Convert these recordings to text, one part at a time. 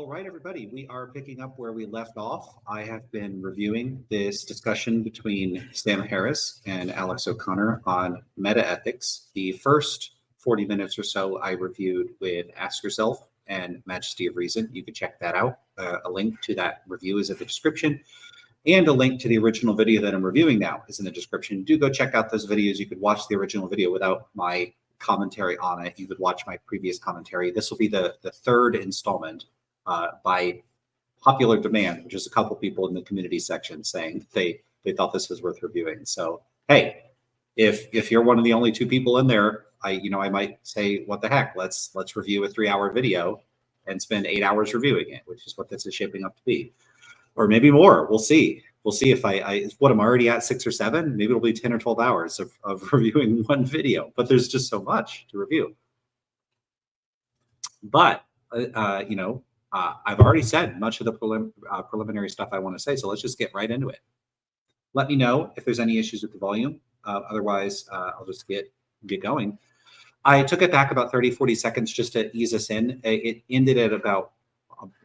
All right, everybody, we are picking up where we left off. I have been reviewing this discussion between Sam Harris and Alex O'Connor on metaethics. The first 40 minutes or so I reviewed with Ask Yourself and Majesty of Reason. You can check that out. A link to that review is in the description, and a link to the original video that I'm reviewing now is in the description. Do go check out those videos. You could watch the original video without my commentary on it. You could watch my previous commentary. This will be the third installment by popular demand, which is a couple people in the community section saying they thought this was worth reviewing. So hey, if you're one of the only two people in there, I might say, what the heck, let's review a 3-hour video and spend 8 hours reviewing it, which is what this is shaping up to be, or maybe more. We'll see. We'll see if what I'm already at 6 or 7. Maybe it'll be 10 or 12 hours of reviewing one video. But there's just so much to review. But I've already said much of the preliminary stuff I want to say, so let's just get right into it. Let me know if there's any issues with the volume. Otherwise, I'll just get going. I took it back about 30, 40 seconds just to ease us in. It ended at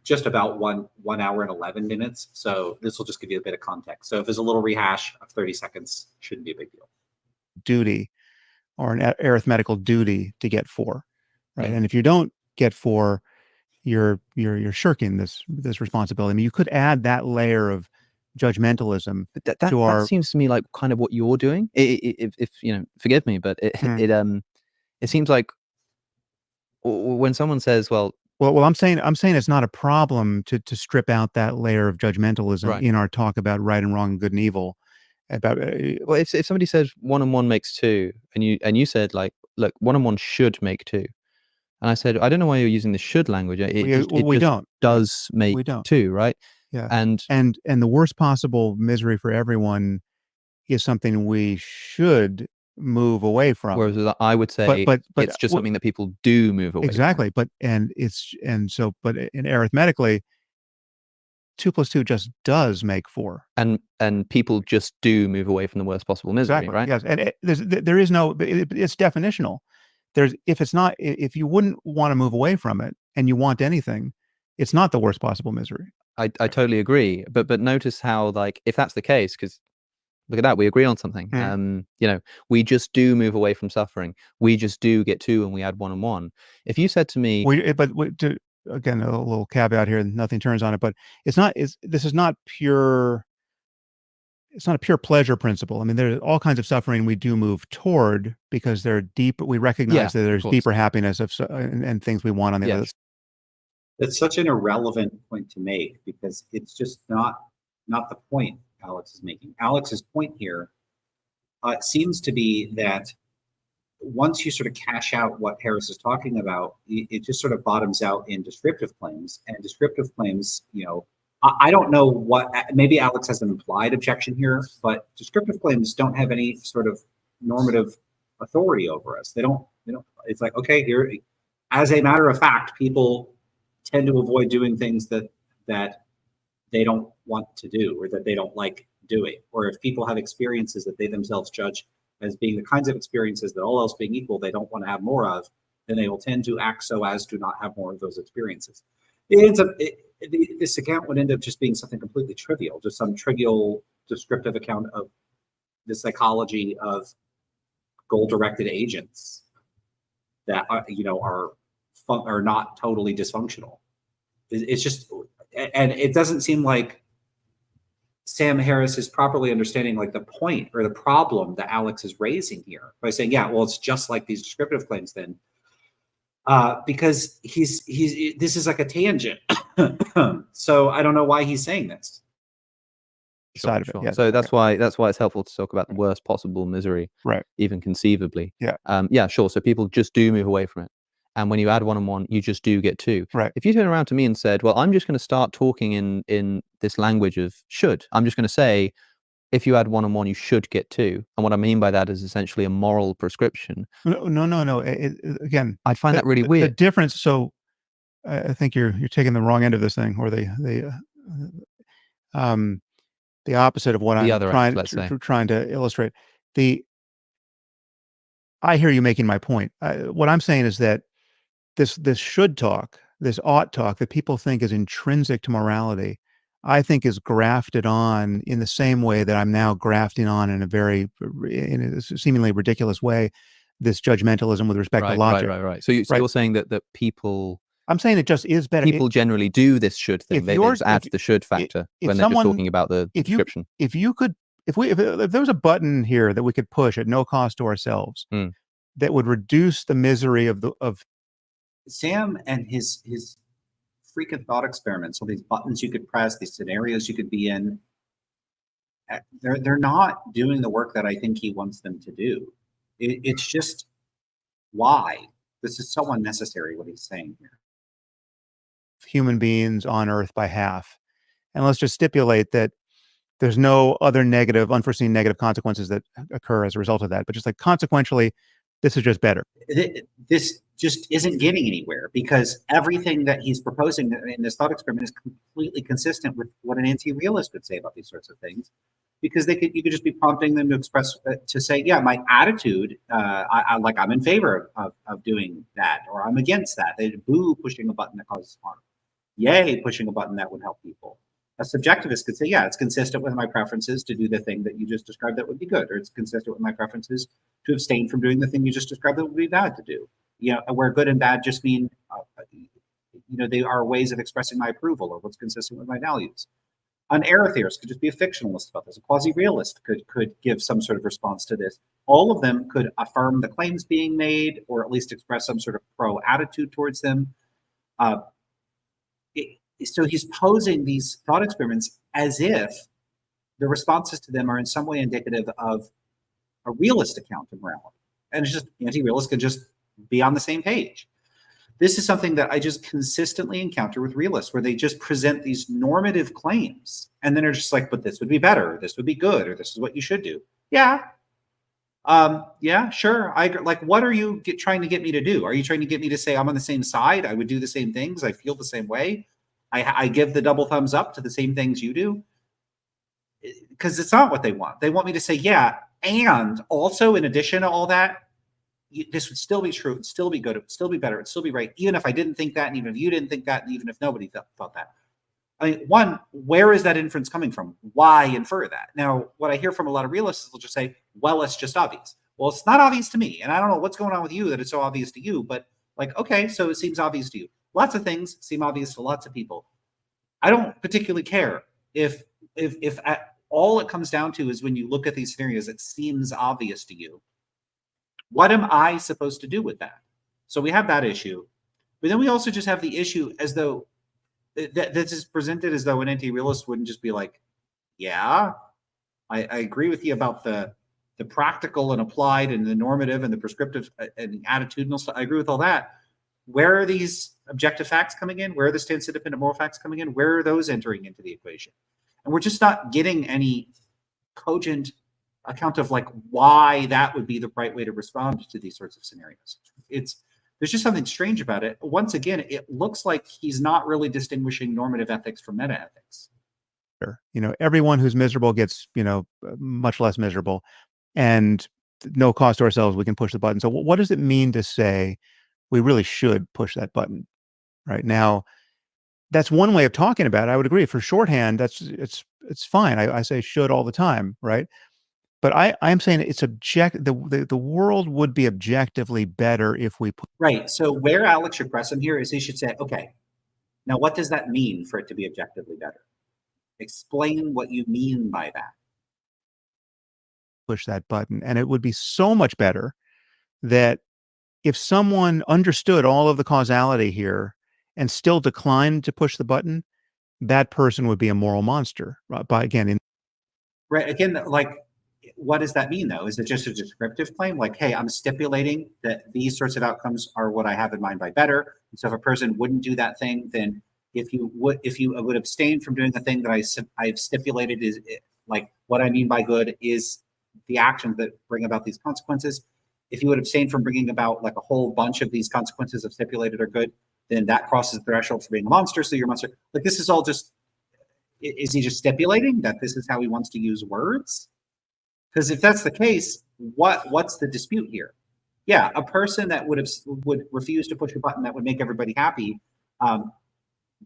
just about one hour and 11 minutes. So this will just give you a bit of context. So if there's a little rehash of 30 seconds, shouldn't be a big deal. Duty, or an arithmetical duty to get 4, right? And if you don't get 4, you're shirking this responsibility. I mean, you could add that layer of judgmentalism. But that seems to me like kind of what you're doing. If forgive me, but it seems like when someone says, well, I'm saying it's not a problem to strip out that layer of judgmentalism in our talk about right and wrong, good and evil. About well, if somebody says 1 and 1 makes 2, and you said, like, look, 1 and 1 should make 2. And I said, I don't know why you're using the should language. We don't. Does make 2, right? Yeah. And the worst possible misery for everyone is something we should move away from. Whereas I would say, but it's just something that people do move away. Exactly. From. But arithmetically, 2 plus 2 just does make 4. And people just do move away from the worst possible misery, right? Yes. And there is no. It's definitional. If you wouldn't want to move away from it and you want anything, it's not the worst possible misery. I totally agree. But notice how, like, if that's the case, because look at that, we agree on something. We just do move away from suffering. We just do get 2 and we add 1 and 1. If you said to me, again, a little caveat here, nothing turns on it, but this is not pure. It's not a pure pleasure principle. I mean, there's all kinds of suffering we do move toward because they're deep. We recognize that there's deeper happiness and things we want on the other. It's such an irrelevant point to make because it's just not the point Alex is making. Alex's point here seems to be that once you sort of cash out what Harris is talking about, it just sort of bottoms out in descriptive claims. And descriptive claims, I don't know what, maybe Alex has an implied objection here, but descriptive claims don't have any sort of normative authority over us. They don't, it's like, okay, here, as a matter of fact, people tend to avoid doing things that they don't want to do or that they don't like doing. Or if people have experiences that they themselves judge as being the kinds of experiences that, all else being equal, they don't want to have more of, then they will tend to act so as to not have more of those experiences. This account would end up just being something completely trivial, just some trivial descriptive account of the psychology of goal-directed agents that are not totally dysfunctional. It's just, and it doesn't seem like Sam Harris is properly understanding like the point or the problem that Alex is raising here by saying, yeah, well, it's just like these descriptive claims then. Because this is like a tangent. So I don't know why he's saying this. Sure. Yeah. So that's why it's helpful to talk about the worst possible misery, right? Even conceivably. Yeah. Sure. So people just do move away from it, and when you add 1 and 1, you just do get 2. Right. If you turn around to me and said, "Well, I'm just going to start talking in this language of should," I'm just going to say, if you add 1 and 1, you should get 2. And what I mean by that is essentially a moral prescription. No. Again, I'd find that really weird. The difference. So I think you're taking the wrong end of this thing, or the opposite of what I'm trying to illustrate. I hear you making my point. What I'm saying is that this should talk this ought talk that people think is intrinsic to morality, I think is grafted on in the same way that I'm now grafting on in a seemingly ridiculous way, this judgmentalism with respect to logic. Right. So Right. you're saying that people I'm saying it just is better. people generally do this should thing. If They you're- just add if- the should if factor when they're just someone- talking about the if you description. if there was a button here that we could push at no cost to ourselves Mm. that would reduce the misery of Sam and his freaking thought experiments, all these buttons you could press, these scenarios you could be in, they're not doing the work that I think he wants them to do. It's just, why? This is so unnecessary what he's saying here. human beings on Earth by half. And let's just stipulate that there's no other unforeseen negative consequences that occur as a result of that. But just like consequentially, this is just better. This just isn't getting anywhere, because everything that he's proposing in this thought experiment is completely consistent with what an anti-realist would say about these sorts of things. Because you could just be prompting them to express, to say, yeah, my attitude, I'm in favor of doing that, or I'm against that. They boo pushing a button that causes harm. Yay, pushing a button that would help people. A subjectivist could say, yeah, it's consistent with my preferences to do the thing that you just described that would be good, or it's consistent with my preferences to abstain from doing the thing you just described that would be bad to do. Where good and bad just mean, they are ways of expressing my approval or what's consistent with my values. An error theorist could just be a fictionalist about this. A quasi-realist could give some sort of response to this. All of them could affirm the claims being made, or at least express some sort of pro-attitude towards them. So he's posing these thought experiments as if the responses to them are in some way indicative of a realist account of morality. And it's just, anti-realists could just be on the same page. This is something that I just consistently encounter with realists, where they just present these normative claims and then are just like, but this would be better, or this would be good, or this is what you should do. Yeah. Yeah, sure. What are you trying to get me to do? Are you trying to get me to say I'm on the same side? I would do the same things. I feel the same way. I give the double thumbs up to the same things you do. Because it's not what they want. They want me to say, yeah, and also in addition to all that, this would still be true. It'd still be good. It would still be better. It'd still be right. Even if I didn't think that, and even if you didn't think that, and even if nobody thought that. I mean, one, where is that inference coming from? Why infer that? Now, what I hear from a lot of realists is they'll just say, well, it's just obvious. Well, it's not obvious to me. And I don't know what's going on with you that it's so obvious to you, but okay, so it seems obvious to you. Lots of things seem obvious to lots of people. I don't particularly care if all it comes down to is when you look at these scenarios, it seems obvious to you. What am I supposed to do with that? So we have that issue, but then we also just have the issue as though this is presented as though an anti-realist wouldn't just be like, yeah, I agree with you about the practical and applied and the normative and the prescriptive and the attitudinal stuff. I agree with all that. Where are these objective facts coming in? Where are the stance-independent moral facts coming in? Where are those entering into the equation? And we're just not getting any cogent account of why that would be the right way to respond to these sorts of scenarios. There's just something strange about it. Once again, it looks like he's not really distinguishing normative ethics from metaethics. Everyone who's miserable gets, much less miserable, and no cost to ourselves, we can push the button. So what does it mean to say we really should push that button right now? That's one way of talking about it. I would agree. For shorthand, it's fine. I say should all the time, right? But I'm saying it's the world would be objectively better if we put. Right. So where Alex should press him here is he should say, okay, now what does that mean for it to be objectively better? Explain what you mean by that. Push that button. And it would be so much better that if someone understood all of the causality here and still declined to push the button, that person would be a moral monster. Right, again, what does that mean though? Is it just a descriptive claim? Hey, I'm stipulating that these sorts of outcomes are what I have in mind by better. And so if a person wouldn't do that thing, then if you would abstain from doing the thing that I've stipulated is what I mean by good is the actions that bring about these consequences. If you would abstain from bringing about a whole bunch of these consequences of stipulated are good, then that crosses the threshold for being a monster. So you're a monster. This is all just, is he just stipulating that this is how he wants to use words? Because if that's the case, what's the dispute here? Yeah, a person that would refuse to push a button that would make everybody happy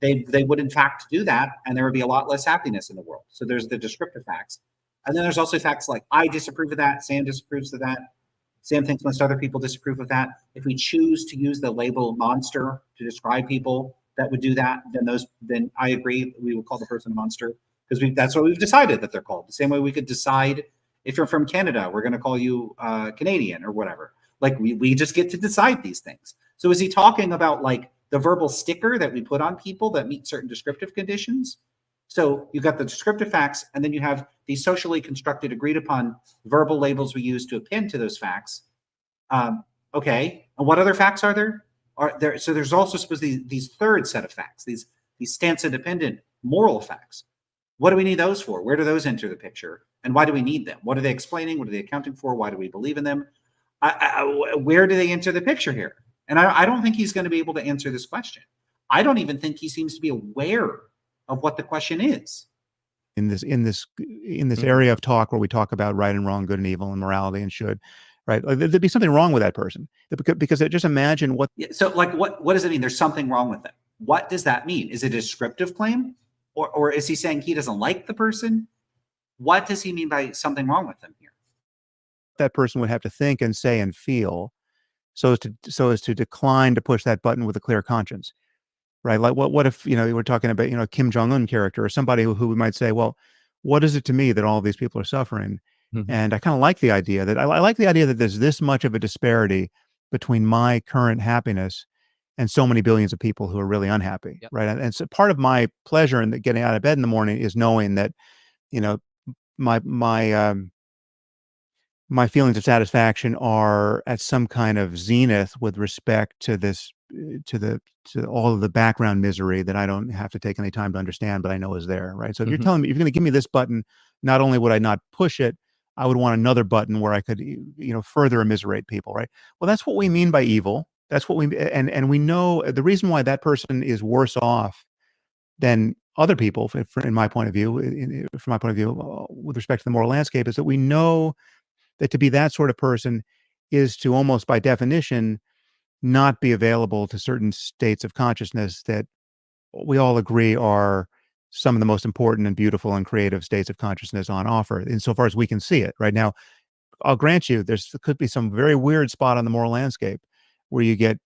they would in fact do that, and there would be a lot less happiness in the world. So there's the descriptive facts. And then there's also facts like, I disapprove of that, Sam disapproves of that, Sam thinks most other people disapprove of that. If we choose to use the label monster to describe people that would do that, then I agree, we would call the person a monster, because that's what we've decided that they're called. The same way we could decide if you're from Canada, we're going to call you Canadian or whatever. Like we just get to decide these things. So is he talking about like the verbal sticker that we put on people that meet certain descriptive conditions? So you've got the descriptive facts, and then you have these socially constructed, agreed upon verbal labels we use to append to those facts. Okay, and what other facts are there? So there's also supposed to be these third set of facts, these stance-independent moral facts. What do we need those for? Where do those enter the picture? And why do we need them? What are they explaining? What are they accounting for? Why do we believe in them? Where do they enter the picture here? And I don't think he's going to be able to answer this question. I don't even think he seems to be aware of what the question is. In this area of talk where we talk about right and wrong, good and evil, and morality and should, right? Like, there'd be something wrong with that person, because just imagine what. Yeah, so like, what does it mean? There's something wrong with them. What does that mean? Is it a descriptive claim, or is he saying he doesn't like the person? What does he mean by something wrong with them here? That person would have to think and say and feel, so as to decline to push that button with a clear conscience, right? Like what if we're talking about Kim Jong-un character, or somebody who might say, well, what is it to me that all of these people are suffering? Mm-hmm. And I kind of like the idea that I like the idea that there's this much of a disparity between my current happiness and so many billions of people who are really unhappy, yep. Right? And so part of my pleasure in getting out of bed in the morning is knowing that my feelings of satisfaction are at some kind of zenith with respect to to all of the background misery that I don't have to take any time to understand, but I know is there, right? So if you're telling me, if you're going to give me this button, not only would I not push it, I would want another button where I could, further immiserate people, right? Well, that's what we mean by evil. That's what and we know the reason why that person is worse off than other people, in my point of view, from my point of view, with respect to the moral landscape, is that we know that to be that sort of person is to almost by definition not be available to certain states of consciousness that we all agree are some of the most important and beautiful and creative states of consciousness on offer, insofar as we can see it. Right now, I'll grant you, there could be some very weird spot on the moral landscape where you get,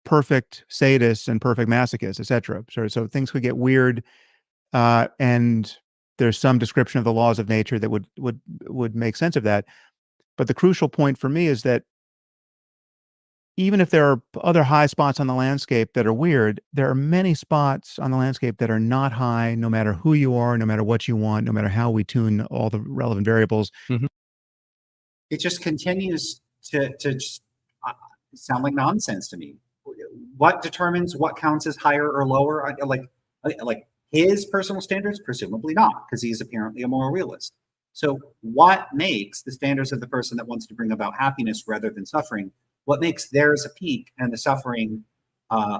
perfect sadists and perfect masochists, etc. So things could get weird, and there's some description of the laws of nature that would make sense of that. But the crucial point for me is that even if there are other high spots on the landscape that are weird, there are many spots on the landscape that are not high, no matter who you are, no matter what you want, no matter how we tune all the relevant variables. Mm-hmm. It just continues to just sound like nonsense to me. What determines what counts as higher or lower? Like his personal standards? Presumably not, because he's apparently a moral realist. So what makes the standards of the person that wants to bring about happiness rather than suffering, what makes theirs a peak and the suffering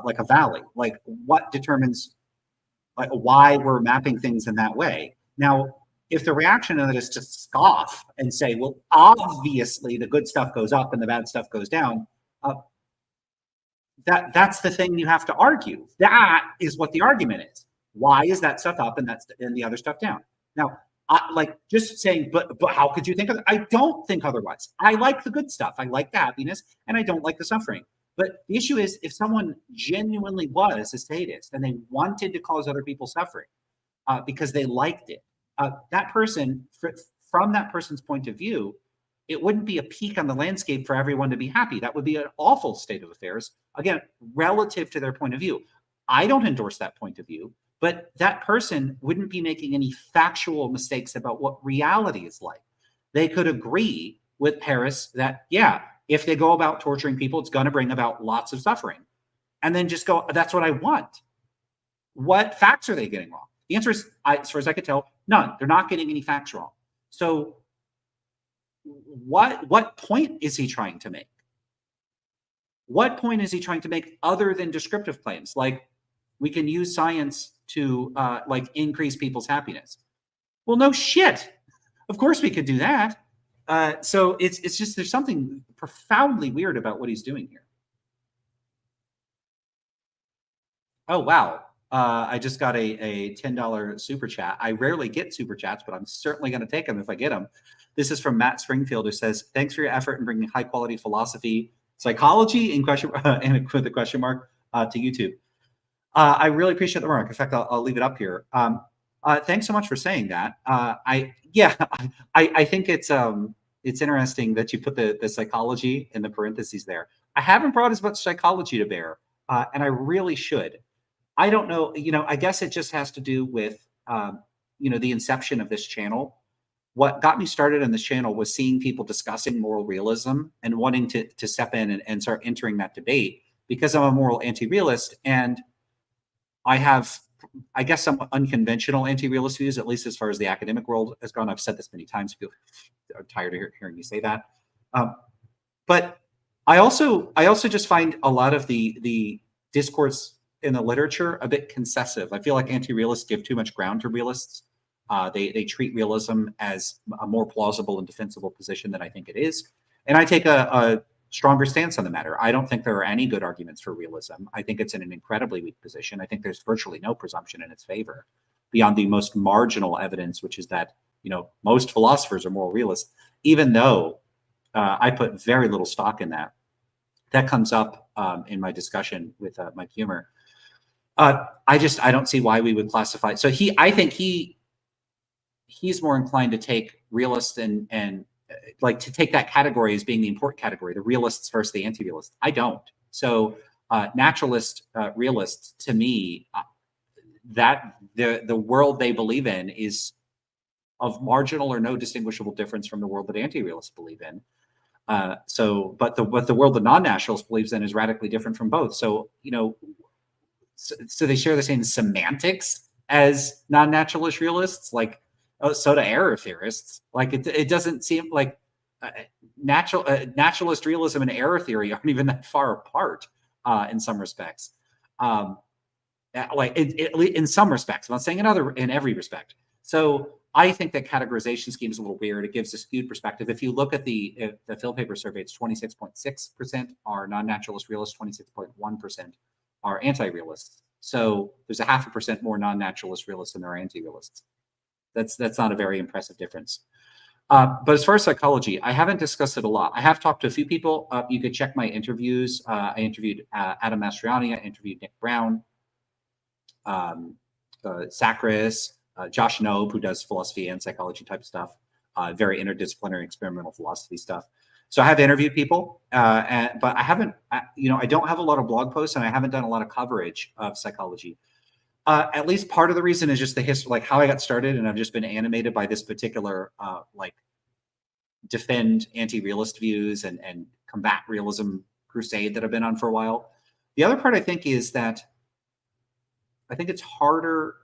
like a valley? Like what determines like why we're mapping things in that way? Now, if the reaction of it is to scoff and say, well, obviously the good stuff goes up and the bad stuff goes down, that's the thing you have to argue. That is what the argument is. Why is that stuff up and the other stuff down? Now, just saying, but how could you think of it? I don't think otherwise. I like the good stuff. I like the happiness, and I don't like the suffering. But the issue is, if someone genuinely was a sadist and they wanted to cause other people suffering because they liked it, that person, from that person's point of view, it wouldn't be a peak on the landscape for everyone to be happy. That would be an awful state of affairs, again, relative to their point of view. I don't endorse that point of view, but that person wouldn't be making any factual mistakes about what reality is like. They could agree with Paris that, yeah, if they go about torturing people, it's going to bring about lots of suffering. And then just go, that's what I want. What facts are they getting wrong? The answer is, as far as I could tell, none. They're not getting any facts wrong. So what point is he trying to make? What point is he trying to make other than descriptive claims? Like, we can use science to increase people's happiness. Well, no shit. Of course we could do that. So it's just, there's something profoundly weird about what he's doing here. Oh, wow. I just got a $10 super chat. I rarely get super chats, but I'm certainly going to take them if I get them. This is from Matt Springfield, who says, thanks for your effort in bringing high quality philosophy, psychology in question, and with the question mark to YouTube. I really appreciate the remark. In fact, I'll leave it up here. Thanks so much for saying that. I think it's interesting that you put the psychology in the parentheses there. I haven't brought as much psychology to bear, and I really should. I don't know, I guess it just has to do with, the inception of this channel. What got me started on this channel was seeing people discussing moral realism and wanting to step in and start entering that debate, because I'm a moral anti-realist, and I have, I guess, some unconventional anti-realist views, at least as far as the academic world has gone. I've said this many times. People are tired of hearing me say that. But I also just find a lot of the discourse in the literature a bit concessive. I feel like anti-realists give too much ground to realists. They treat realism as a more plausible and defensible position than I think it is. And I take a stronger stance on the matter. I don't think there are any good arguments for realism. I think it's in an incredibly weak position. I think there's virtually no presumption in its favor beyond the most marginal evidence, which is that, most philosophers are moral realists, even though I put very little stock in that. That comes up in my discussion with Mike Humer. I don't see why we would classify. So I think he's more inclined to take realists and like to take that category as being the important category, the realists versus the anti-realists. I don't. So naturalist realists, to me, that the world they believe in is of marginal or no distinguishable difference from the world that anti-realists believe in. But the world the non-nationalist believes in is radically different from both. So so they share the same semantics as non-naturalist realists, like so do error theorists. Like it doesn't seem like naturalist realism and error theory aren't even that far apart in some respects. In some respects, I'm not saying in every respect. So I think that categorization scheme is a little weird. It gives a skewed perspective. If you look at the Phil paper survey, it's 26.6% are non-naturalist realists, 26.1% are anti-realists. So there's a 0.5% more non-naturalist realists than there are anti-realists. That's not a very impressive difference. But as far as psychology, I haven't discussed it a lot. I have talked to a few people. You could check my interviews. I interviewed Adam Mastriani. I interviewed Nick Brown, Sacris, Josh Knobe, who does philosophy and psychology type stuff, very interdisciplinary experimental philosophy stuff. So I have interviewed people, but I haven't, I don't have a lot of blog posts, and I haven't done a lot of coverage of psychology. At least part of the reason is just the history, like how I got started, and I've just been animated by this particular, defend anti-realist views and combat realism crusade that I've been on for a while. The other part, I think, is that I think it's harder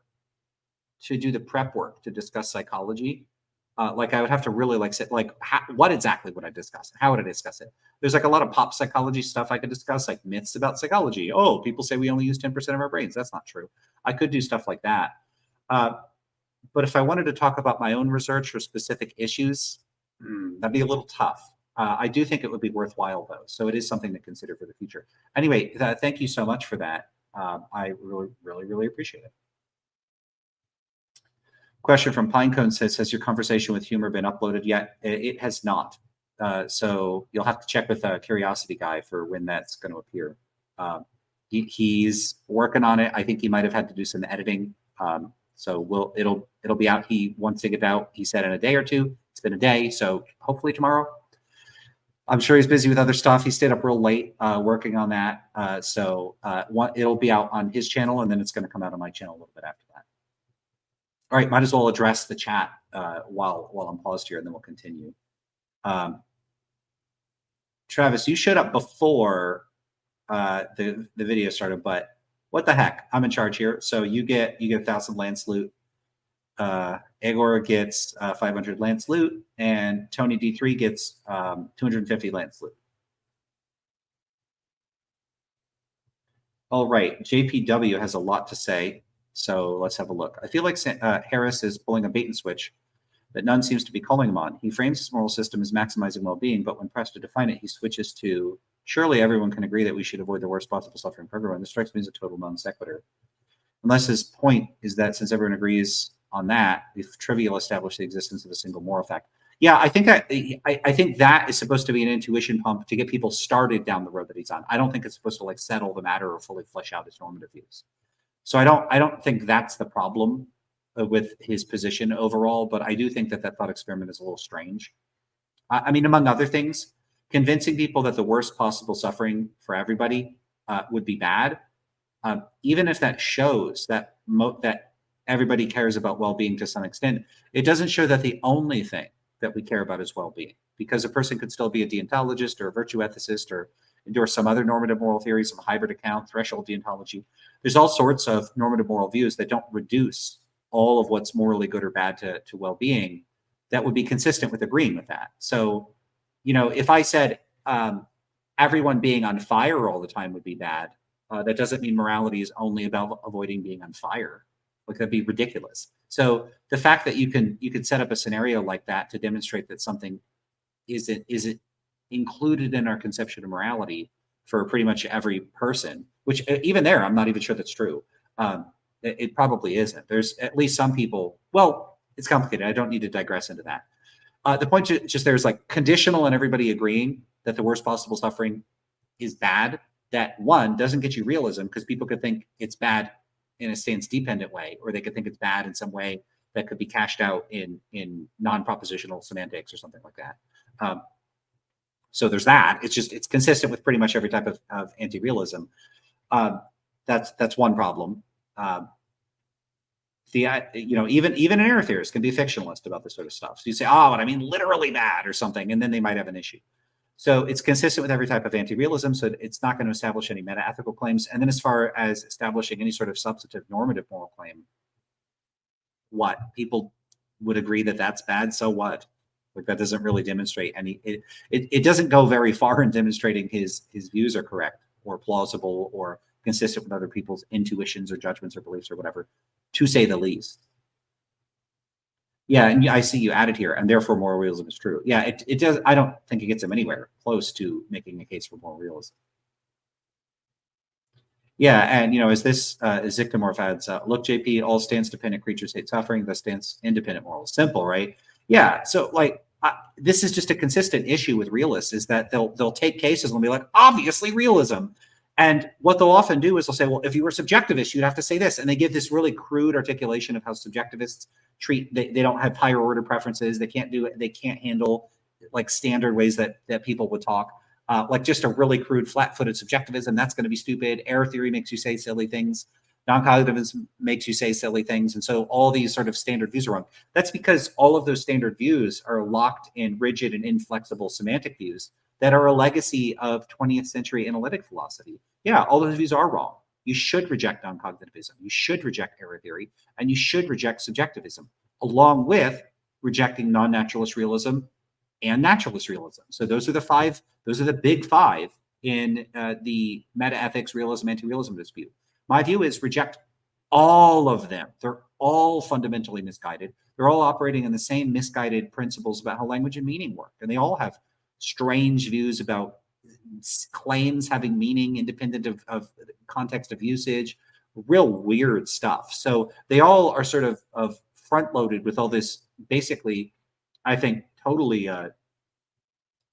to do the prep work to discuss psychology. I would have to really sit, what exactly would I discuss? How would I discuss it? There's a lot of pop psychology stuff I could discuss, like myths about psychology. Oh, people say we only use 10% of our brains. That's not true. I could do stuff like that. But if I wanted to talk about my own research or specific issues, that'd be a little tough. I do think it would be worthwhile, though. So it is something to consider for the future. Anyway, thank you so much for that. I really, really, really appreciate it. Question from Pinecone says, has your conversation with Humer been uploaded yet? It has not. So you'll have to check with a Curiosity Guy for when that's going to appear. He's working on it. I think he might have had to do some editing. So it'll be out. He wants to get out, he said, in a day or two. It's been a day, so hopefully tomorrow. I'm sure he's busy with other stuff. He stayed up real late working on that. It'll be out on his channel, and then it's going to come out on my channel a little bit after that. All right, might as well address the chat while I'm paused here, and then we'll continue. Travis, you showed up before the video started, but what the heck? I'm in charge here. So you get 1,000 Lance loot. Egor gets 500 Lance loot, and Tony D3 gets 250 Lance loot. All right, JPW has a lot to say. So let's have a look. I feel like Harris is pulling a bait and switch that none seems to be calling him on. He frames his moral system as maximizing well-being, but when pressed to define it, he switches to Surely everyone can agree that we should avoid the worst possible suffering for everyone. This strikes me as a total non sequitur. Unless his point is that since everyone agrees on that, we've trivial established the existence of a single moral fact. Yeah, I think that is supposed to be an intuition pump to get people started down the road that he's on. I don't think it's supposed to like settle the matter or fully flesh out his normative views. So I don't think that's the problem with his position overall, but I do think that that thought experiment is a little strange. I mean, among other things, convincing people that the worst possible suffering for everybody would be bad, even if that shows that that everybody cares about well-being to some extent, it doesn't show that the only thing that we care about is well-being, because a person could still be a deontologist or a virtue ethicist or endorse some other normative moral theory, some hybrid account, threshold deontology. There's all sorts of normative moral views that don't reduce all of what's morally good or bad to well-being that would be consistent with agreeing with that. So, you know, if I said everyone being on fire all the time would be bad, that doesn't mean morality is only about avoiding being on fire. Like, that'd be ridiculous. So the fact that you could set up a scenario like that to demonstrate that something isn't included in our conception of morality for pretty much every person, which even there, I'm not even sure that's true. It probably isn't. There's at least some people, well, it's complicated. I don't need to digress into that. The point just there is like conditional and everybody agreeing that the worst possible suffering is bad. That one doesn't get you realism, because people could think it's bad in a stance-dependent way, or they could think it's bad in some way that could be cashed out in non-propositional semantics or something like that. So there's that. It's consistent with pretty much every type of anti-realism. That's one problem. Even an error theorist can be fictionalist about this sort of stuff. So you say, oh, but I mean literally bad or something, and then they might have an issue. So it's consistent with every type of anti-realism, so it's not going to establish any meta-ethical claims. And then as far as establishing any sort of substantive normative moral claim, what? People would agree that that's bad, so what? Like, that doesn't really demonstrate any, it doesn't go very far in demonstrating his views are correct or plausible or consistent with other people's intuitions or judgments or beliefs or whatever, to say the least. Yeah, and I see you added here, and therefore moral realism is true. Yeah, it does. I don't think it gets him anywhere close to making a case for moral realism. Yeah, and as this Zictomorph adds, look, JP, all stance-dependent creatures hate suffering, thus stance-independent morals. Simple, right? Yeah, so like this is just a consistent issue with realists, is that they'll take cases and they'll be like, obviously realism. And what they'll often do is they'll say, well, if you were subjectivist, you'd have to say this. And they give this really crude articulation of how subjectivists treat, they don't have higher order preferences. They can't do it. They can't handle like standard ways that people would talk. Like just a really crude, flat-footed subjectivism, that's going to be stupid. Error theory makes you say silly things. Non-cognitivism makes you say silly things. And so all these sort of standard views are wrong. That's because all of those standard views are locked in rigid and inflexible semantic views that are a legacy of 20th century analytic philosophy. Yeah, all those views are wrong. You should reject non-cognitivism. You should reject error theory, and you should reject subjectivism, along with rejecting non-naturalist realism and naturalist realism. So those are the big five in the metaethics, realism, anti-realism dispute. My view is reject all of them. They're all fundamentally misguided. They're all operating on the same misguided principles about how language and meaning work. And they all have strange views about claims having meaning independent of context of usage, real weird stuff. So they all are sort of front-loaded with all this, basically, I think, totally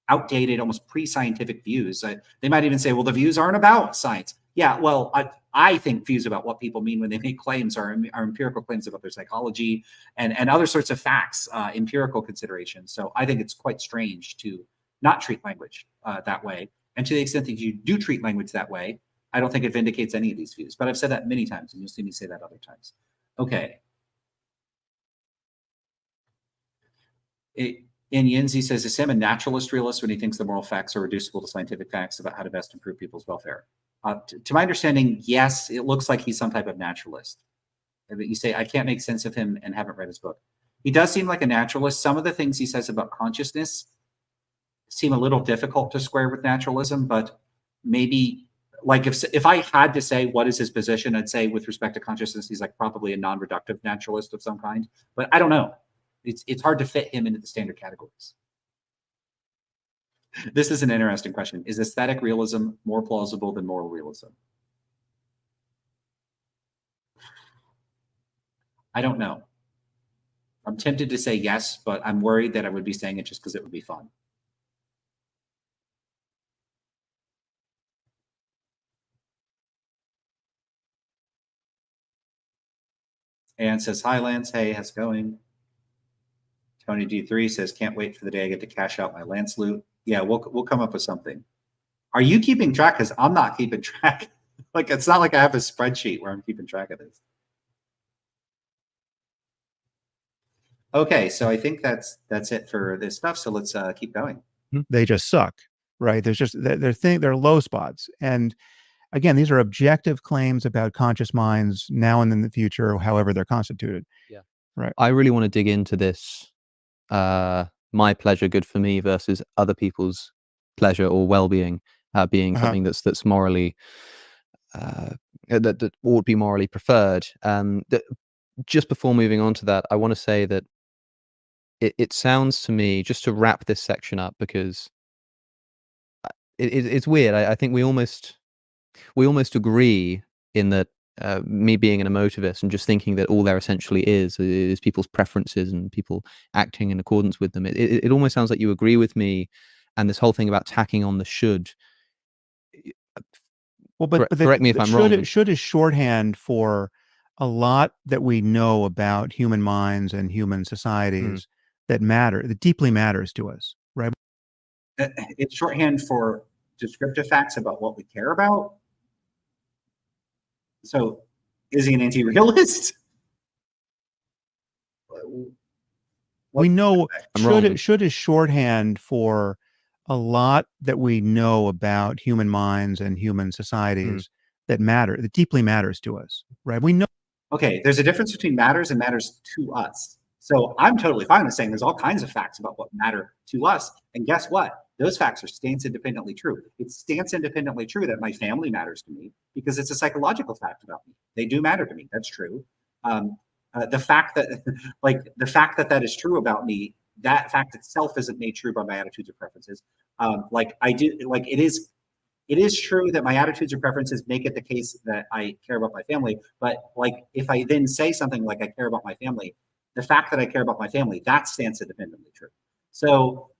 outdated, almost pre-scientific views. They might even say, well, the views aren't about science. Yeah, well, I think views about what people mean when they make claims are empirical claims about their psychology and other sorts of facts, empirical considerations. So I think it's quite strange to not treat language that way. And to the extent that you do treat language that way, I don't think it vindicates any of these views. But I've said that many times, and you'll see me say that other times. Okay. In Yinzi says, is Sam a naturalist realist when he thinks the moral facts are reducible to scientific facts about how to best improve people's welfare? To my understanding, yes, it looks like he's some type of naturalist. But you say, I can't make sense of him and haven't read his book. He does seem like a naturalist. Some of the things he says about consciousness seem a little difficult to square with naturalism, but maybe, like, if I had to say what is his position, I'd say with respect to consciousness, he's like probably a non-reductive naturalist of some kind, but I don't know. It's hard to fit him into the standard categories. This is an interesting question. Is aesthetic realism more plausible than moral realism? I don't know. I'm tempted to say yes, but I'm worried that I would be saying it just because it would be fun. Anne says, hi, Lance. Hey, how's it going? Tony D3 says, can't wait for the day I get to cash out my Lance loot. Yeah, we'll come up with something. Are you keeping track? Because I'm not keeping track. Like, it's not like I have a spreadsheet where I'm keeping track of this. Okay, so I think that's it for this stuff. So let's keep going. They just suck, right? There's just they're low spots. And again, these are objective claims about conscious minds now and in the future, however they're constituted. Yeah. Right. I really want to dig into this my pleasure, good for me versus other people's pleasure or well-being being something that's morally that ought be morally preferred. Just before moving on to that, I want to say that it sounds to me, just to wrap this section up, because it's weird. I think we almost agree in that. Me being an emotivist and just thinking that all there essentially is people's preferences and people acting in accordance with them. It almost sounds like you agree with me, and this whole thing about tacking on the should. Well, but correct me if I'm wrong. Should is shorthand for a lot that we know about human minds and human societies that deeply matters to us, right? It's shorthand for descriptive facts about what we care about. So, is he an anti-realist? We know should is shorthand for a lot that we know about human minds and human societies that deeply matters to us, right? We know. Okay, there's a difference between matters and matters to us. So I'm totally fine with saying there's all kinds of facts about what matter to us. And guess what? Those facts are stance independently true. It's stance independently true that my family matters to me because it's a psychological fact about me. They do matter to me. That's true. The fact that that is true about me, that fact itself isn't made true by my attitudes or preferences. It is true that my attitudes or preferences make it the case that I care about my family. But like, if I then say something like I care about my family, the fact that I care about my family, that stands independently true. So,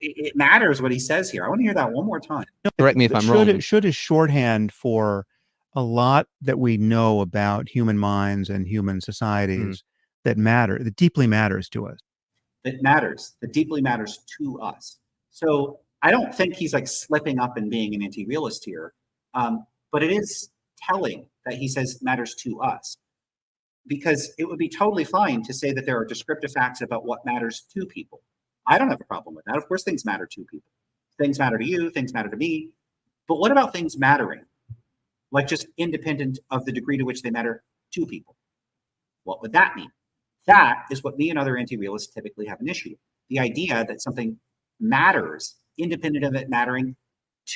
it matters what he says here. I want to hear that one more time. Correct me if I'm wrong. Should is shorthand for a lot that we know about human minds and human societies that deeply matters to us. That deeply matters to us. So I don't think he's like slipping up and being an anti-realist here, but it is telling that he says matters to us, because it would be totally fine to say that there are descriptive facts about what matters to people. I don't have a problem with that. Of course, things matter to people. Things matter to you, things matter to me. But what about things mattering? Like just independent of the degree to which they matter to people. What would that mean? That is what me and other anti-realists typically have an issue with. The idea that something matters independent of it mattering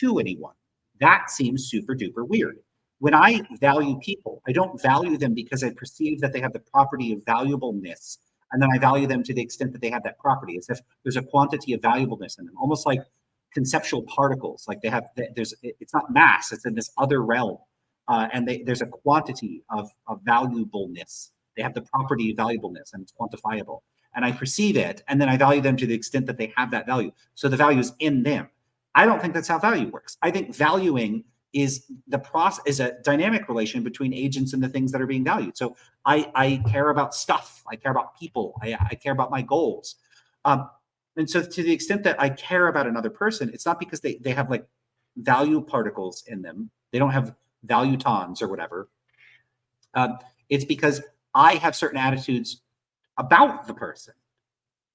to anyone. That seems super duper weird. When I value people, I don't value them because I perceive that they have the property of valuableness, and then I value them to the extent that they have that property, as if there's a quantity of valuableness in them, almost like conceptual particles. Like it's not mass, it's in this other realm, and there's a quantity of valuableness. They have the property of valuableness, and it's quantifiable. And I perceive it, and then I value them to the extent that they have that value. So the value is in them. I don't think that's how value works. I think valuing is a dynamic relation between agents and the things that are being valued. So I care about stuff. I care about people. I care about my goals. And so to the extent that I care about another person, it's not because they have like value particles in them. They don't have valutons or whatever. It's because I have certain attitudes about the person.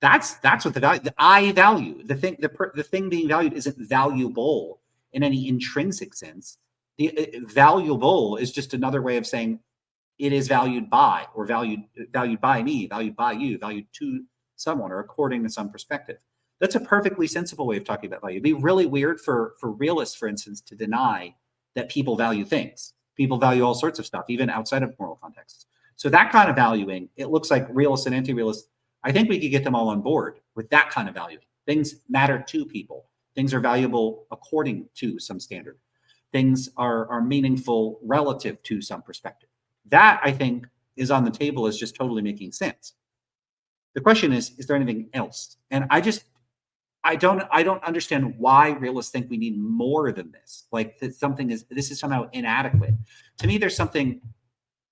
That's what I value. The thing being valued isn't valuable in any intrinsic sense. The valuable is just another way of saying it is valued by, or valued by me, valued by you, valued to someone, or according to some perspective. That's a perfectly sensible way of talking about value. It'd be really weird for realists, for instance, to deny that people value things. People value all sorts of stuff, even outside of moral contexts. So that kind of valuing, it looks like realists and anti-realists I think we could get them all on board with that kind of value. Things matter to people. Things are valuable according to some standard. Things are meaningful relative to some perspective. That, I think, is on the table as just totally making sense. The question is there anything else? And I don't understand why realists think we need more than this. Like that this is somehow inadequate. To me, there's something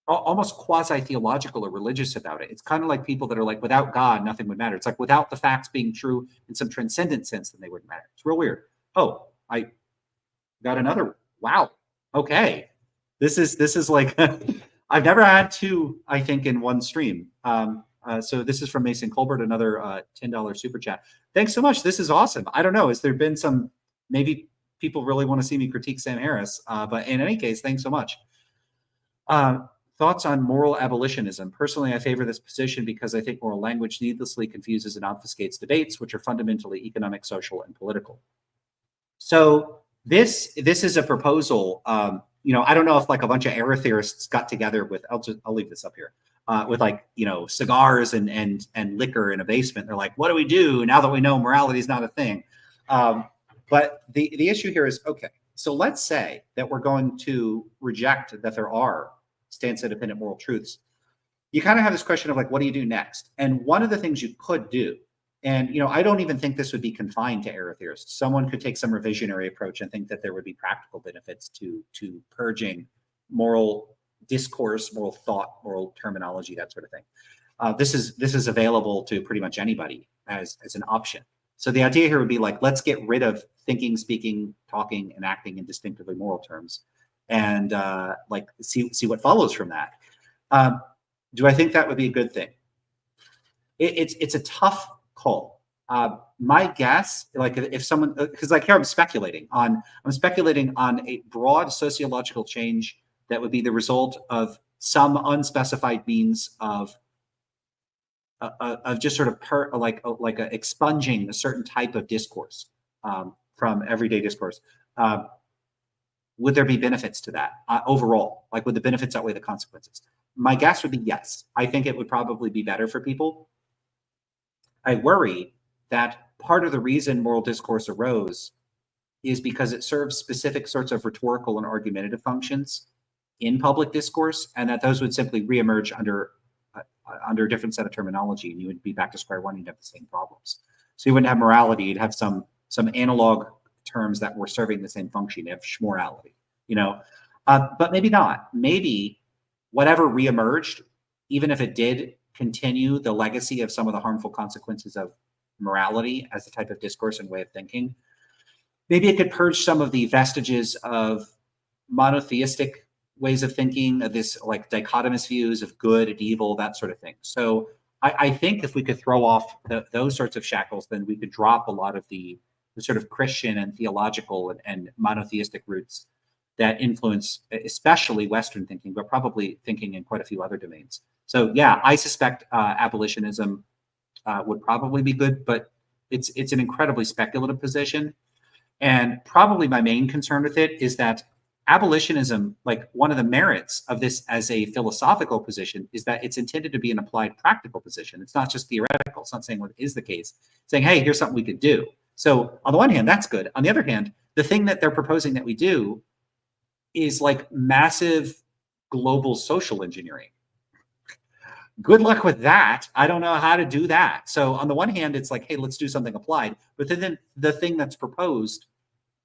almost quasi-theological or religious about it. It's kind of like people that are like, without God, nothing would matter. It's like without the facts being true in some transcendent sense, then they wouldn't matter. It's real weird. Oh, I got another. Wow. Okay. This is like, I've never had two, I think, in one stream. So this is from Mason Colbert, another $10 super chat. Thanks so much. This is awesome. I don't know. Has there been some, maybe people really want to see me critique Sam Harris, but in any case, thanks so much. Thoughts on moral abolitionism. Personally, I favor this position because I think moral language needlessly confuses and obfuscates debates, which are fundamentally economic, social, and political. So this is a proposal. I don't know if like a bunch of error theorists got together with, I'll leave this up here, with like, cigars and liquor in a basement. They're like, what do we do now that we know morality is not a thing? But the issue here is, okay, so let's say that we're going to reject that there are stance-independent moral truths. You kind of have this question of like, what do you do next? And one of the things you could do, and I don't even think this would be confined to error theorists. Someone could take some revisionary approach and think that there would be practical benefits to purging moral discourse, moral thought, moral terminology, that sort of thing. This is available to pretty much anybody as an option. So the idea here would be like, let's get rid of thinking, speaking, talking, and acting in distinctively moral terms, and like see what follows from that. Do I think that would be a good thing? It's a tough call. My guess, like if someone, because like here I'm speculating on a broad sociological change that would be the result of some unspecified means of just sort of expunging a certain type of discourse from everyday discourse. Would there be benefits to that overall? Like, would the benefits outweigh the consequences? My guess would be yes. I think it would probably be better for people. I worry that part of the reason moral discourse arose is because it serves specific sorts of rhetorical and argumentative functions in public discourse, and that those would simply reemerge under a different set of terminology, and you would be back to square one. You'd have the same problems. So you wouldn't have morality. You'd have some analog terms that were serving the same function. You have schmorality, but maybe not. Maybe whatever reemerged, even if it did continue the legacy of some of the harmful consequences of morality as a type of discourse and way of thinking, maybe it could purge some of the vestiges of monotheistic ways of thinking, of this like dichotomous views of good and evil, that sort of thing. So I think if we could throw off those sorts of shackles, then we could drop a lot of the sort of Christian and theological and monotheistic roots that influence especially Western thinking, but probably thinking in quite a few other domains. So yeah, I suspect abolitionism would probably be good, but it's an incredibly speculative position. And probably my main concern with it is that abolitionism, like one of the merits of this as a philosophical position, is that it's intended to be an applied practical position. It's not just theoretical. It's not saying what is the case. It's saying, hey, here's something we could do. So on the one hand, that's good. On the other hand, the thing that they're proposing that we do is like massive global social engineering. Good luck with that. I don't know how to do that. So on the one hand, it's like, hey, let's do something applied. But then the thing that's proposed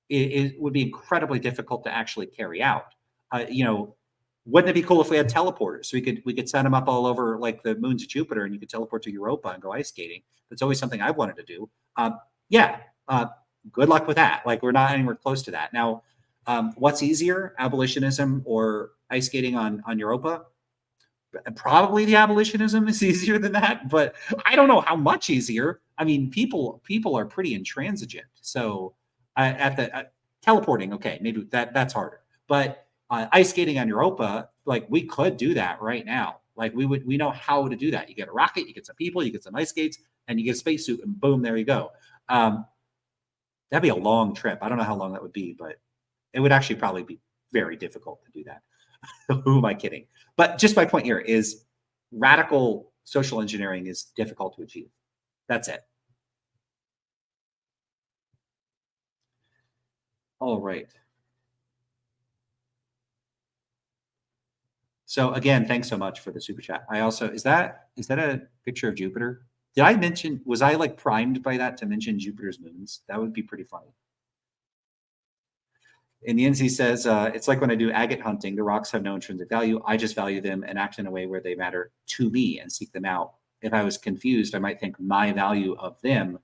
it would be incredibly difficult to actually carry out. Wouldn't it be cool if we had teleporters? So we could set them up all over like the moons of Jupiter, and you could teleport to Europa and go ice skating. That's always something I wanted to do. Good luck with that. Like, we're not anywhere close to that. Now, what's easier, abolitionism or ice skating on Europa? Probably the abolitionism is easier than that, but I don't know how much easier. I mean, people are pretty intransigent. So teleporting, okay, maybe that's harder. But ice skating on Europa, like, we could do that right now. Like, we know how to do that. You get a rocket, you get some people, you get some ice skates, and you get a spacesuit, and boom, there you go. That'd be a long trip. I don't know how long that would be, but it would actually probably be very difficult to do that. Who am I kidding? But just my point here is radical social engineering is difficult to achieve. That's it. All right. So again, thanks so much for the super chat. I also, is that a picture of Jupiter? Did I mention, was I like primed by that to mention Jupiter's moons? That would be pretty funny. And Yancy says, it's like when I do agate hunting, the rocks have no intrinsic value. I just value them and act in a way where they matter to me and seek them out. If I was confused, I might think my value of them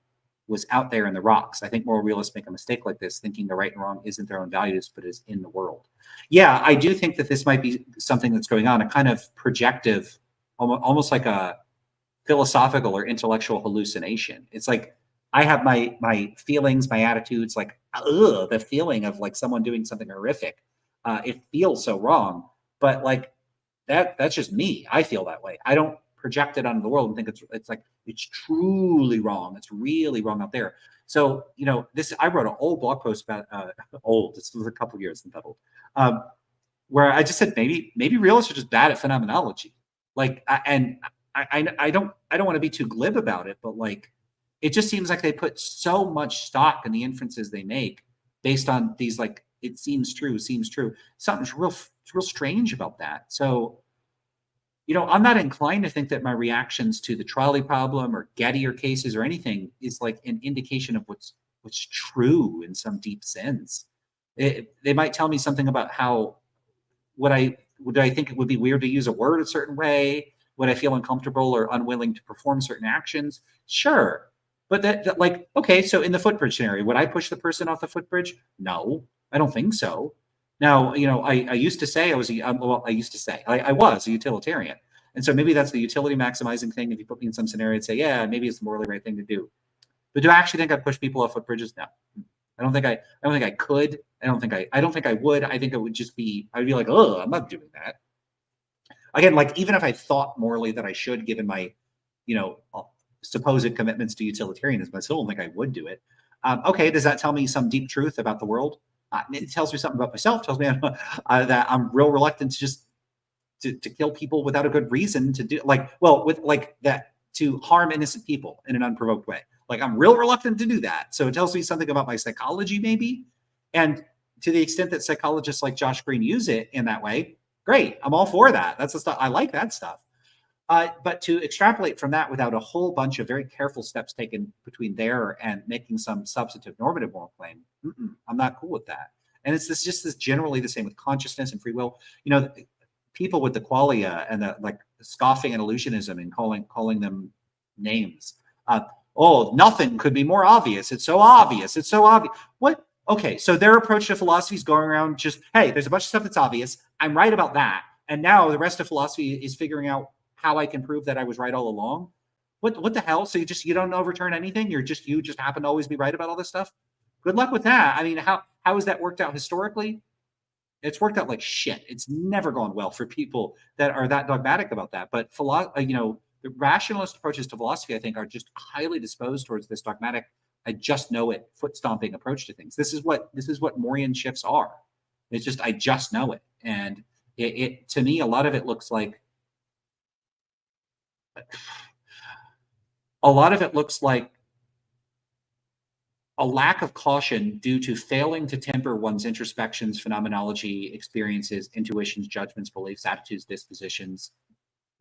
was out there in the rocks. I think more realists make a mistake like this, thinking the right and wrong isn't their own values, but is in the world. Yeah, I do think that this might be something that's going on, a kind of projective, almost like a philosophical or intellectual hallucination. It's like I have my feelings, my attitudes, like the feeling of like someone doing something horrific. It feels so wrong, but like that's just me. I feel that way. I don't project it onto the world and think it's like it's truly wrong. It's really wrong out there. So this I wrote an old blog post about old. This was a couple years since that old, where I just said maybe realists are just bad at phenomenology. Like I don't want to be too glib about it, but like it just seems like they put so much stock in the inferences they make based on these like it seems true. Something's real strange about that. So I'm not inclined to think that my reactions to the trolley problem or Gettier cases or anything is like an indication of what's true in some deep sense. They might tell me something about how would I think it would be weird to use a word a certain way? Would I feel uncomfortable or unwilling to perform certain actions? Sure. But that like, okay, so in the footbridge scenario, would I push the person off the footbridge? No, I don't think so. Now, I used to say I was a utilitarian. And so maybe that's the utility maximizing thing. If you put me in some scenario and say, yeah, maybe it's the morally right thing to do. But do I actually think I'd push people off footbridges? No. I don't think I could. I don't think I would. I think it would just be, I'd be like, oh, I'm not doing that. Again, like even if I thought morally that I should, given my, supposed commitments to utilitarianism, I still don't think I would do it. Okay, does that tell me some deep truth about the world? It tells me something about myself. Tells me that I'm real reluctant to just to kill people without a good reason to do to harm innocent people in an unprovoked way. Like I'm real reluctant to do that. So it tells me something about my psychology, maybe. And to the extent that psychologists like Josh Green use it in that way, great. I'm all for that. That's the stuff. I like that stuff. But to extrapolate from that without a whole bunch of very careful steps taken between there and making some substantive normative moral claim, I'm not cool with that. And it's just generally the same with consciousness and free will. People with the qualia and the like scoffing at illusionism and calling them names. Nothing could be more obvious. It's so obvious. It's so obvious. What? Okay, so their approach to philosophy is going around just, hey, there's a bunch of stuff that's obvious. I'm right about that. And now the rest of philosophy is figuring out how I can prove that I was right all along. What the hell? So you don't overturn anything? You just happen to always be right about all this stuff? Good luck with that. I mean, how has that worked out historically? It's worked out like shit. It's never gone well for people that are that dogmatic about that. But the rationalist approaches to philosophy, I think, are just highly disposed towards this dogmatic, I just know it, foot stomping approach to things. This is what Morean shifts are. It's just I just know it, and it to me a lot of it looks like a lack of caution due to failing to temper one's introspections, phenomenology, experiences, intuitions, judgments, beliefs, attitudes, dispositions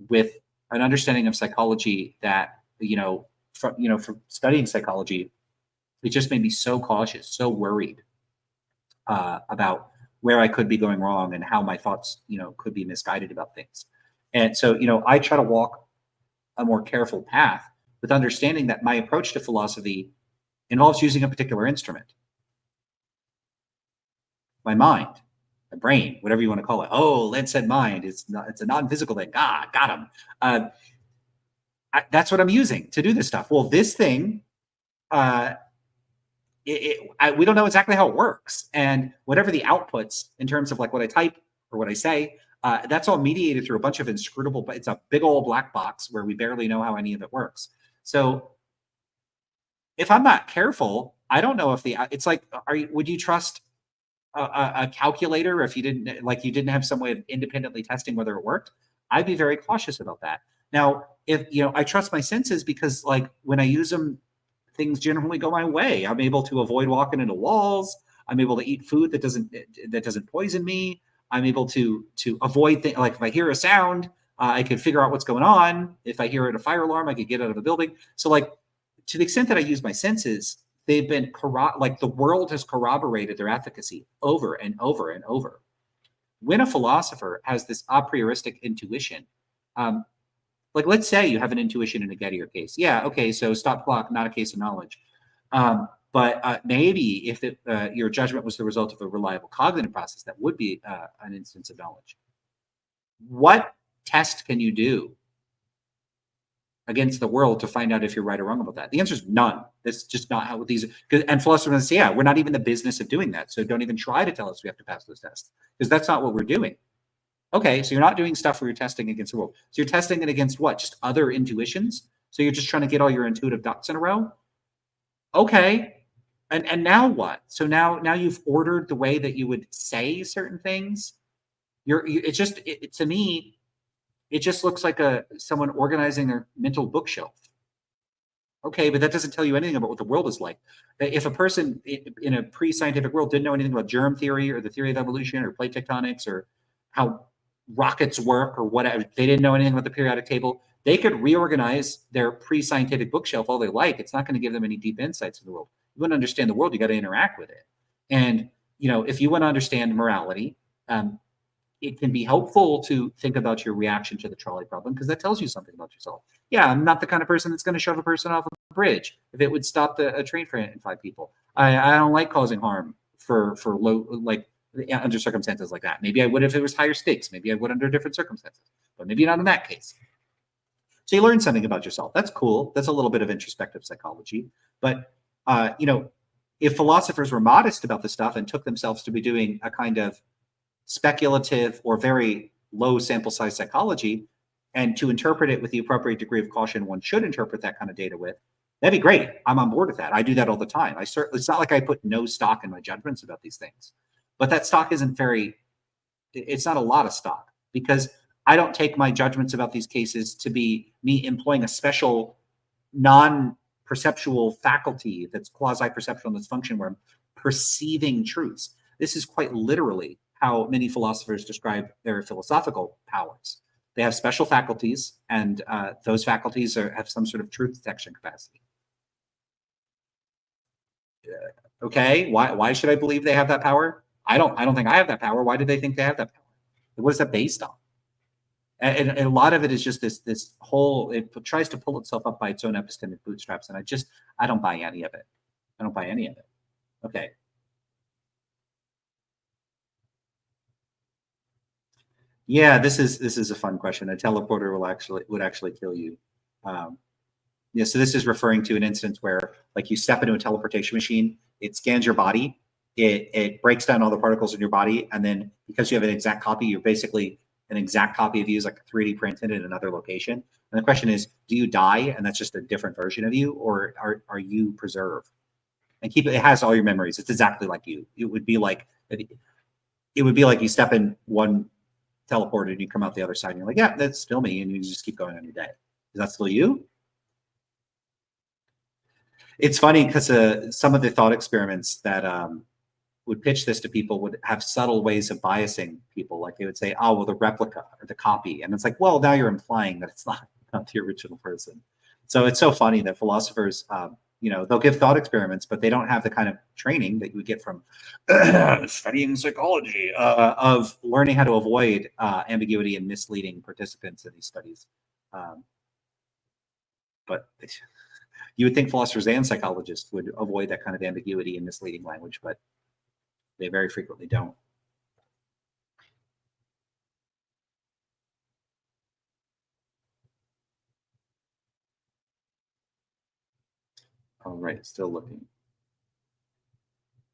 with an understanding of psychology that, for studying psychology, it just made me so cautious, so worried about where I could be going wrong and how my thoughts, could be misguided about things. And so, I try to walk a more careful path with understanding that my approach to philosophy involves using a particular instrument. My mind, my brain, whatever you want to call it. Oh, Len said mind. It's a non-physical thing. Got him. That's what I'm using to do this stuff. Well, this thing, we don't know exactly how it works. And whatever the outputs in terms of like what I type or what I say, that's all mediated through a bunch of inscrutable, but it's a big old black box where we barely know how any of it works. So if I'm not careful, I don't know if it's like, would you trust a calculator if you didn't have some way of independently testing whether it worked? I'd be very cautious about that. Now, if I trust my senses because like when I use them, things generally go my way. I'm able to avoid walking into walls. I'm able to eat food that doesn't poison me. I'm able to avoid things like if I hear a sound, I could figure out what's going on. If I hear a fire alarm, I could get out of a building. So like to the extent that I use my senses, they've been like the world has corroborated their efficacy over and over and over. When a philosopher has this a prioristic intuition, like let's say you have an intuition in a Gettier case. Yeah, okay, so stop clock, not a case of knowledge. But maybe if your judgment was the result of a reliable cognitive process, that would be an instance of knowledge. What test can you do against the world to find out if you're right or wrong about that? The answer is none. That's just not how these. And philosophers say, yeah, we're not even in the business of doing that. So don't even try to tell us we have to pass those tests because that's not what we're doing. Okay, so you're not doing stuff where you're testing against the world. So you're testing it against what? Just other intuitions? So you're just trying to get all your intuitive ducks in a row? Okay. And now what? So now you've ordered the way that you would say certain things. To me, it just looks like someone organizing their mental bookshelf. Okay, but that doesn't tell you anything about what the world is like. If a person in a pre-scientific world didn't know anything about germ theory or the theory of evolution or plate tectonics or how rockets work or whatever, they didn't know anything about the periodic table, they could reorganize their pre-scientific bookshelf all they like. It's not going to give them any deep insights in the world. You want to understand the world, you got to interact with it. And if you want to understand morality, it can be helpful to think about your reaction to the trolley problem because that tells you something about yourself. Yeah, I'm not the kind of person that's going to shove a person off a bridge if it would stop a train for 5 people. I don't like causing harm for low, like under circumstances like that. Maybe I would if it was higher stakes. Maybe I would under different circumstances, but maybe not in that case. So you learn something about yourself. That's cool. That's a little bit of introspective psychology. But if philosophers were modest about this stuff and took themselves to be doing a kind of speculative or very low sample size psychology, and to interpret it with the appropriate degree of caution one should interpret that kind of data with, that'd be great. I'm on board with that. I do that all the time. It's not like I put no stock in my judgments about these things, but that stock isn't it's not a lot of stock because I don't take my judgments about these cases to be me employing a special non-perceptual faculty that's quasi-perceptual in this function where I'm perceiving truths. This is quite literally how many philosophers describe their philosophical powers. They have special faculties, and those faculties have some sort of truth detection capacity. Okay, why should I believe they have that power? I don't think I have that power. Why do they think they have that power? What is that based on? And a lot of it is just this whole, it tries to pull itself up by its own epistemic bootstraps, and I don't buy any of it. I don't buy any of it. Okay. Yeah, this is a fun question. A teleporter would actually kill you. Yeah, so this is referring to an instance where, like, you step into a teleportation machine, it scans your body, it breaks down all the particles in your body, and then because you have an exact copy, you're basically an exact copy of you is like 3D printed in another location. And the question is, do you die and that's just a different version of you, or are you preserved? And it has all your memories. It's exactly like you. It would be like you step in one teleported and you come out the other side and you're like, yeah, that's still me, and you just keep going on your day. Is that still you? It's funny because some of the thought experiments that would pitch this to people would have subtle ways of biasing people. Like they would say, oh, well, the replica or the copy. And it's like, well, now you're implying that it's not the original person. So it's so funny that philosophers, they'll give thought experiments, but they don't have the kind of training that you would get from studying psychology of learning how to avoid ambiguity and misleading participants in these studies. But you would think philosophers and psychologists would avoid that kind of ambiguity and misleading language, but they very frequently don't. All right, still looking.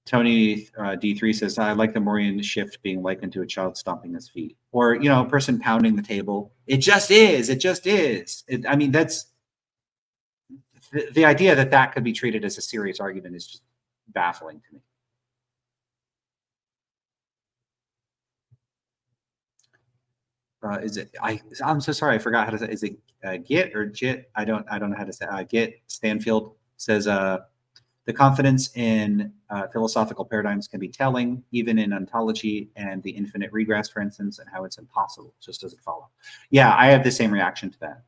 Tony D3 says, I like the Mauryan shift being likened to a child stomping his feet, or a person pounding the table. It just is. It just is. I mean, that's the idea that could be treated as a serious argument is just baffling to me. is it? I'm so sorry, I forgot how to say. Is it Git or Jit? I don't know how to say. Git Stanfield says the confidence in philosophical paradigms can be telling, even in ontology and the infinite regress, for instance, and how it's impossible. It just doesn't follow. Yeah, I have the same reaction to that.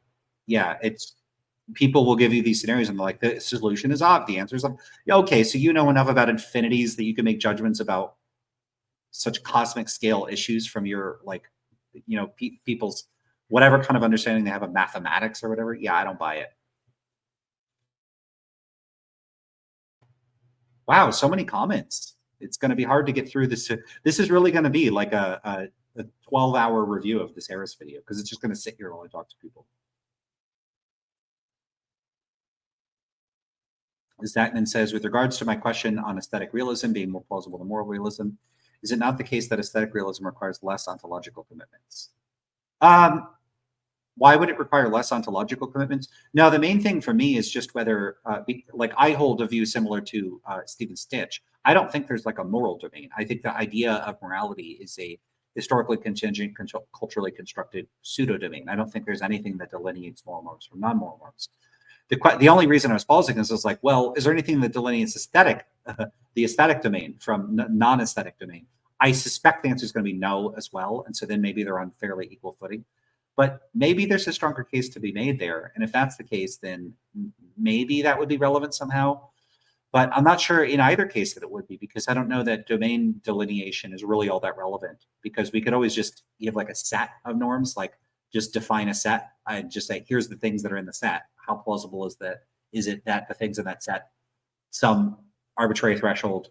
Yeah, it's people will give you these scenarios and they're like, the solution is odd. The answer is okay. So you know enough about infinities that you can make judgments about such cosmic scale issues from your people's whatever kind of understanding they have of mathematics or whatever. Yeah, I don't buy it. Wow, so many comments. It's going to be hard to get through this. This is really going to be like a 12-hour review of this Harris video because it's just going to sit here while I talk to people. Zachman says, with regards to my question on aesthetic realism being more plausible than moral realism, is it not the case that aesthetic realism requires less ontological commitments? Why would it require less ontological commitments? No, the main thing for me is just whether, like I hold a view similar to Stephen Stitch. I don't think there's like a moral domain. I think the idea of morality is a historically contingent, culturally constructed pseudo-domain. I don't think there's anything that delineates moral norms from non-moral norms. The only reason I was pausing is I was like, well, is there anything that delineates the aesthetic domain from non-aesthetic domain? I suspect the answer is going to be no as well. And so then maybe they're on fairly equal footing. But maybe there's a stronger case to be made there. And if that's the case, then maybe that would be relevant somehow. But I'm not sure in either case that it would be, because I don't know that domain delineation is really all that relevant, because we could always just give like a set of norms, like just define a set. I'd just say, here's the things that are in the set. How plausible is that? Is it that the things in that set, some arbitrary threshold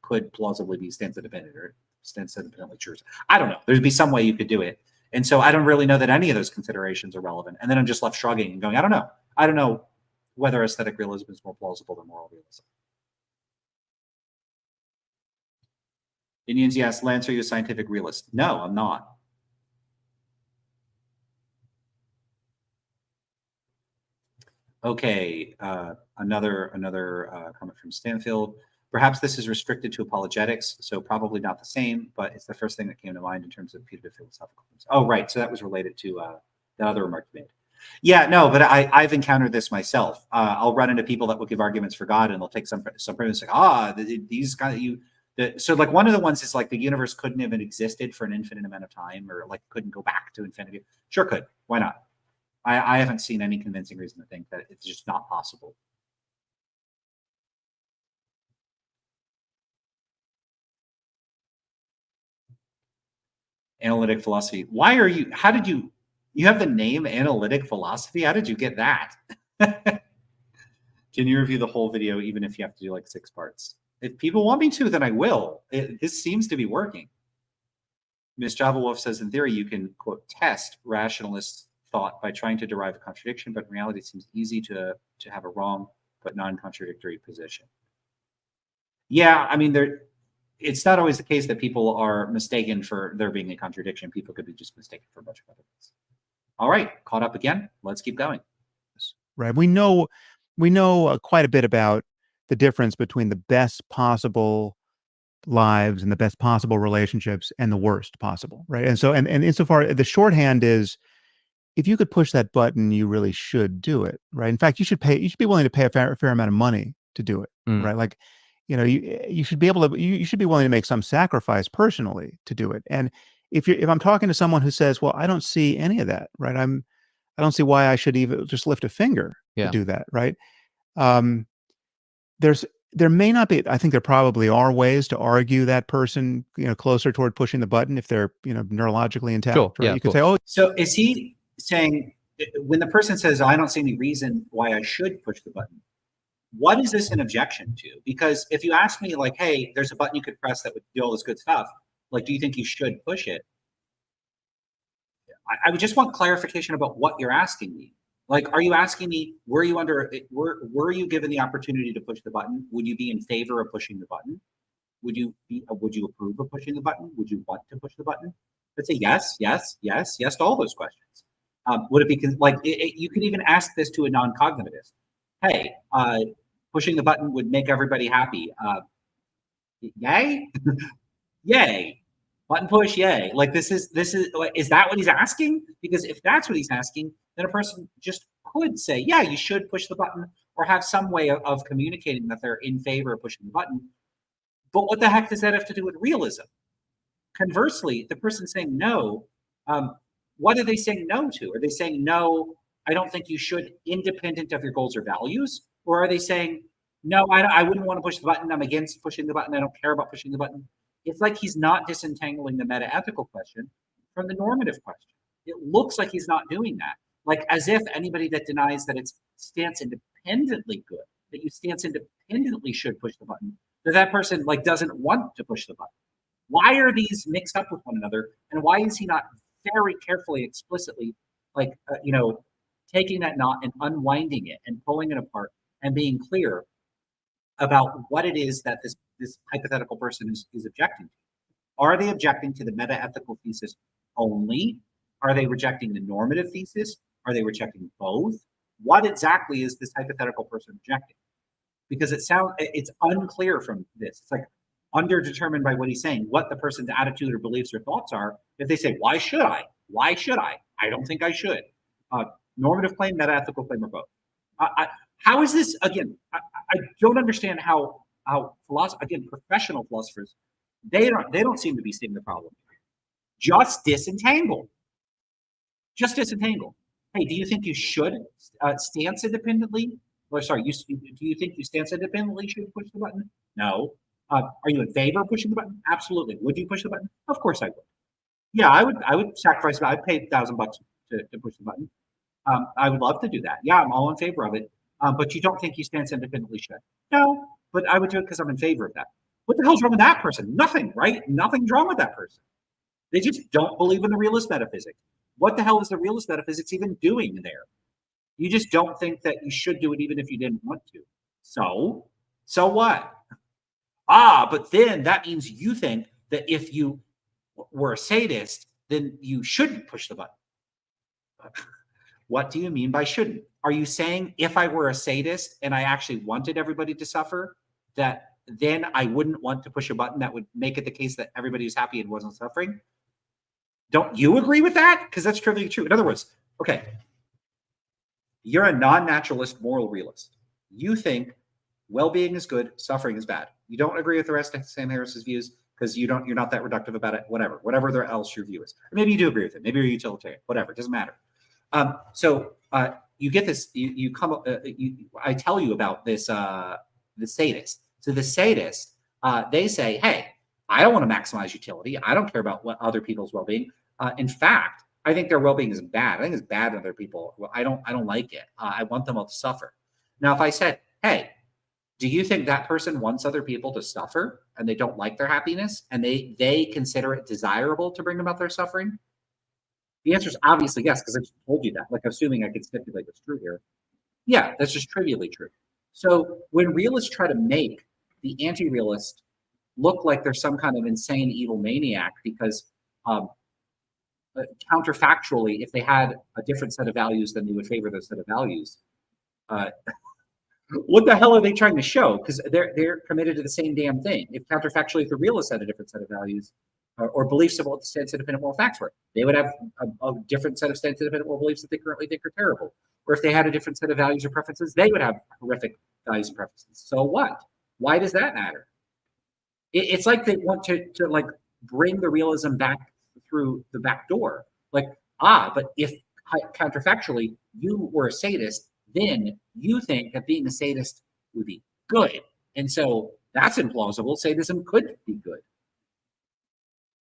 could plausibly be stance independent or stance independently true? I don't know. There'd be some way you could do it. And so I don't really know that any of those considerations are relevant. And then I'm just left shrugging and going, I don't know. I don't know whether aesthetic realism is more plausible than moral realism. Indians, yes. Lance, are you a scientific realist? No, I'm not. Okay, another comment from Stanfield. Perhaps this is restricted to apologetics, so probably not the same, but it's the first thing that came to mind in terms of putative philosophical things. Oh, right, so that was related to the other remark you made. Yeah, no, but I've encountered this myself. I'll run into people that will give arguments for God, and they'll take some premise like, these guys, so like one of the ones is like the universe couldn't have existed for an infinite amount of time, or like couldn't go back to infinity. Sure could, why not? I haven't seen any convincing reason to think that it's just not possible. Analytic philosophy. Why are you, you have the name analytic philosophy? How did you get that? Can you review the whole video, even if you have to do like 6 parts? If people want me to, then I will. This seems to be working. Ms. Java Wolf says, in theory, you can, quote, test rationalist thought by trying to derive a contradiction, but in reality, it seems easy to have a wrong but non-contradictory position. Yeah, I mean, it's not always the case that people are mistaken for there being a contradiction. People could be just mistaken for a bunch of other things. All right, caught up again. Let's keep going. Right. We know quite a bit about the difference between the best possible lives and the best possible relationships and the worst possible. Right. And so, and insofar, the shorthand is, if you could push that button, you really should do it. Right. In fact, you should be willing to pay a fair amount of money to do it. Right. Like, you should be able to, you should be willing to make some sacrifice personally to do it. And if I'm talking to someone who says, well, I don't see any of that, right? I don't see why I should even just lift a finger to do that, right? There may not be, I think there probably are ways to argue that person, closer toward pushing the button if they're, neurologically intact. Sure. Right? Yeah, You could say, oh. So is he saying, when the person says, I don't see any reason why I should push the button, what is this an objection to? Because if you ask me like, hey, there's a button you could press that would do all this good stuff, like, do you think you should push it? I would just want clarification about what you're asking me. Like, are you asking me, were you given the opportunity to push the button? Would you be in favor of pushing the button? Would you approve of pushing the button? Would you want to push the button? Let's say yes, yes, yes, yes to all those questions. Would it be like, you could even ask this to a non-cognitivist. Hey, pushing the button would make everybody happy. Yay? Yay. Button push, yay. Like is that what he's asking? Because if that's what he's asking, then a person just could say, yeah, you should push the button, or have some way of communicating that they're in favor of pushing the button. But what the heck does that have to do with realism? Conversely, the person saying no, what are they saying no to? Are they saying no, I don't think you should, independent of your goals or values? Or are they saying, no, I wouldn't want to push the button, I'm against pushing the button, I don't care about pushing the button? It's like he's not disentangling the meta-ethical question from the normative question. It looks like he's not doing that. Like as if anybody that denies that it's stance independently good, that you stance independently should push the button, that person like doesn't want to push the button. Why are these mixed up with one another? And why is he not very carefully, explicitly, like, taking that knot and unwinding it and pulling it apart and being clear about what it is that this hypothetical person is objecting to? Are they objecting to the meta-ethical thesis only? Are they rejecting the normative thesis? Are they rejecting both? What exactly is this hypothetical person rejecting? Because it's unclear from this. It's like underdetermined by what he's saying, what the person's attitude or beliefs or thoughts are. If they say, why should I? Why should I? I don't think I should. Normative claim, meta-ethical claim, or both. How is this, again, I don't understand how professional philosophers, they don't seem to be seeing the problem. Just disentangle. Just disentangle. Hey, do you think you should stance independently? Or sorry, do you think you stance independently should push the button? No. Are you in favor of pushing the button? Absolutely. Would you push the button? Of course I would. Yeah, I would sacrifice. I'd pay $1,000 to push the button. I would love to do that. Yeah, I'm all in favor of it. But you don't think you stance independently should? No, but I would do it because I'm in favor of that. What the hell's wrong with that person? Nothing, right? Nothing's wrong with that person. They just don't believe in the realist metaphysics. What the hell is the realist metaphysics even doing there? You just don't think that you should do it even if you didn't want to. So what? But then that means you think that if you were a sadist, then you shouldn't push the button. What do you mean by shouldn't? Are you saying if I were a sadist and I actually wanted everybody to suffer, that then I wouldn't want to push a button that would make it the case that everybody was happy and wasn't suffering? Don't you agree with that? Because that's trivially true. In other words, okay, you're a non-naturalist moral realist. You think well-being is good, suffering is bad. You don't agree with the rest of Sam Harris's views because you're not that reductive about it. Whatever else your view is. Or maybe you do agree with it. Maybe you're utilitarian. Whatever, it doesn't matter. You get this. I tell you about this. The sadist. So the sadist, they say, hey, I don't want to maximize utility. I don't care about what other people's well-being. In fact, I think their well-being is bad. I think it's bad in other people. Well, I don't like it. I want them all to suffer. Now, if I said, hey, do you think that person wants other people to suffer and they don't like their happiness and they consider it desirable to bring about their suffering? The answer is obviously yes, because I just told you that. Like, assuming I could stipulate what's true here. Yeah, that's just trivially true. So when realists try to make the anti-realist look like they're some kind of insane evil maniac because counterfactually, if they had a different set of values, then they would favor those set of values. What the hell are they trying to show? Because they're committed to the same damn thing. If counterfactually, if the realists had a different set of values or beliefs about what the stance independent moral facts were, they would have a different set of stance independent moral beliefs that they currently think are terrible. Or if they had a different set of values or preferences, they would have horrific values and preferences. So what? Why does that matter? It's like they want to like bring the realism back through the back door. Like, but if counterfactually you were a sadist, then you think that being a sadist would be good. And so that's implausible. Sadism could be good.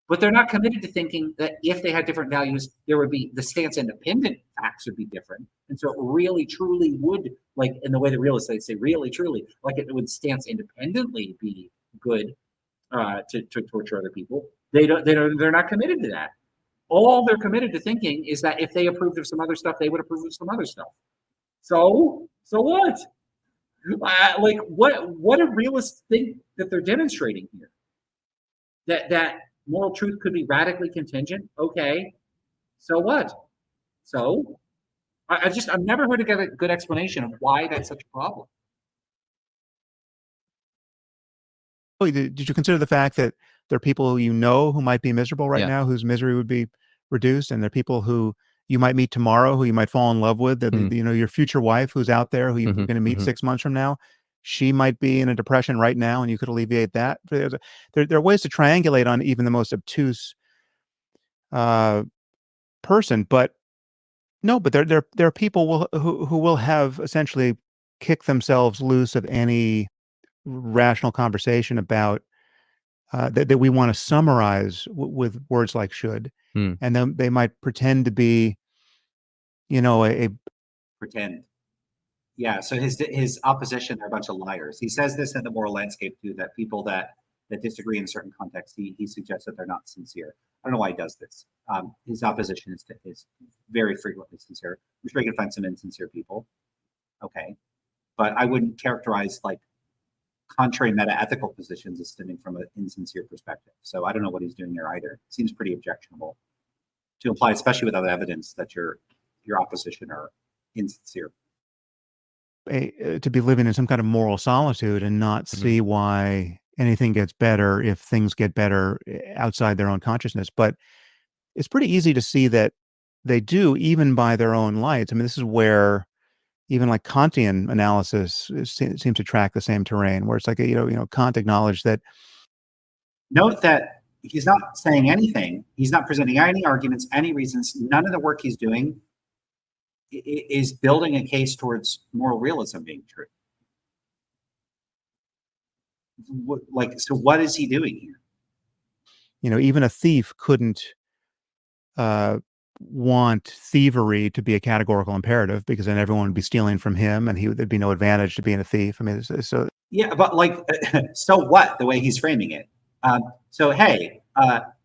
But they're not committed to thinking that if they had different values, there would be the stance independent facts would be different. And so it really truly would, like in the way the realists say really truly, like it would stance independently be good to torture other people. They're not committed to that. All they're committed to thinking is that if they approved of some other stuff, they would approve of some other stuff. So what? Like what do realists think that they're demonstrating here? That moral truth could be radically contingent. Okay, so what? So I've never heard a good explanation of why that's such a problem. Oh, did you consider the fact that there are people who you know who might be miserable right Yeah. now, whose misery would be reduced, and there are people who you might meet tomorrow, who you might fall in love with, that Mm. you know, your future wife who's out there, who you're Mhm, going to meet mhm. 6 months from now, she might be in a depression right now, and you could alleviate that. There are ways to triangulate on even the most obtuse uh, person, but no, but there are people who will have essentially kicked themselves loose of any rational conversation about that we want to summarize with words like should, Mm. and then they might pretend to be, you know, a Pretend. Yeah, so his opposition are a bunch of liars. He says this in the moral landscape too, that people that disagree in a certain context, he suggests that they're not sincere. I don't know why he does this. His opposition is very frequently sincere. I'm sure you can find some insincere people. Okay, but I wouldn't characterize like contrary meta-ethical positions as stemming from an insincere perspective. So I don't know what he's doing there either. It seems pretty objectionable to imply, especially without evidence, that your opposition are insincere. to be living in some kind of moral solitude and not Mhm. see why anything gets better if things get better outside their own consciousness. But it's pretty easy to see that they do, even by their own lights. I mean, this is where even like Kantian analysis seems to track the same terrain, where it's like, Kant acknowledged that. Note that he's not saying anything. He's not presenting any arguments, any reasons. None of the work he's doing is building a case towards moral realism being true. So what is he doing here? Even a thief couldn't want thievery to be a categorical imperative, because then everyone would be stealing from him, and there'd be no advantage to being a thief. I mean, so Yeah, but like, so what? The way he's framing it. So hey,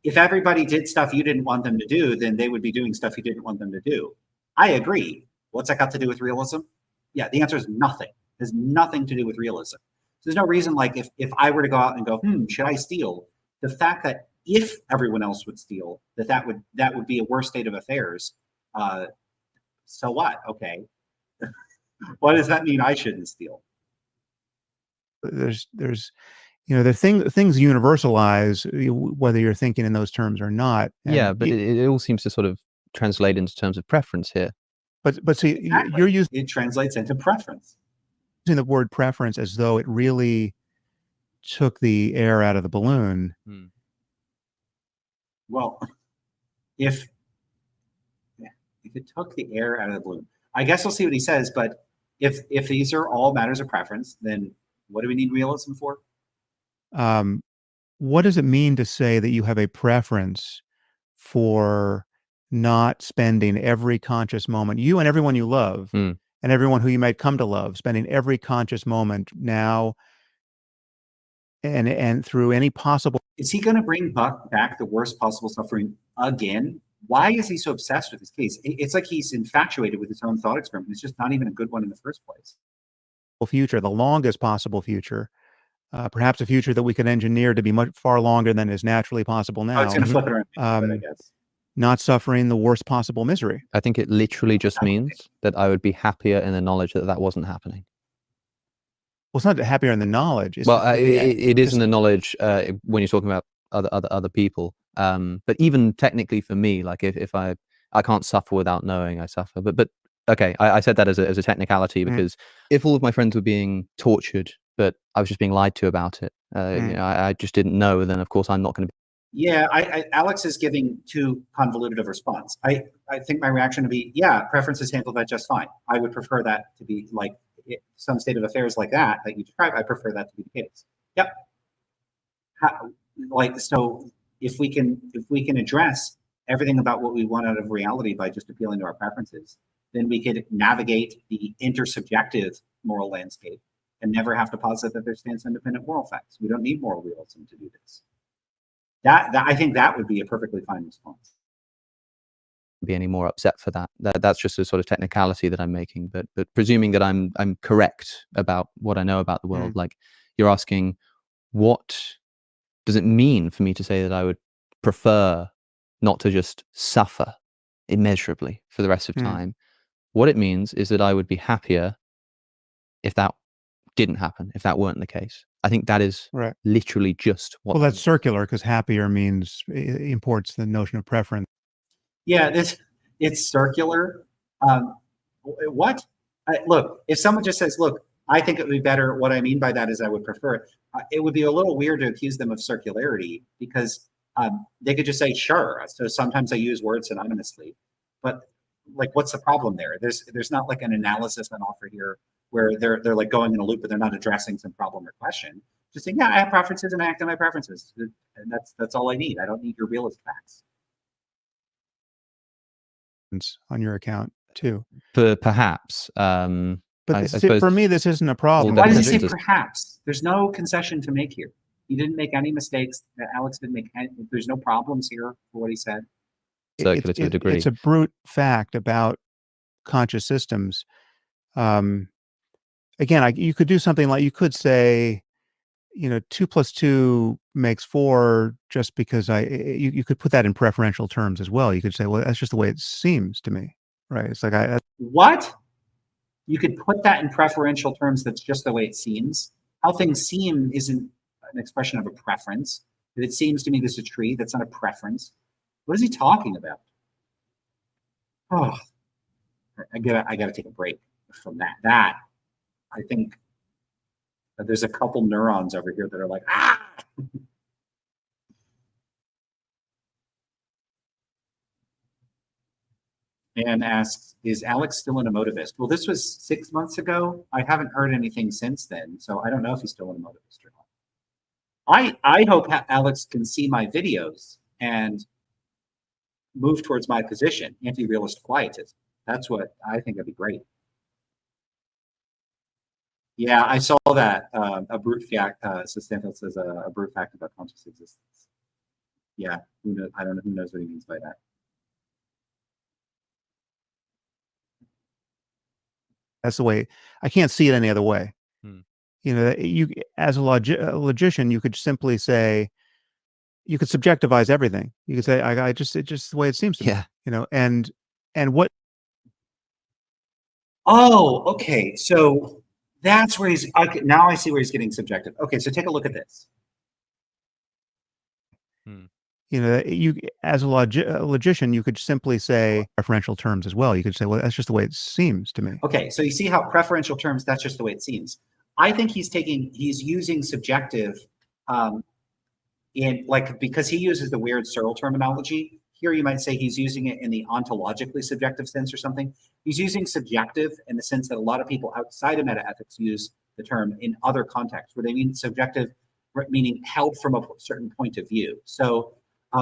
if everybody did stuff you didn't want them to do, then they would be doing stuff you didn't want them to do. I agree. What's that got to do with realism? Yeah, the answer is nothing. It has nothing to do with realism. So there's no reason, like, if I were to go out and go, should I steal? The fact that if everyone else would steal, that would be a worse state of affairs. So what? Okay. What does that mean? I shouldn't steal? there's the things universalize, whether you're thinking in those terms or not. Yeah, but it all seems to sort of translate into terms of preference here. But see, Exactly. you're using It translates into preference. the word preference as though it really took the air out of the balloon. Well, if it took the air out of the balloon, I guess we'll see what he says. But if these are all matters of preference, then what do we need realism for? What does it mean to say that you have a preference for not spending every conscious moment, you and everyone you love, and everyone who you might come to love, spending every conscious moment now and through any possible? Is he going to bring back the worst possible suffering again? Why is he so obsessed with this case? It's like he's infatuated with his own thought experiment. It's just not even a good one in the first place. Future, the longest possible future, perhaps a future that we could engineer to be much far longer than is naturally possible now. Oh, it's going to flip it around, I guess. Not suffering the worst possible misery. I think it literally just means that I would be happier in the knowledge that that wasn't happening. Well, it's not happier in the knowledge. It's it is in the knowledge when you're talking about other people. But even technically for me, like if I can't suffer without knowing I suffer. But okay, I said that as a technicality, because if all of my friends were being tortured, but I was just being lied to about it, I just didn't know, then of course I'm not going to be. Yeah, Alex is giving too convoluted of a response. I think my reaction would be, yeah, preferences handle that just fine. I would prefer that to be like some state of affairs like that you describe. I prefer that to be the case. Yep. So if we can address everything about what we want out of reality by just appealing to our preferences, then we could navigate the intersubjective moral landscape and never have to posit that there stands independent moral facts. We don't need moral realism to do this. That I think that would be a perfectly fine response. Be any more upset for that. That's just a sort of technicality that I'm making. But presuming that I'm correct about what I know about the world, like you're asking, what does it mean for me to say that I would prefer not to just suffer immeasurably for the rest of time? What it means is that I would be happier if that didn't happen, if that weren't the case. I think that is Right. literally just what. Well, that's circular because happier means imports the notion of preference. Yeah, it's circular. What? Look, if someone just says, "Look, I think it would be better," what I mean by that is I would prefer it. It would be a little weird to accuse them of circularity because they could just say, "Sure." So sometimes I use words synonymously, but like, what's the problem there? There's not like an analysis on offer here where they're like going in a loop, but they're not addressing some problem or question. Just saying, "Yeah, I have preferences and I act on my preferences," and that's all I need. I don't need your realist facts. On your account too. Perhaps. But I this is, suppose for me, this isn't a problem. Why does he say definitions perhaps? There's no concession to make here. He didn't make any mistakes. Alex didn't make any, there's no problems here for what he said. circular to a degree. It's a brute fact about conscious systems. Again, you could do something like, you could say, 2 + 2 makes 4 just because you could put that in preferential terms as well. You could say, well, that's just the way it seems to me, right? It's like What? You could put that in preferential terms. That's just the way it seems. How things seem isn't an expression of a preference. If it seems to me there's a tree, that's not a preference. What is he talking about? Oh, I gotta take a break from that. That, I think that there's a couple neurons over here that are like, ah. And asks, is Alex still an emotivist? Well, this was 6 months ago. I haven't heard anything since then, so I don't know if he's still an emotivist or not. I hope Alex can see my videos and move towards my position, anti-realist quietism. That's what I think would be great. Yeah, I saw that. A brute fact, so Stanfield says a brute fact about conscious existence. Yeah, who knows? I don't know who knows what he means by that. That's the way. I can't see it any other way. Hmm. You, as a logician, you could simply say, you could subjectivize everything. You could say, it's just the way it seems to me. And what? Oh, okay. So that's where he's. Now I see where he's getting subjective. Okay, so take a look at this. You, as a logician, you could simply say preferential terms as well. You could say, well, that's just the way it seems to me. Okay, so you see how preferential terms, that's just the way it seems. I think he's using subjective because he uses the weird Searle terminology. Here you might say he's using it in the ontologically subjective sense or something. He's using subjective in the sense that a lot of people outside of metaethics use the term in other contexts, where they mean subjective, meaning held from a certain point of view. So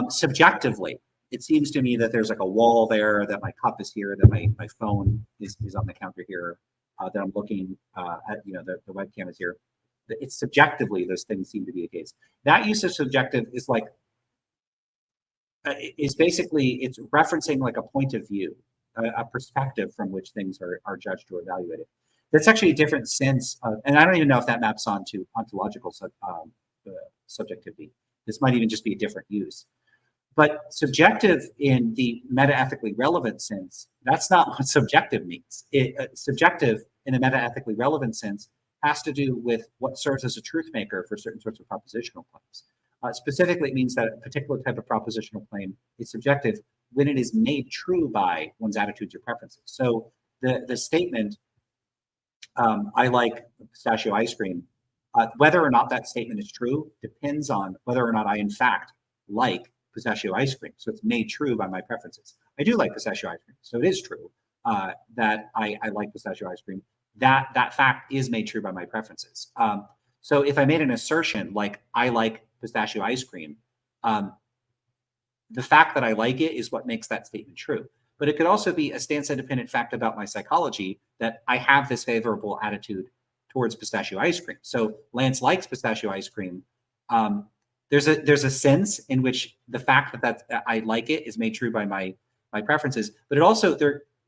subjectively, it seems to me that there's like a wall there, that my cup is here, that my phone is on the counter here, that I'm looking at, the webcam is here. It's subjectively, those things seem to be the case. That use of subjective is like, is basically, it's referencing like a point of view, a perspective from which things are judged or evaluated. That's actually a different sense of, and I don't even know if that maps onto ontological subjectivity. This might even just be a different use. But subjective in the metaethically relevant sense, that's not what subjective means. Subjective in the metaethically relevant sense has to do with what serves as a truth maker for certain sorts of propositional claims. Specifically, it means that a particular type of propositional claim is subjective when it is made true by one's attitudes or preferences. So the statement, I like pistachio ice cream, whether or not that statement is true depends on whether or not I in fact like pistachio ice cream. So it's made true by my preferences. I do like pistachio ice cream, so it is true that I like pistachio ice cream. That fact is made true by my preferences. So if I made an assertion like I like pistachio ice cream, the fact that I like it is what makes that statement true. But it could also be a stance-independent fact about my psychology that I have this favorable attitude towards pistachio ice cream. So Lance likes pistachio ice cream. There's a sense in which the fact that I like it is made true by my preferences, but it also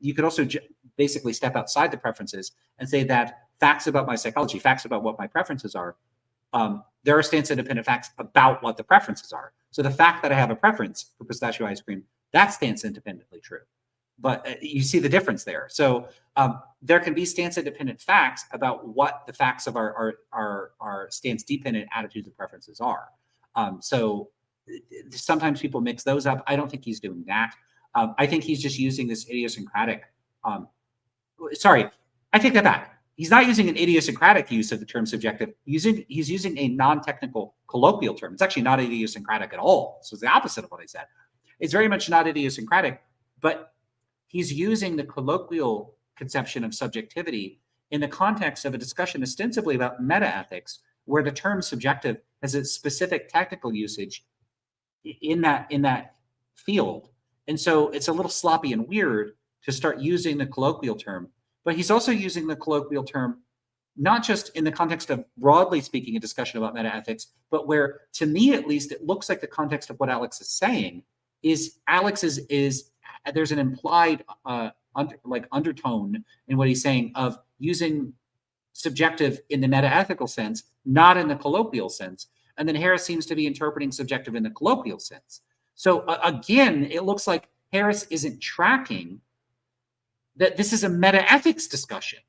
you could also basically step outside the preferences and say that facts about my psychology, facts about what my preferences are, there are stance-independent facts about what the preferences are. So the fact that I have a preference for pistachio ice cream, that's stance-independently true. But you see the difference there. So there can be stance-independent facts about what the facts of our stance-dependent attitudes and preferences are. So sometimes people mix those up. I don't think he's doing that. I think he's just using this idiosyncratic. Sorry, I take that back. He's not using an idiosyncratic use of the term subjective. He's using a non-technical colloquial term. It's actually not idiosyncratic at all. So it's the opposite of what I said. It's very much not idiosyncratic, but he's using the colloquial conception of subjectivity in the context of a discussion ostensibly about metaethics, where the term subjective has a specific technical usage in that field. And so it's a little sloppy and weird to start using the colloquial term. But he's also using the colloquial term not just in the context of, broadly speaking, a discussion about metaethics, but where, to me at least, it looks like the context of what Alex is saying is Alex is there's an implied undertone in what he's saying of using subjective in the metaethical sense, not in the colloquial sense. And then Harris seems to be interpreting subjective in the colloquial sense. So again, it looks like Harris isn't tracking that this is a metaethics discussion.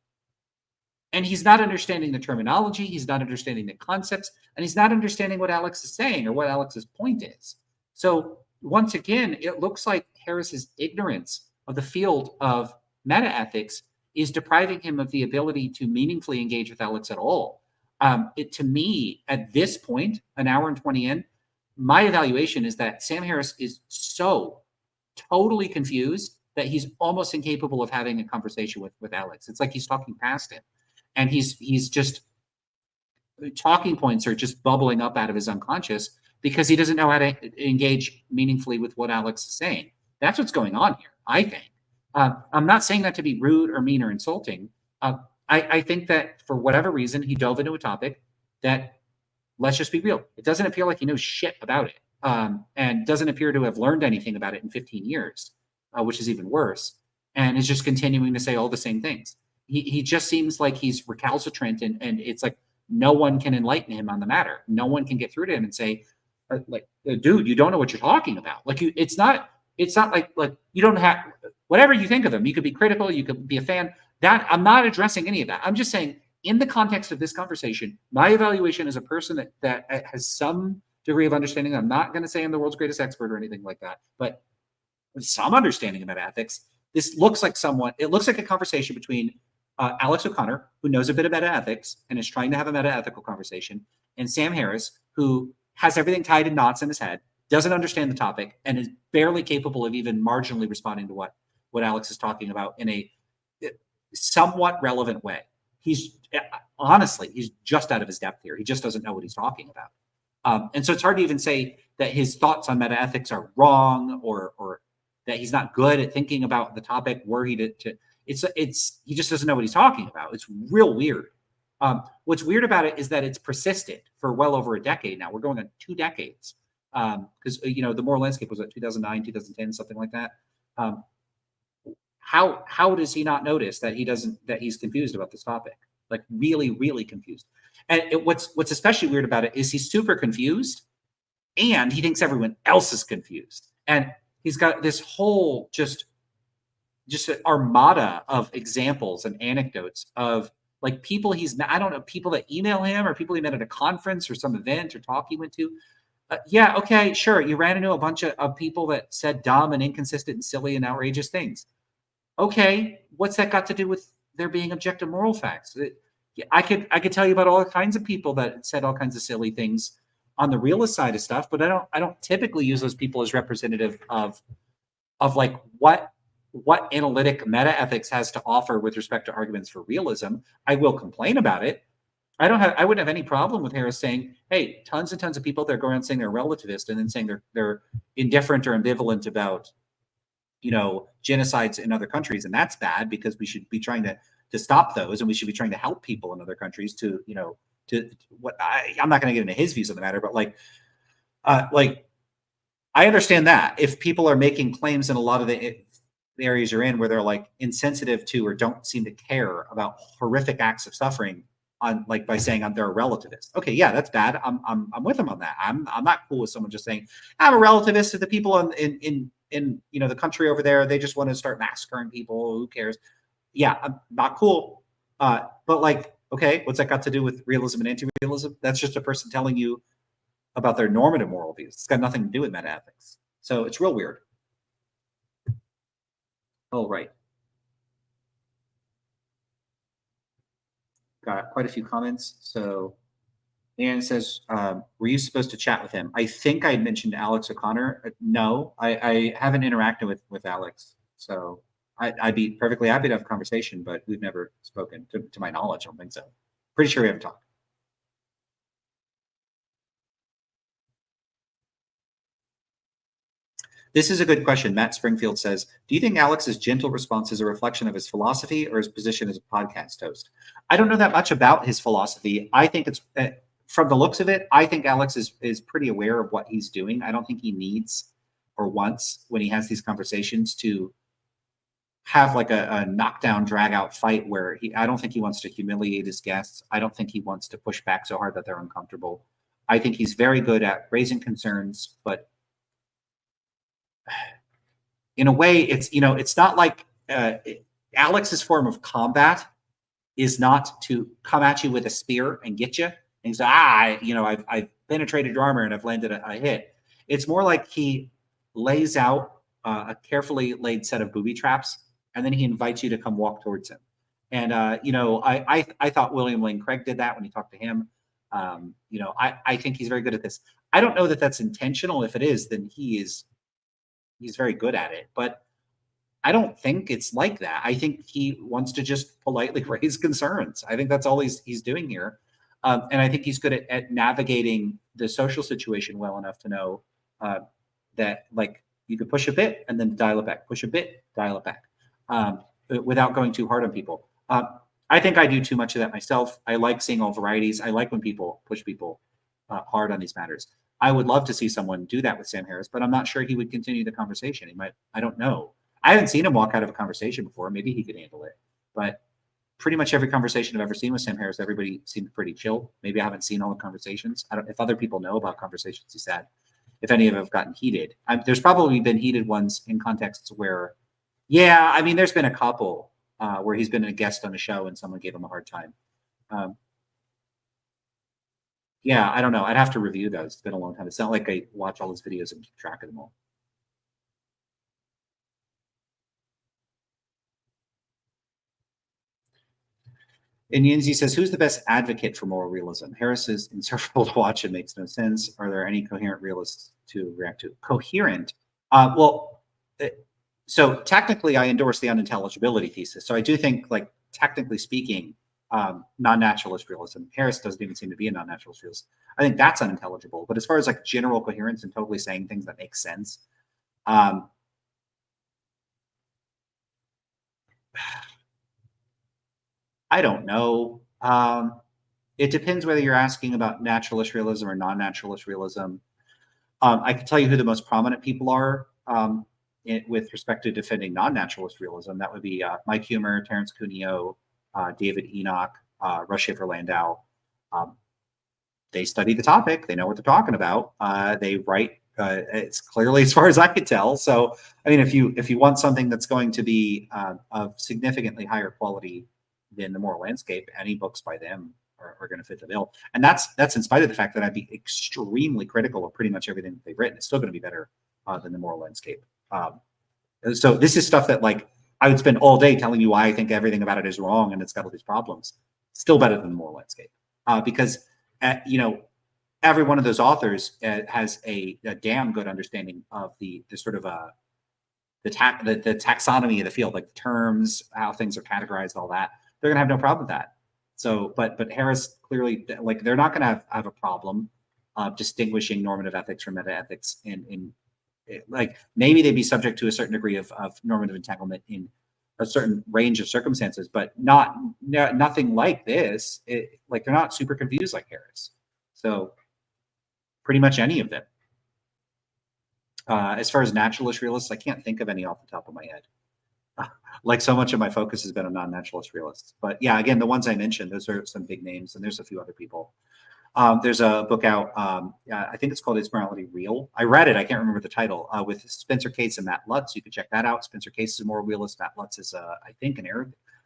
And he's not understanding the terminology, he's not understanding the concepts, and he's not understanding what Alex is saying or what Alex's point is. So once again, it looks like Harris's ignorance of the field of metaethics is depriving him of the ability to meaningfully engage with Alex at all. To me, at this point, an hour and 20 in, my evaluation is that Sam Harris is so totally confused that he's almost incapable of having a conversation with Alex. It's like he's talking past him. And he's just, talking points are just bubbling up out of his unconscious because he doesn't know how to engage meaningfully with what Alex is saying. That's what's going on here, I think. I'm not saying that to be rude or mean or insulting. I think that for whatever reason, he dove into a topic that, let's just be real, it doesn't appear like he knows shit about it, and doesn't appear to have learned anything about it in 15 years, which is even worse, and is just continuing to say all the same things. He just seems like he's recalcitrant, and it's like no one can enlighten him on the matter. No one can get through to him and say, like, dude, you don't know what you're talking about. Like, it's not like you don't have, whatever you think of him, you could be critical, you could be a fan. That I'm not addressing any of that. I'm just saying, in the context of this conversation, my evaluation as a person that has some degree of understanding, I'm not going to say I'm the world's greatest expert or anything like that, but with some understanding about ethics, this looks like it looks like a conversation between Alex O'Connor, who knows a bit about ethics and is trying to have a meta-ethical conversation, and Sam Harris, who has everything tied in knots in his head, doesn't understand the topic, and is barely capable of even marginally responding to what Alex is talking about in a somewhat relevant way. He's just out of his depth here. He just doesn't know what he's talking about. And so it's hard to even say that his thoughts on metaethics are wrong, or that he's not good at thinking about the topic, were he to he just doesn't know what he's talking about. It's real weird. What's weird about it is that it's persisted for well over a decade now. We're going on 2 decades. Because the moral landscape was at 2009, 2010, something like that. How does he not notice that he's confused about this topic? Like, really, really confused. And what's especially weird about it is he's super confused, and he thinks everyone else is confused. And he's got this whole just an armada of examples and anecdotes of like people people that email him, or people he met at a conference or some event or talk he went to. Yeah, okay, sure. You ran into a bunch of people that said dumb and inconsistent and silly and outrageous things. Okay, what's that got to do with there being objective moral facts? I could tell you about all kinds of people that said all kinds of silly things on the realist side of stuff, but I don't typically use those people as representative of like what analytic metaethics has to offer with respect to arguments for realism. I will complain about it. I wouldn't have any problem with Harris saying, hey, tons and tons of people that go around saying they're relativist and then saying they're indifferent or ambivalent about, genocides in other countries, and that's bad because we should be trying to stop those, and we should be trying to help people in other countries to what I'm not going to get into his views on the matter, but I understand that if people are making claims in a lot of the areas you're in where they're like insensitive to or don't seem to care about horrific acts of suffering, on like by saying they're a relativist. Okay, yeah, that's bad. I'm with them on that. I'm not cool with someone just saying I'm a relativist to the people in the country over there. They just want to start massacring people. Who cares? yeah, not cool. But like, okay, what's that got to do with realism and anti-realism? That's just a person telling you about their normative moral views. It's got nothing to do with metaethics. So it's real weird. Oh, right. Got quite a few comments. So Anne says, were you supposed to chat with him? I think I mentioned Alex O'Connor. No, I haven't interacted with Alex. So I'd be perfectly happy to have a conversation, but we've never spoken to my knowledge. I don't think so. Pretty sure we haven't talked. This is a good question. Matt Springfield says, do you think Alex's gentle response is a reflection of his philosophy or his position as a podcast host? I don't know that much about his philosophy. I think it's, from the looks of it, I think Alex is pretty aware of what he's doing. I don't think he needs or wants, when he has these conversations, to have like a knockdown, drag out fight where I don't think he wants to humiliate his guests. I don't think he wants to push back so hard that they're uncomfortable. I think he's very good at raising concerns, but in a way, it's not like Alex's form of combat is not to come at you with a spear and get you and say, I've penetrated your armor and I've landed a hit. It's more like he lays out a carefully laid set of booby traps, and then he invites you to come walk towards him. And I thought William Lane Craig did that when he talked to him. I think he's very good at this. I don't know that that's intentional. If it is, then he's very good at it. But I don't think it's like that. I think he wants to just politely raise concerns. I think that's all he's doing here. And I think he's good at navigating the social situation well enough to know that, like, you could push a bit and then dial it back, push a bit, dial it back, without going too hard on people. I think I do too much of that myself. I like seeing all varieties. I like when people push people hard on these matters. I would love to see someone do that with Sam Harris, but I'm not sure he would continue the conversation. He might, I don't know. I haven't seen him walk out of a conversation before. Maybe he could handle it. But pretty much every conversation I've ever seen with Sam Harris, everybody seemed pretty chill. Maybe I haven't seen all the conversations. I don't, if other people know about conversations he's had, if any of them have gotten heated. There's probably been heated ones in contexts where, yeah, I mean, there's been a couple where he's been a guest on a show and someone gave him a hard time. Yeah, I don't know. I'd have to review those. It's been a long time. It's not like I watch all his videos and keep track of them all. And Yinzi says, who's the best advocate for moral realism? Harris is insufferable to watch and makes no sense. Are there any coherent realists to react to? Coherent? So technically I endorse the unintelligibility thesis. So I do think, like, technically speaking, non-naturalist realism, Harris doesn't even seem to be a non-naturalist realist. I think that's unintelligible. But as far as like general coherence and totally saying things that make sense, I don't know. It depends whether you're asking about naturalist realism or non-naturalist realism. I can tell you who the most prominent people are with respect to defending non-naturalist realism. That would be Mike Humer, Terence Cuneo, David Enoch, Russ Shafer-Landau. They study the topic. They know what they're talking about. They write. It's clearly, as far as I could tell. So, I mean, if you want something that's going to be of significantly higher quality than the moral landscape, any books by them are going to fit the bill. And that's in spite of the fact that I'd be extremely critical of pretty much everything that they've written. It's still going to be better than the moral landscape. So this is stuff that, like, I would spend all day telling you why I think everything about it is wrong and it's got all these problems. Still better than the moral landscape because every one of those authors has a damn good understanding of the sort of the taxonomy of the field, like the terms, how things are categorized, all that. They're going to have no problem with that. So, but Harris clearly, like, they're not going to have a problem distinguishing normative ethics from metaethics. Like, maybe they'd be subject to a certain degree of normative entanglement in a certain range of circumstances, but nothing like this. Like, they're not super confused like Harris. So pretty much any of them. As far as naturalist realists, I can't think of any off the top of my head. Like, so much of my focus has been on non-naturalist realists. But yeah, again, the ones I mentioned, those are some big names, and there's a few other people. There's a book out, I think it's called Is Morality Real? I read it, I can't remember the title, with Spencer Case and Matt Lutz. You can check that out. Spencer Case is a moral realist. Matt Lutz is, I think, an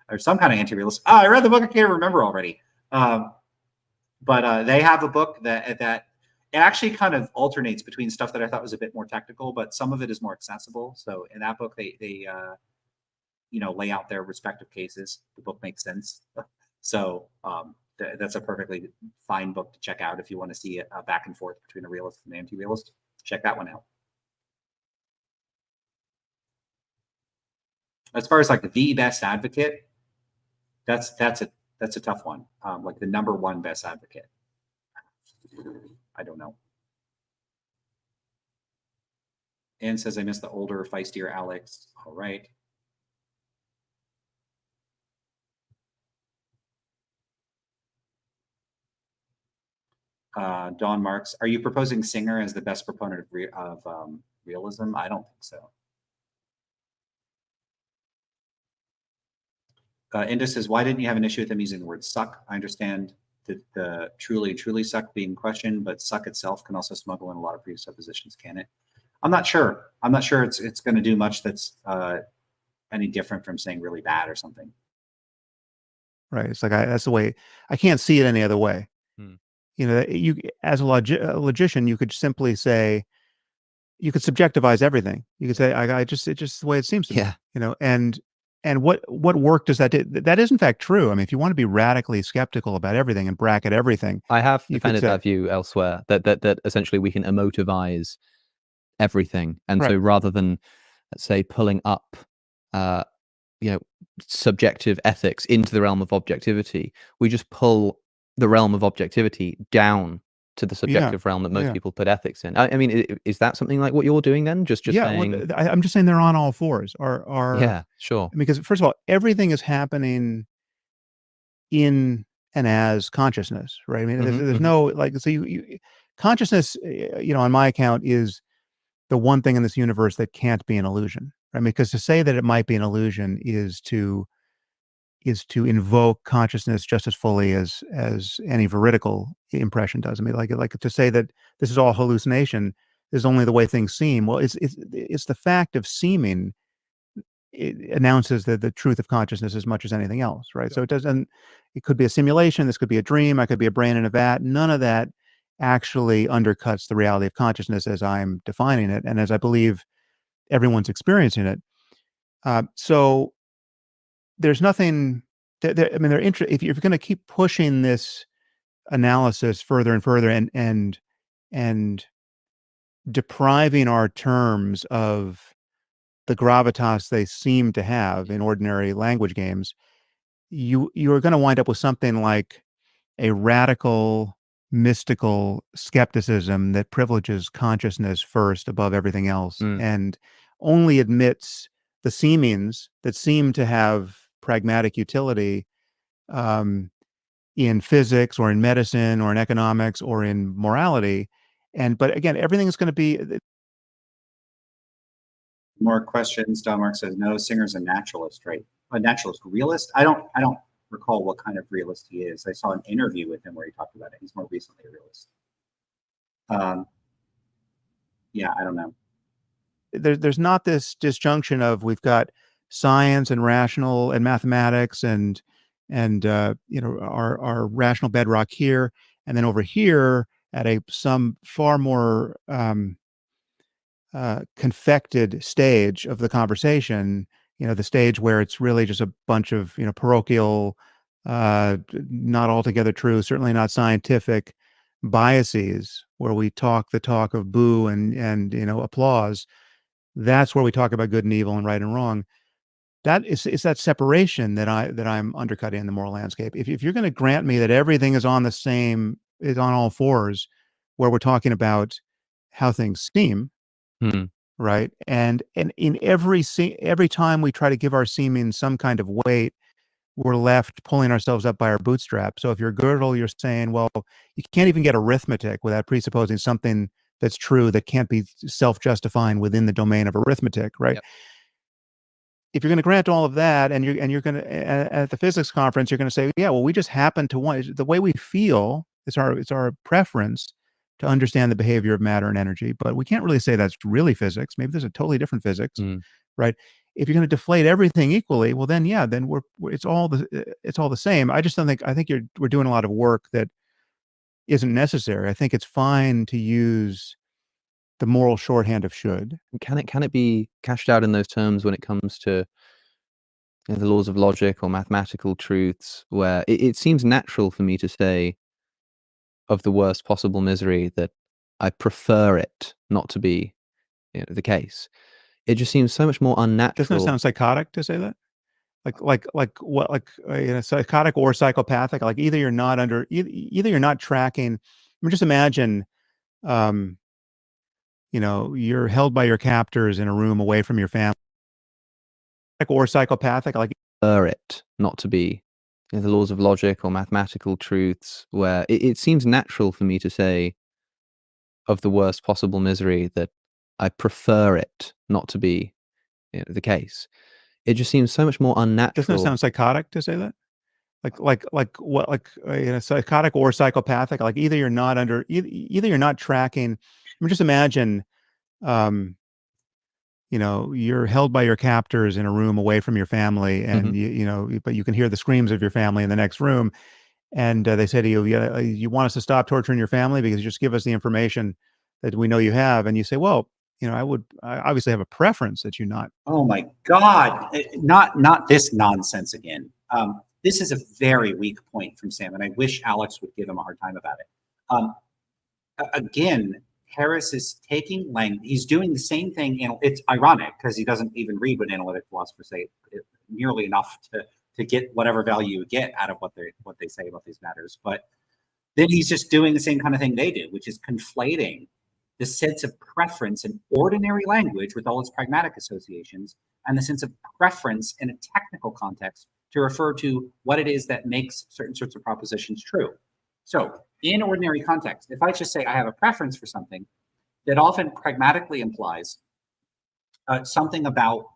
or some kind of anti-realist. Oh, I read the book. I can't remember already. But they have a book that it actually kind of alternates between stuff that I thought was a bit more technical, but some of it is more accessible. So in that book, they lay out their respective cases. The book makes sense. So that's a perfectly fine book to check out if you want to see a back and forth between a realist and an anti-realist. Check that one out. As far as like the best advocate, that's a tough one. Like the number one best advocate. I don't know. Anne says I miss the older, feistier Alex. All right. Don Marks, are you proposing Singer as the best proponent of realism? I don't think so. Indus says, why didn't you have an issue with them using the word suck? I understand that the truly suck being questioned, but suck itself can also smuggle in a lot of presuppositions, can it? I'm not sure. I'm not sure it's going to do much that's any different from saying really bad or something. Right. It's like that's the way. I can't see it any other way. You as a logician, you could simply say, you could subjectivize everything. You could say, it's just the way it seems to me. And what work does that do? That is in fact true. I mean, if you want to be radically skeptical about everything and bracket everything, I have defended that view elsewhere. That essentially we can emotivize everything, and so rather than, let's say, pulling up, subjective ethics into the realm of objectivity, we just pull the realm of objectivity down to the subjective realm that most people put ethics in. I mean, is that something like what you're doing then? Just saying? Well, I'm just saying they're on all fours. Yeah, sure. Because first of all, everything is happening in and as consciousness, right? I mean, there's no consciousness, on my account, is the one thing in this universe that can't be an illusion. Right? I mean, because to say that it might be an illusion is to invoke consciousness just as fully as any veridical impression does. I mean, like to say that this is all hallucination is only the way things seem. Well, it's the fact of seeming. It announces the truth of consciousness as much as anything else, right? So it could be a simulation, this could be a dream, I could be a brain in a vat. None of that actually undercuts the reality of consciousness as I'm defining it, and as I believe everyone's experiencing it. So there's nothing. I mean, if you're going to keep pushing this analysis further and further, and depriving our terms of the gravitas they seem to have in ordinary language games, you are going to wind up with something like a radical, mystical skepticism that privileges consciousness first above everything else, and only admits the seemings that seem to have pragmatic utility in physics or in medicine or in economics or in morality. But again, everything is going to be. More questions. Don Mark says, no, Singer's a naturalist, right? A naturalist, realist? I don't recall what kind of realist he is. I saw an interview with him where he talked about it. He's more recently a realist. Yeah, I don't know. There's not this disjunction of we've got science and rational and mathematics and our rational bedrock here, and then over here at some far more confected stage of the conversation, the stage where it's really just a bunch of parochial, not altogether true, certainly not scientific biases, where we talk the talk of boo and applause. That's where we talk about good and evil and right and wrong. It's that separation that I'm undercutting in the moral landscape. If you're going to grant me that everything is on all fours, where we're talking about how things seem, right? And in every time we try to give our seeming some kind of weight, we're left pulling ourselves up by our bootstraps. So if you're Gödel, you're saying, well, you can't even get arithmetic without presupposing something that's true that can't be self-justifying within the domain of arithmetic, right? Yep. If you're going to grant all of that, and you're going to at the physics conference, you're going to say, yeah, well, we just happen to want the way we feel. It's our preference to understand the behavior of matter and energy, but we can't really say that's really physics. Maybe there's a totally different physics, right? if you're going to deflate everything equally, well, then yeah, then it's all the same. I just don't think I think we're doing a lot of work that isn't necessary. I think it's fine to use the moral shorthand of should. Can it be cashed out in those terms when it comes to the laws of logic or mathematical truths, where it seems natural for me to say of the worst possible misery that I prefer it not to be the case. It just seems so much more unnatural. Doesn't it sound psychotic to say that? What, psychotic or psychopathic? Like either you're not tracking. I mean, just imagine, you're held by your captors in a room away from your family, or psychopathic. Like prefer it not to be the laws of logic or mathematical truths, where it seems natural for me to say of the worst possible misery that I prefer it not to be the case. It just seems so much more unnatural. Doesn't it sound psychotic to say that? Psychotic or psychopathic? Like either you're not tracking. I mean, just imagine, you're held by your captors in a room away from your family, and but you can hear the screams of your family in the next room, and they say to you, "Yeah, you want us to stop torturing your family because you just give us the information that we know you have," and you say, "Well, I obviously have a preference that you not." Oh my God! Not this nonsense again. This is a very weak point from Sam, and I wish Alex would give him a hard time about it. Again, Harris is taking language. He's doing the same thing. It's ironic because he doesn't even read what analytic philosophers say nearly enough to get whatever value you get out of what they say about these matters. But then he's just doing the same kind of thing they do, which is conflating the sense of preference in ordinary language with all its pragmatic associations and the sense of preference in a technical context to refer to what it is that makes certain sorts of propositions true. So in ordinary context, if I just say I have a preference for something, that often pragmatically implies something about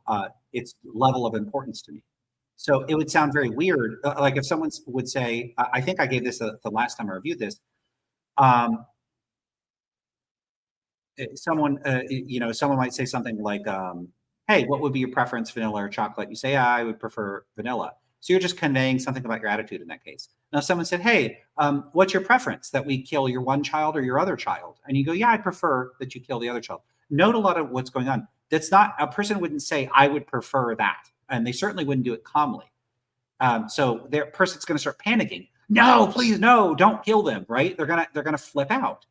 its level of importance to me. So it would sound very weird, like if someone would say, I think I gave this the last time I reviewed this, someone might say something like, hey, what would be your preference, vanilla or chocolate? You say, I would prefer vanilla. So you're just conveying something about your attitude in that case. Now, someone said, hey, what's your preference, that we kill your one child or your other child? And you go, yeah, I prefer that you kill the other child. Note a lot of what's going on. That's not, a person wouldn't say, I would prefer that. And they certainly wouldn't do it calmly. So their person's going to start panicking. No, please, no, don't kill them, right? They're gonna flip out.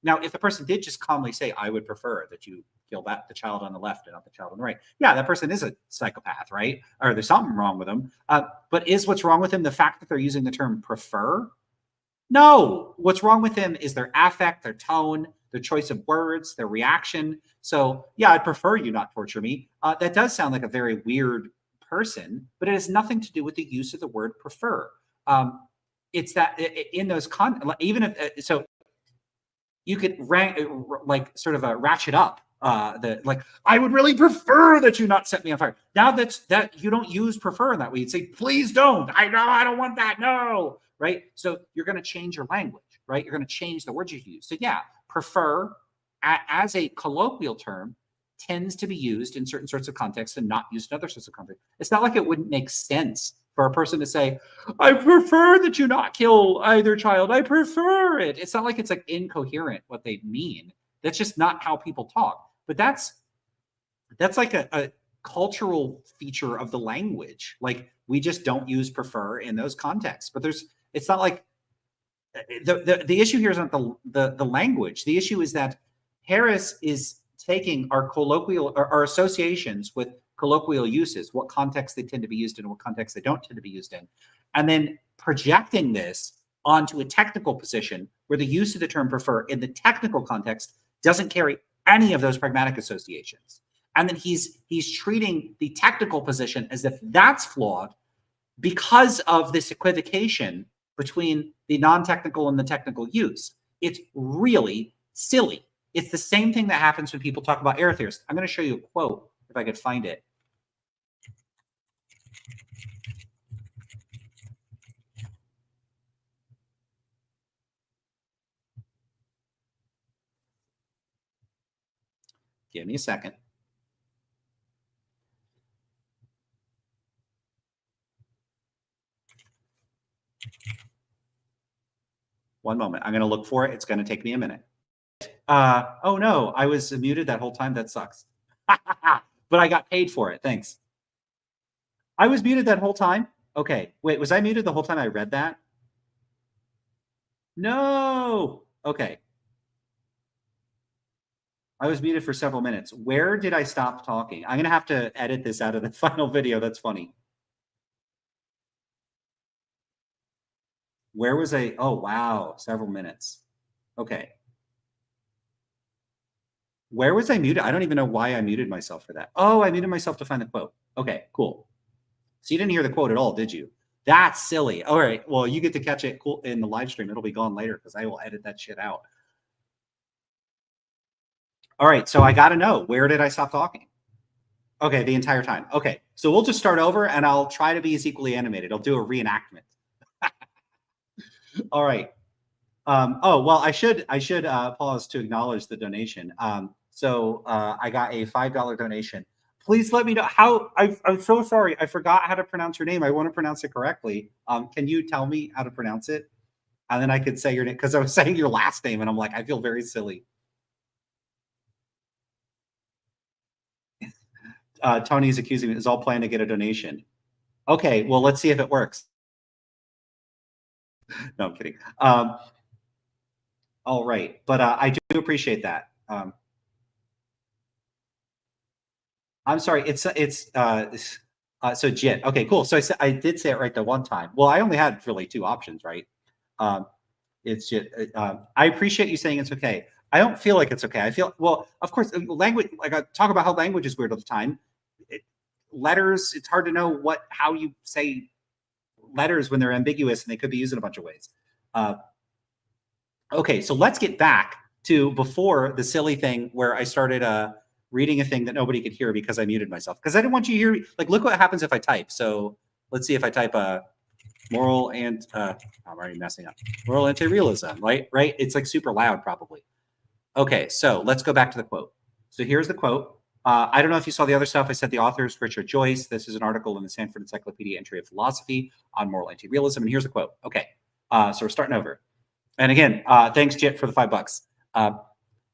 Now, if the person did just calmly say, I would prefer that you kill the child on the left and not the child on the right, yeah, that person is a psychopath, right? Or there's something wrong with them. But is what's wrong with them the fact that they're using the term prefer? No, what's wrong with them is their affect, their tone, their choice of words, their reaction. So yeah, I'd prefer you not torture me. That does sound like a very weird person, but it has nothing to do with the use of the word prefer. It's that in those even if so, you could ratchet up I would really prefer that you not set me on fire. Now that you don't use prefer in that way. You'd say, please don't. I know I don't want that. No, right? So you're going to change your language, right? You're going to change the words you use. So yeah, prefer as a colloquial term tends to be used in certain sorts of contexts and not used in other sorts of contexts. It's not like it wouldn't make sense for a person to say, I prefer that you not kill either child. I prefer it. It's not like it's like incoherent what they mean. That's just not how people talk. But that's like a cultural feature of the language. Like we just don't use prefer in those contexts. But it's not like the issue here is not the language. The issue is that Harris is taking our colloquial or our associations with colloquial uses, what context they tend to be used in, what context they don't tend to be used in, and then projecting this onto a technical position where the use of the term prefer in the technical context doesn't carry any of those pragmatic associations. And then he's treating the technical position as if that's flawed because of this equivocation between the non-technical and the technical use. It's really silly. It's the same thing that happens when people talk about error theorists. I'm going to show you a quote if I could find it. Give me a second. 1 moment. I'm going to look for it. It's going to take me a minute. Oh no, I was muted that whole time. That sucks. But I got paid for it. Thanks. I was muted that whole time. Okay. Wait, was I muted the whole time I read that? No. Okay. I was muted for several minutes. Where did I stop talking? I'm going to have to edit this out of the final video. That's funny. Where was I? Oh, wow. Several minutes. Okay. Where was I muted? I don't even know why I muted myself for that. Oh, I muted myself to find the quote. Okay, cool. So you didn't hear the quote at all, did you? That's silly. All right. Well, you get to catch it cool in the live stream. It'll be gone later because I will edit that shit out. All right. So I got to know, where did I stop talking? Okay, the entire time. Okay. So we'll just start over and I'll try to be as equally animated. I'll do a reenactment. All right. Oh, well, I should pause to acknowledge the donation. So I got a $5 donation. Please let me know how. I'm so sorry. I forgot how to pronounce your name. I want to pronounce it correctly. Can you tell me how to pronounce it? And then I could say your name, because I was saying your last name and I'm like, I feel very silly. Tony's accusing me. It's all planned to get a donation. Okay, well, let's see if it works. No, I'm kidding. All right, but I do appreciate that. I'm sorry. So JIT. Okay, cool. So I did say it right the one time. Well, I only had really 2 options, right? It's JIT. I appreciate you saying it's okay. I don't feel like it's okay. I feel, well, of course, language. Like I talk about how language is weird all the time. Letters. It's hard to know how you say letters when they're ambiguous and they could be used in a bunch of ways. Okay, so let's get back to before the silly thing where I started reading a thing that nobody could hear because I muted myself. Because I didn't want you to hear, like, look what happens if I type. So let's see if I type moral and, I'm already messing up. Moral anti-realism, right? It's like super loud probably. Okay, so let's go back to the quote. So here's the quote. I don't know if you saw the other stuff. I said the author is Richard Joyce. This is an article in the Stanford Encyclopedia Entry of Philosophy on moral anti-realism. And here's the quote. Okay, so we're starting over. And again, thanks, Jit, for the $5.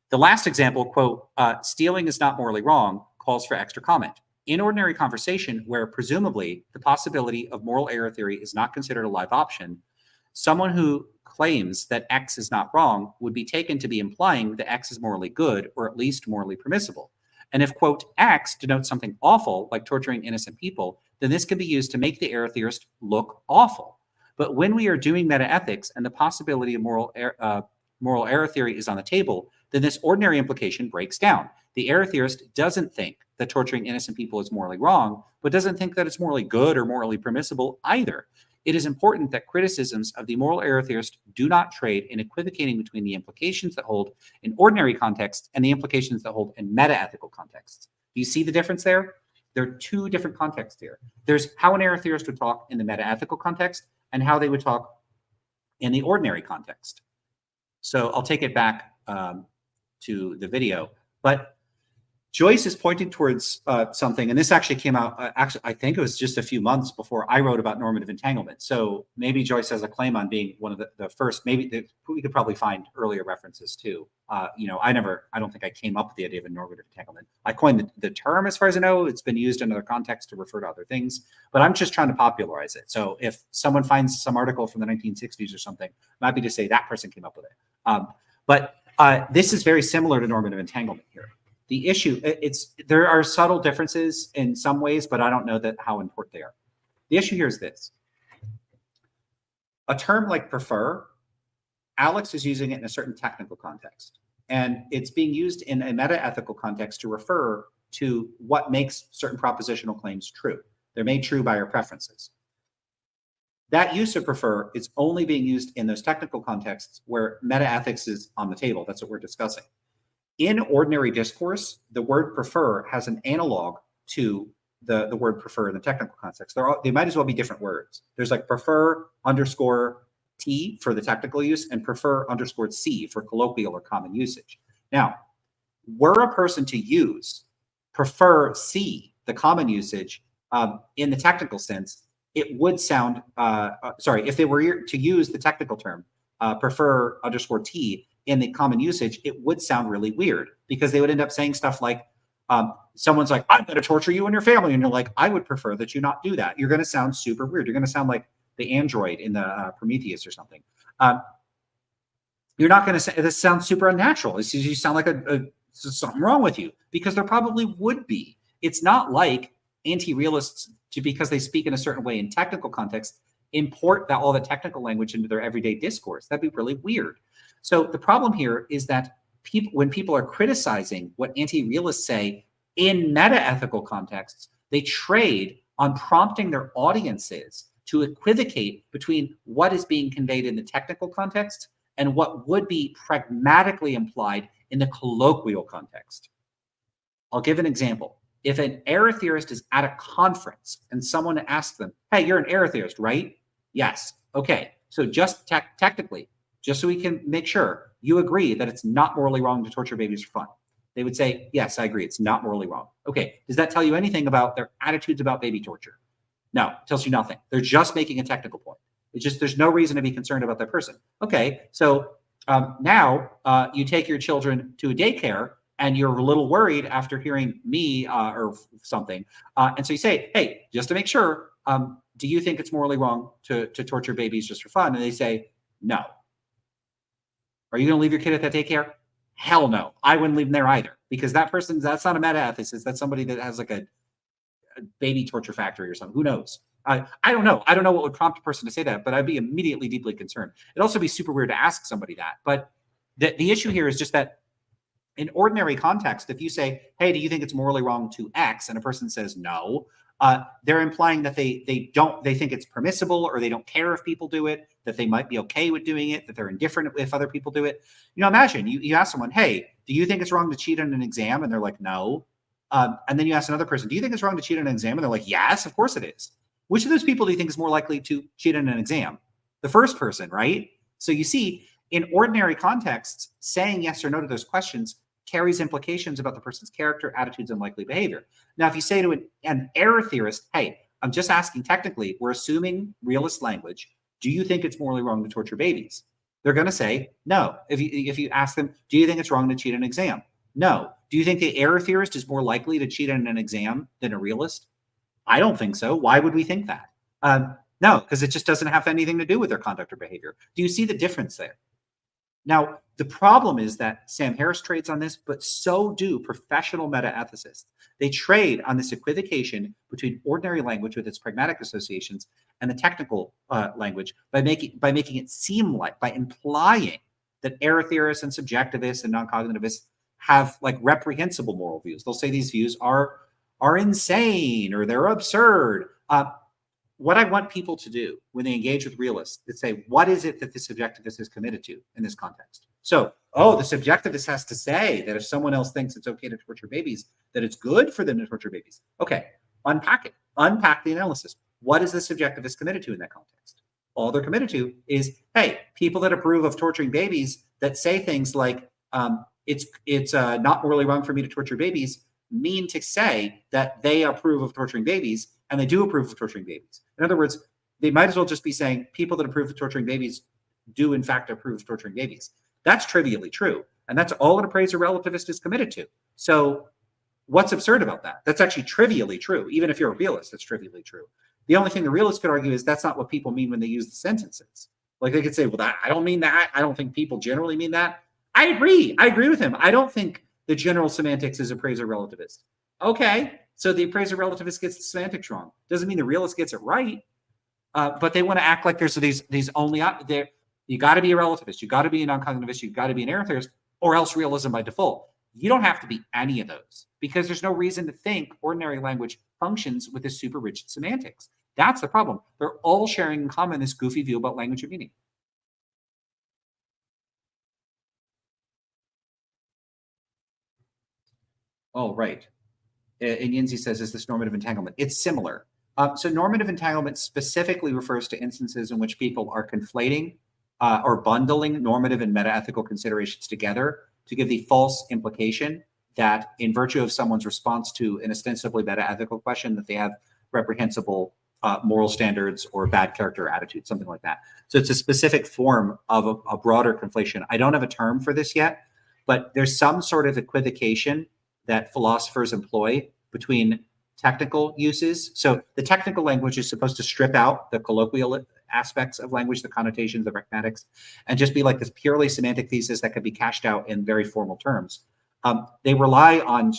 The last example, quote, stealing is not morally wrong, calls for extra comment. In ordinary conversation, where presumably the possibility of moral error theory is not considered a live option, someone who claims that X is not wrong would be taken to be implying that X is morally good or at least morally permissible. And if, quote, X denotes something awful, like torturing innocent people, then this can be used to make the error theorist look awful. But when we are doing metaethics and the possibility of moral error theory is on the table, then this ordinary implication breaks down. The error theorist doesn't think that torturing innocent people is morally wrong, but doesn't think that it's morally good or morally permissible either. It is important that criticisms of the moral error theorist do not trade in equivocating between the implications that hold in ordinary context and the implications that hold in metaethical contexts. Do you see the difference there? There are 2 different contexts here. There's how an error theorist would talk in the metaethical context and how they would talk in the ordinary context. So I'll take it back to the video. But Joyce is pointing towards something, and this actually came out, I think it was just a few months before I wrote about normative entanglement. So maybe Joyce has a claim on being one of the first. Maybe we could probably find earlier references too. I don't think I came up with the idea of a normative entanglement. I coined the term, as far as I know. It's been used in other contexts to refer to other things, but I'm just trying to popularize it. So if someone finds some article from the 1960s or something, I'm happy to say that person came up with it. But this is very similar to normative entanglement here. The issue, there are subtle differences in some ways, but I don't know how important they are. The issue here is this. A term like prefer, Alex is using it in a certain technical context, and it's being used in a meta-ethical context to refer to what makes certain propositional claims true. They're made true by our preferences. That use of prefer is only being used in those technical contexts where meta-ethics is on the table. That's what we're discussing. In ordinary discourse, the word prefer has an analog to the word prefer in the technical context. They might as well be different words. There's like prefer _ T for the technical use and prefer _ C for colloquial or common usage. Now, were a person to use prefer C, the common usage, in the technical sense, it would sound, if they were to use the technical term, prefer underscore T in the common usage, it would sound really weird, because they would end up saying stuff like, someone's like, I'm going to torture you and your family. And you're like, I would prefer that you not do that. You're going to sound super weird. You're going to sound like the android in the Prometheus or something. You're not going to say, this sounds super unnatural. You sound like something wrong with you, because there probably would be. It's not like anti-realists, because they speak in a certain way in technical context, import all the technical language into their everyday discourse. That'd be really weird. So the problem here is that when people are criticizing what anti-realists say in meta-ethical contexts, they trade on prompting their audiences to equivocate between what is being conveyed in the technical context and what would be pragmatically implied in the colloquial context. I'll give an example. If an error theorist is at a conference and someone asks them, hey, you're an error theorist, right? Yes. Okay. So just technically, just so we can make sure, you agree that it's not morally wrong to torture babies for fun. They would say, yes, I agree. It's not morally wrong. Okay. Does that tell you anything about their attitudes about baby torture? No, it tells you nothing. They're just making a technical point. It's just, there's no reason to be concerned about that person. Okay. So now you take your children to a daycare and you're a little worried after hearing me or something. And so you say, hey, just to make sure, do you think it's morally wrong to torture babies just for fun? And they say, no. Are you going to leave your kid at that daycare? Hell no. I wouldn't leave them there either, because that's not a meta-ethicist. That's somebody that has like a baby torture factory or something. Who knows? I don't know. I don't know what would prompt a person to say that, but I'd be immediately deeply concerned. It'd also be super weird to ask somebody that. But the issue here is just that in ordinary context, if you say, hey, do you think it's morally wrong to X? And a person says no, they're implying that they think it's permissible, or they don't care if people do it, that they might be okay with doing it, that they're indifferent if other people do it. Imagine you ask someone, hey, do you think it's wrong to cheat on an exam? And they're like, no. And then you ask another person, do you think it's wrong to cheat on an exam? And they're like, yes, of course it is. Which of those people do you think is more likely to cheat on an exam? The first person, right? So you see, in ordinary contexts, saying yes or no to those questions carries implications about the person's character, attitudes, and likely behavior. Now, if you say to an error theorist, hey, I'm just asking technically, we're assuming realist language, do you think it's morally wrong to torture babies? They're going to say no. If you ask them, do you think it's wrong to cheat on an exam? No. Do you think the error theorist is more likely to cheat on an exam than a realist? I don't think so. Why would we think that? No, because it just doesn't have anything to do with their conduct or behavior. Do you see the difference there? Now, the problem is that Sam Harris trades on this, but so do professional meta-ethicists. They trade on this equivocation between ordinary language with its pragmatic associations and the technical language by making it seem like, by implying that error theorists and subjectivists and non-cognitivists have like reprehensible moral views. They'll say these views are insane or they're absurd. What I want people to do when they engage with realists is say, what is it that the subjectivist is committed to in this context? So, the subjectivist has to say that if someone else thinks it's okay to torture babies, that it's good for them to torture babies. Okay, unpack it. Unpack the analysis. What is the subjectivist committed to in that context? All they're committed to is, hey, people that approve of torturing babies that say things like, it's not morally wrong for me to torture babies, mean to say that they approve of torturing babies, and they do approve of torturing babies. In other words, they might as well just be saying people that approve of torturing babies do in fact approve of torturing babies. That's trivially true. And that's all an appraiser relativist is committed to. So what's absurd about that? That's actually trivially true. Even if you're a realist, that's trivially true. The only thing the realist could argue is that's not what people mean when they use the sentences. Like they could say, well, I don't mean that. I don't think people generally mean that. I agree. I agree with him. I don't think the general semantics is appraiser relativist. Okay. So the appraiser relativist gets the semantics wrong. Doesn't mean the realist gets it right, but they want to act like there's these only there. You got to be a relativist, you got to be a non-cognitivist, you got to be an error theorist, or else realism by default. You don't have to be any of those because there's no reason to think ordinary language functions with this super rigid semantics. That's the problem. They're all sharing in common this goofy view about language and meaning. Oh, right. And Yinzi says, is this normative entanglement? It's similar. So normative entanglement specifically refers to instances in which people are conflating or bundling normative and meta-ethical considerations together to give the false implication that in virtue of someone's response to an ostensibly meta-ethical question that they have reprehensible moral standards or bad character attitude, something like that. So it's a specific form of a broader conflation. I don't have a term for this yet, but there's some sort of equivocation that philosophers employ between technical uses. So the technical language is supposed to strip out the colloquial aspects of language, the connotations, the pragmatics, and just be like this purely semantic thesis that could be cashed out in very formal terms. They rely on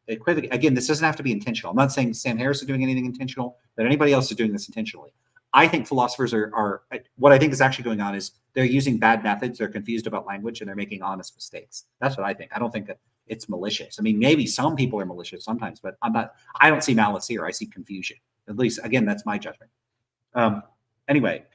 equivocation. Again, this doesn't have to be intentional. I'm not saying Sam Harris is doing anything intentional, that anybody else is doing this intentionally. I think philosophers are what I think is actually going on is they're using bad methods, they're confused about language, and they're making honest mistakes. That's what I think. I don't think that it's malicious. I mean, maybe some people are malicious sometimes, but I don't see malice here. I see confusion. At least, again, that's my judgment. Anyway,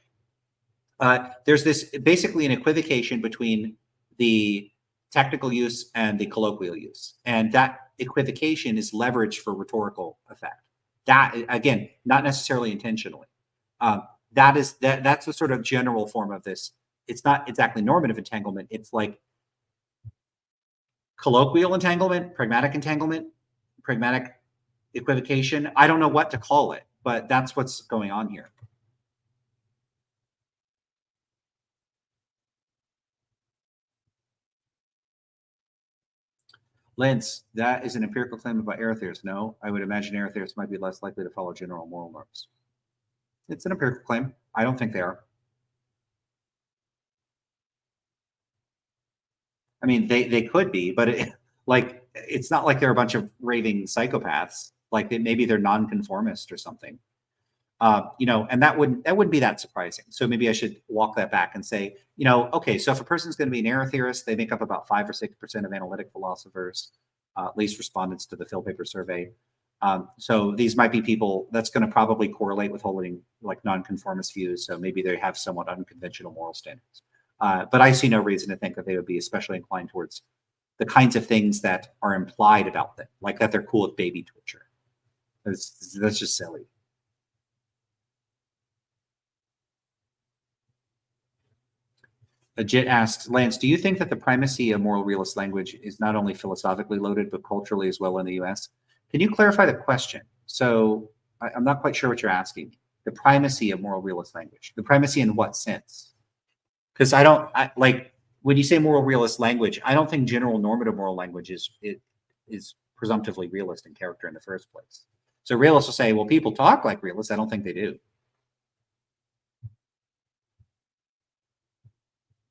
there's this basically an equivocation between the technical use and the colloquial use. And that equivocation is leveraged for rhetorical effect. That, again, not necessarily intentionally. That's the sort of general form of this. It's not exactly normative entanglement. It's like colloquial entanglement, pragmatic equivocation. I don't know what to call it, but that's what's going on here. Lance, that is an empirical claim about error theorists. No, I would imagine error theorists might be less likely to follow general moral norms. It's an empirical claim. I don't think they are. I mean, they could be, but it's not like they're a bunch of raving psychopaths. Like maybe they're nonconformist or something. And that wouldn't be that surprising. So maybe I should walk that back and say, okay, so if a person's going to be an error theorist, they make up about 5 or 6% of analytic philosophers, at least respondents to the Phil paper survey. So these might be people that's going to probably correlate with holding like nonconformist views. So maybe they have somewhat unconventional moral standards. But I see no reason to think that they would be especially inclined towards the kinds of things that are implied about them, like that they're cool with baby torture. That's just silly. Jit asks, Lance, do you think that the primacy of moral realist language is not only philosophically loaded, but culturally as well in the US? Can you clarify the question? So I'm not quite sure what you're asking. The primacy of moral realist language. The primacy in what sense? Because like when you say moral realist language, I don't think general normative moral language is presumptively realist in character in the first place. So realists will say, well, people talk like realists. I don't think they do.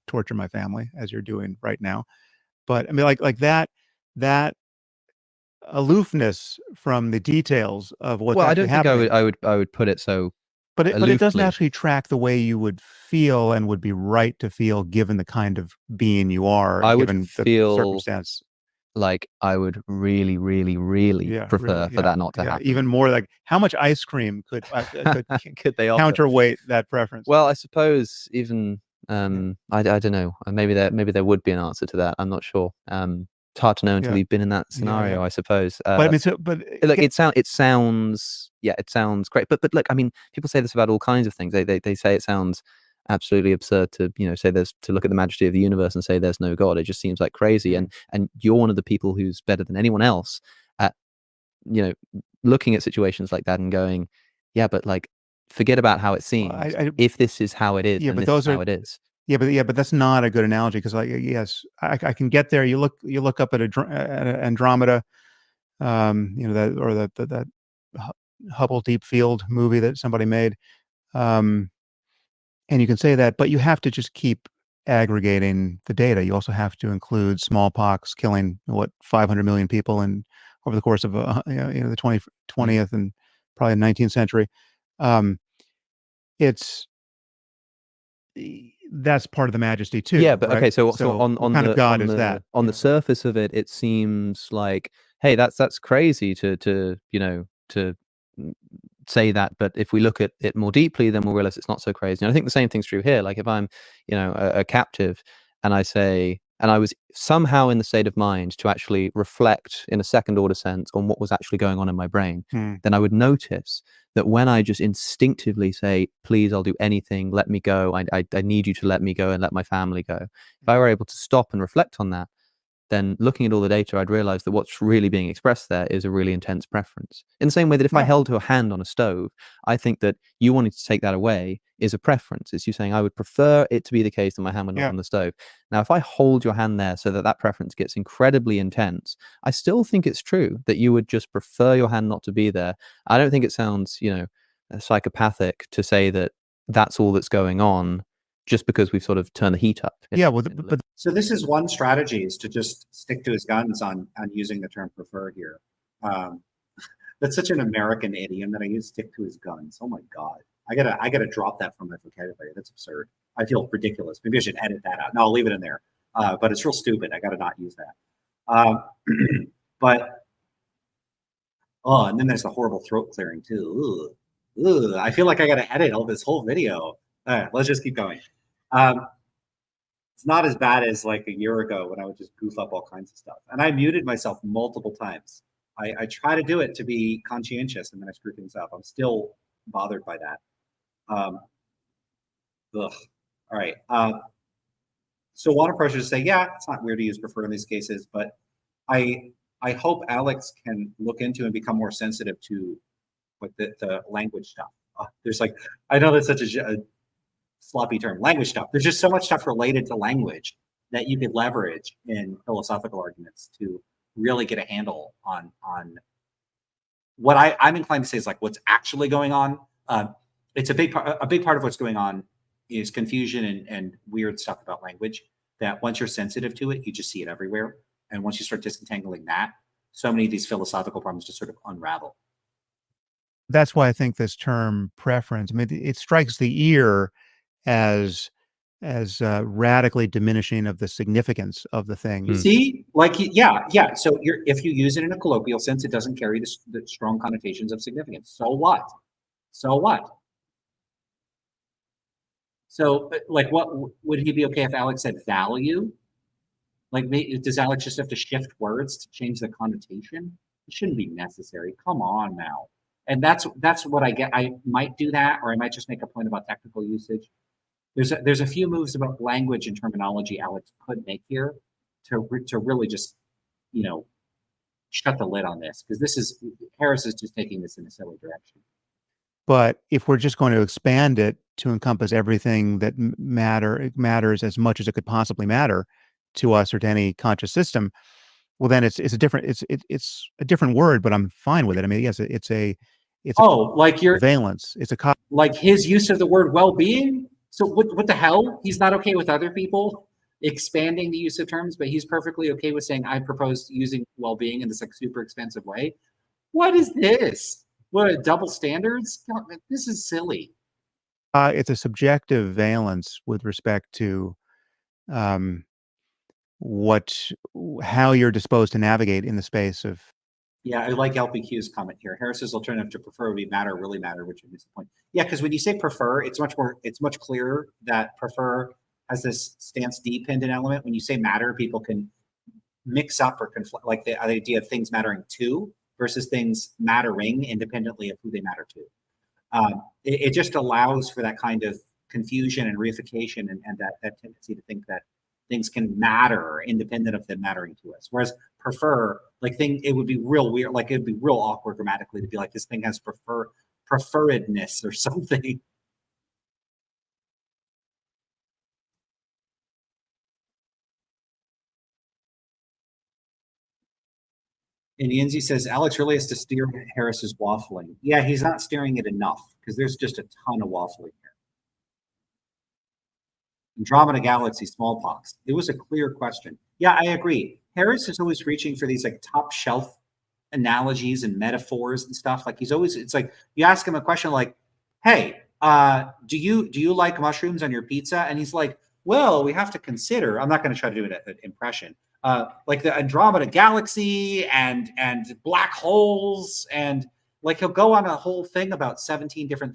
Torture my family as you're doing right now. But I mean, like that aloofness from the details of what's I don't think happening. I would put it so. But it doesn't actually track the way you would feel and would be right to feel given the kind of being you are. I given would the feel circumstance. Like I would really, really, really prefer for that not to happen. Even more like how much ice cream could they offer? Counterweight that preference? Well, I suppose even I don't know. Maybe there would be an answer to that. I'm not sure. It's hard to know until you've been in that scenario, I suppose. But I mean, look, it sounds great. But look, I mean, people say this about all kinds of things. They say it sounds absolutely absurd to say to look at the majesty of the universe and say there's no God. It just seems like crazy. And you're one of the people who's better than anyone else at looking at situations like that and going, yeah, but like forget about how it seems. If this is how it is, then this is how it is. Yeah, but that's not a good analogy because, like, yes, I can get there. You look up at Andromeda, that Hubble Deep Field movie that somebody made, and you can say that, but you have to just keep aggregating the data. You also have to include smallpox killing 500 million people over the course of the 20th and probably 19th century. That's part of the majesty too. Yeah, but right? Okay, so on kind the of God on is the, that? On the surface of it, it seems like, hey, that's crazy to say that, but if we look at it more deeply, then we'll realize it's not so crazy. And I think the same thing's true here. Like if I'm, a captive, and I say, and I was somehow in the state of mind to actually reflect in a second order sense on what was actually going on in my brain, then I would notice that when I just instinctively say, please, I'll do anything, let me go, I need you to let me go and let my family go. If I were able to stop and reflect on that, then looking at all the data, I'd realize that what's really being expressed there is a really intense preference. In the same way that if I held to a hand on a stove, I think that you wanting to take that away is a preference. It's you saying, I would prefer it to be the case that my hand would not on the stove. Now, if I hold your hand there so that that preference gets incredibly intense, I still think it's true that you would just prefer your hand not to be there. I don't think it sounds, psychopathic to say that that's all that's going on just because we've sort of turned the heat up. But so this is one strategy, is to just stick to his guns on using the term prefer here. That's such an American idiom that I use, stick to his guns. Oh my God. I gotta drop that from my vocabulary. That's absurd. I feel ridiculous. Maybe I should edit that out. No, I'll leave it in there. But it's real stupid. I gotta not use that. And then there's the horrible throat clearing too. Ugh. I feel like I gotta edit all this whole video. All right, let's just keep going. It's not as bad as like a year ago when I would just goof up all kinds of stuff. And I muted myself multiple times. I try to do it to be conscientious, and then I screw things up. I'm still bothered by that. All right. So one approach is to say, yeah, it's not weird to use prefer in these cases, but I hope Alex can look into and become more sensitive to like the language stuff. There's like, I know that's such a sloppy term, language stuff. There's just so much stuff related to language that you could leverage in philosophical arguments to really get a handle on what I'm inclined to say is like what's actually going on. It's a big part of what's going on is confusion and weird stuff about language, that once you're sensitive to it, you just see it everywhere. And once you start disentangling that, so many of these philosophical problems just sort of unravel. That's why I think this term preference, I mean, it strikes the ear as radically diminishing of the significance of the thing. You see, like, yeah. So if you use it in a colloquial sense, it doesn't carry the strong connotations of significance. So what? So, like, what would he be okay if Alex said value? Like, does Alex just have to shift words to change the connotation? It shouldn't be necessary. Come on now. And that's what I get. I might do that, or I might just make a point about technical usage. There's a few moves about language and terminology Alex could make here to really just, shut the lid on this, because Harris is just taking this in a silly direction. But if we're just going to expand it to encompass everything that matters as much as it could possibly matter to us or to any conscious system, well, then it's a different word, but I'm fine with it. I mean, yes, it's like your valence. It's like his use of the word well-being. So what the hell? He's not okay with other people expanding the use of terms, but he's perfectly okay with saying, I propose using well-being in this like super expensive way. What is this? What, double standards? This is silly. It's a subjective valence with respect to how you're disposed to navigate in the space of. Yeah, I like LPQ's comment here. Harris's alternative to prefer would be matter, really matter, which is the point. Yeah, because when you say prefer, it's much clearer that prefer has this stance dependent element. When you say matter, people can mix up or conflict, like the idea of things mattering to versus things mattering independently of who they matter to. It just allows for that kind of confusion and reification and that tendency to think that things can matter independent of them mattering to us. Whereas prefer, it would be real weird, like it'd be real awkward grammatically to be like, this thing has preferredness or something. And Yenzi says, Alex really has to steer Harris's waffling. Yeah, he's not steering it enough because there's just a ton of waffling here. Andromeda Galaxy, smallpox. It was a clear question. Yeah, I agree. Harris is always reaching for these like top shelf analogies and metaphors and stuff. Like it's like you ask him a question like, hey, do you like mushrooms on your pizza? And he's like, well, we have to consider, I'm not going to try to do an impression, like the Andromeda Galaxy and black holes, and like he'll go on a whole thing about 17 different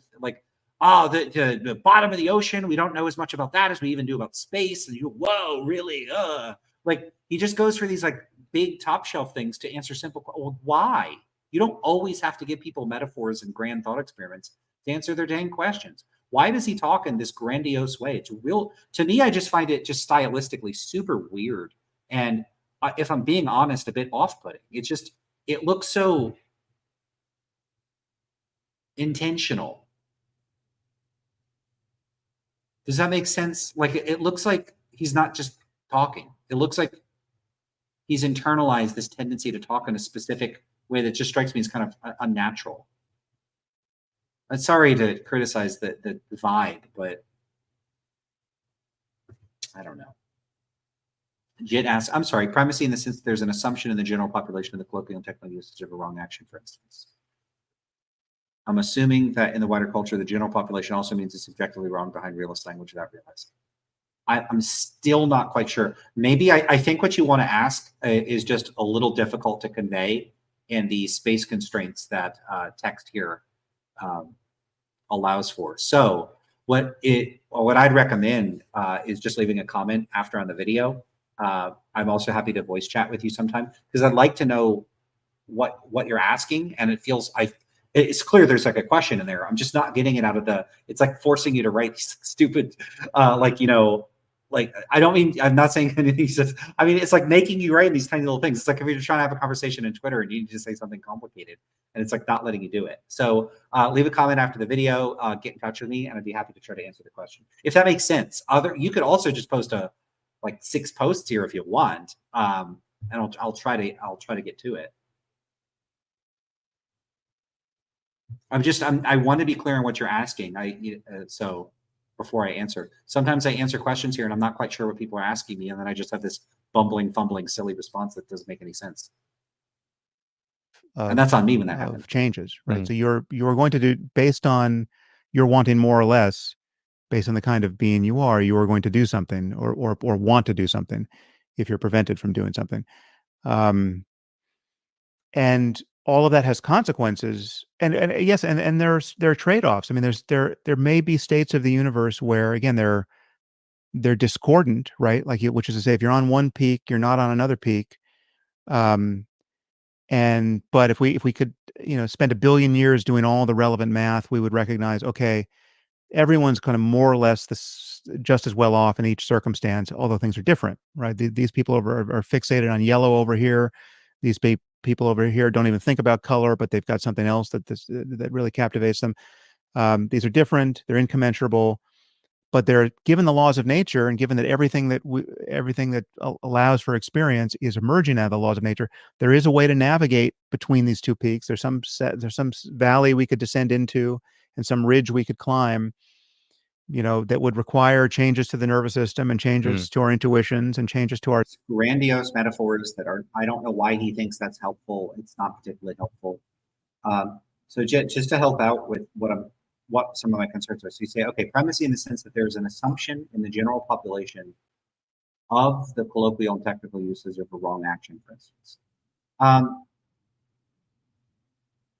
the bottom of the ocean. We don't know as much about that as we even do about space. And whoa, really? Like he just goes for these like big top shelf things to answer simple questions. Well, why? You don't always have to give people metaphors and grand thought experiments to answer their dang questions. Why does he talk in this grandiose way? It's real, to me, I just find it just stylistically super weird. And if I'm being honest, a bit off-putting. It's just, it looks so intentional. Does that make sense? Like, it looks like he's not just talking. It looks like he's internalized this tendency to talk in a specific way that just strikes me as kind of unnatural. I'm sorry to criticize the vibe, but I don't know. Jit asks, I'm sorry, primacy in the sense that there's an assumption in the general population of the colloquial and technical usage of a wrong action, for instance. I'm assuming that in the wider culture, the general population also means it's objectively wrong behind realist language without realizing. I'm still not quite sure. Maybe I think what you want to ask is just a little difficult to convey in the space constraints that text here allows for. So what I'd recommend is just leaving a comment after on the video. I'm also happy to voice chat with you sometime because I'd like to know what you're asking, and it feels it's clear there's like a question in there. I'm just not getting it out of it's like forcing you to write stupid, like, you know, like, I don't mean, I'm not saying anything. I mean, it's like making you write these tiny little things. It's like if you're trying to have a conversation in Twitter and you need to say something complicated and it's like not letting you do it. So leave a comment after the video, get in touch with me, and I'd be happy to try to answer the question. If that makes sense. You could also just post like 6 posts here if you want. And I'll try to get to it. I want to be clear on what you're asking. So before I answer, sometimes I answer questions here and I'm not quite sure what people are asking me, and then I just have this bumbling, fumbling, silly response that doesn't make any sense. And that's on me when that happens. Changes, right? So you're going to do, based on you're wanting more or less, based on the kind of being you are going to do something or want to do something if you're prevented from doing something. And all of that has consequences, and yes, and there are trade-offs. I mean, there may be states of the universe where, again, they're discordant, right? Like, which is to say, if you're on one peak, you're not on another peak. But if we could, you know, spend 1 billion years doing all the relevant math, we would recognize, okay, everyone's kind of more or less just as well off in each circumstance, although things are different, right? These people are fixated on yellow over here. These people over here don't even think about color, but they've got something else that really captivates them. These are different; they're incommensurable, but they're given the laws of nature, and given that everything that allows for experience is emerging out of the laws of nature. There is a way to navigate between these two peaks. There's some valley we could descend into, and some ridge we could climb, you know, that would require changes to the nervous system and changes to our intuitions and changes to our grandiose metaphors that I don't know why he thinks that's helpful. It's not particularly helpful. So just to help out with what some of my concerns are. So you say, okay, primacy in the sense that there's an assumption in the general population of the colloquial and technical uses of a wrong action, for instance.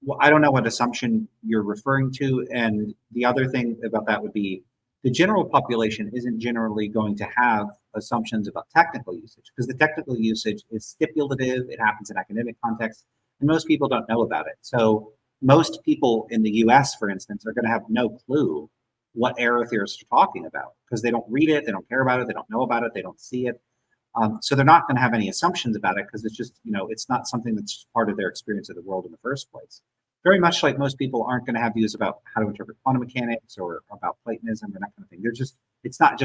Well, I don't know what assumption you're referring to. And the other thing about that would be the general population isn't generally going to have assumptions about technical usage, because the technical usage is stipulative. It happens in academic contexts, and most people don't know about it. So most people in the US, for instance, are going to have no clue what error theorists are talking about because they don't read it, they don't care about it, they don't know about it, they don't see it. So they're not going to have any assumptions about it because it's just, you know, it's not something that's part of their experience of the world in the first place. Very much like most people aren't going to have views about how to interpret quantum mechanics or about Platonism or that kind of thing. They're just, it's not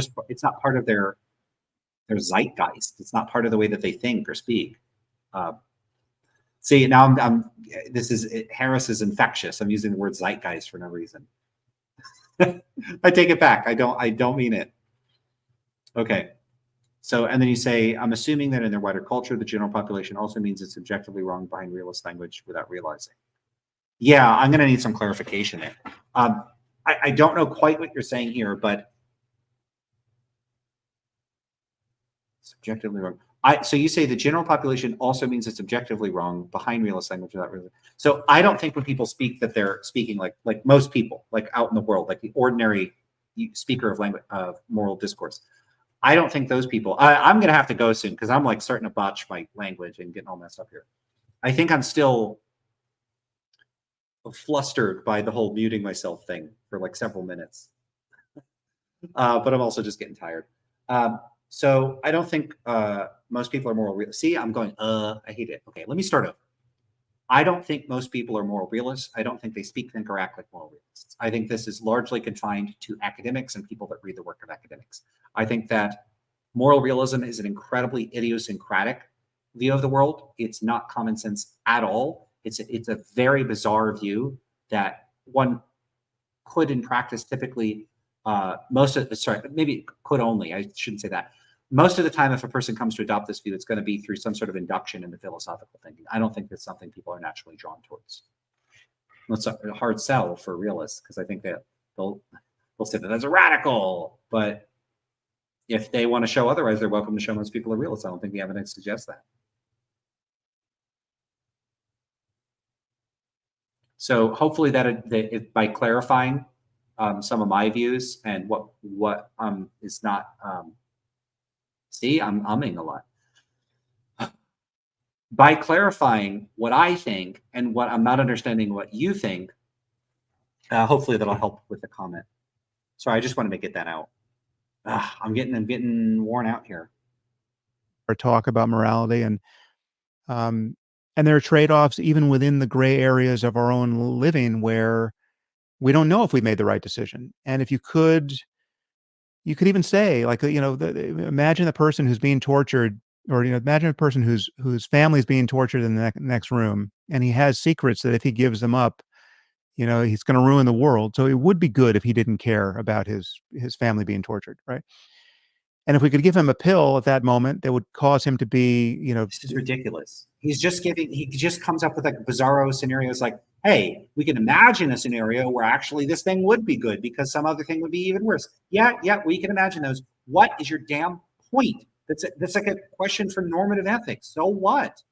part of their zeitgeist. It's not part of the way that they think or speak. See, now Harris is infectious. I'm using the word zeitgeist for no reason. I take it back. I don't mean it. Okay. So, and then you say, I'm assuming that in their wider culture, the general population also means it's objectively wrong behind realist language without realizing. Yeah, I'm going to need some clarification there. I don't know quite what you're saying here, but subjectively wrong. So you say the general population also means it's objectively wrong behind realist language without realizing. So I don't think when people speak that they're speaking like most people, like out in the world, like the ordinary speaker of language, of moral discourse. I don't think those people. I'm going to have to go soon because I'm like starting to botch my language and getting all messed up here. I think I'm still flustered by the whole muting myself thing for like several minutes. But I'm also just getting tired. So I don't think most people are moral realists. See, I'm going, I hate it. Okay, let me start over. I don't think most people are moral realists. I don't think they speak, think, or act like moral realists. I think this is largely confined to academics and people that read the work of academics. I think that moral realism is an incredibly idiosyncratic view of the world. It's not common sense at all. It's a very bizarre view that one could in practice typically maybe could only, I shouldn't say that. Most of the time, if a person comes to adopt this view, it's going to be through some sort of induction into philosophical thinking. I don't think that's something people are naturally drawn towards. It's a hard sell for realists because I think that they'll say that as a radical, but if they want to show otherwise, they're welcome to show most people are realists. I don't think the evidence suggests that. So hopefully that by clarifying some of my views and what is not. See, I'm umming a lot. By clarifying what I think and what I'm not understanding what you think, hopefully that'll help with the comment. Sorry, I just wanted to get that out. I'm getting worn out here. Or talk about morality and there are trade-offs even within the gray areas of our own living where we don't know if we made the right decision. And if you could even say, like, imagine the person who's being tortured, or imagine a person whose family is being tortured in the next room, and he has secrets that if he gives them up, he's going to ruin the world. So it would be good if he didn't care about his family being tortured, right? And if we could give him a pill at that moment that would cause him to be, this is ridiculous. He just comes up with like bizarro scenarios like, hey, we can imagine a scenario where actually this thing would be good because some other thing would be even worse. Yeah, we can imagine those. What is your damn point? That's like a question for normative ethics. So what?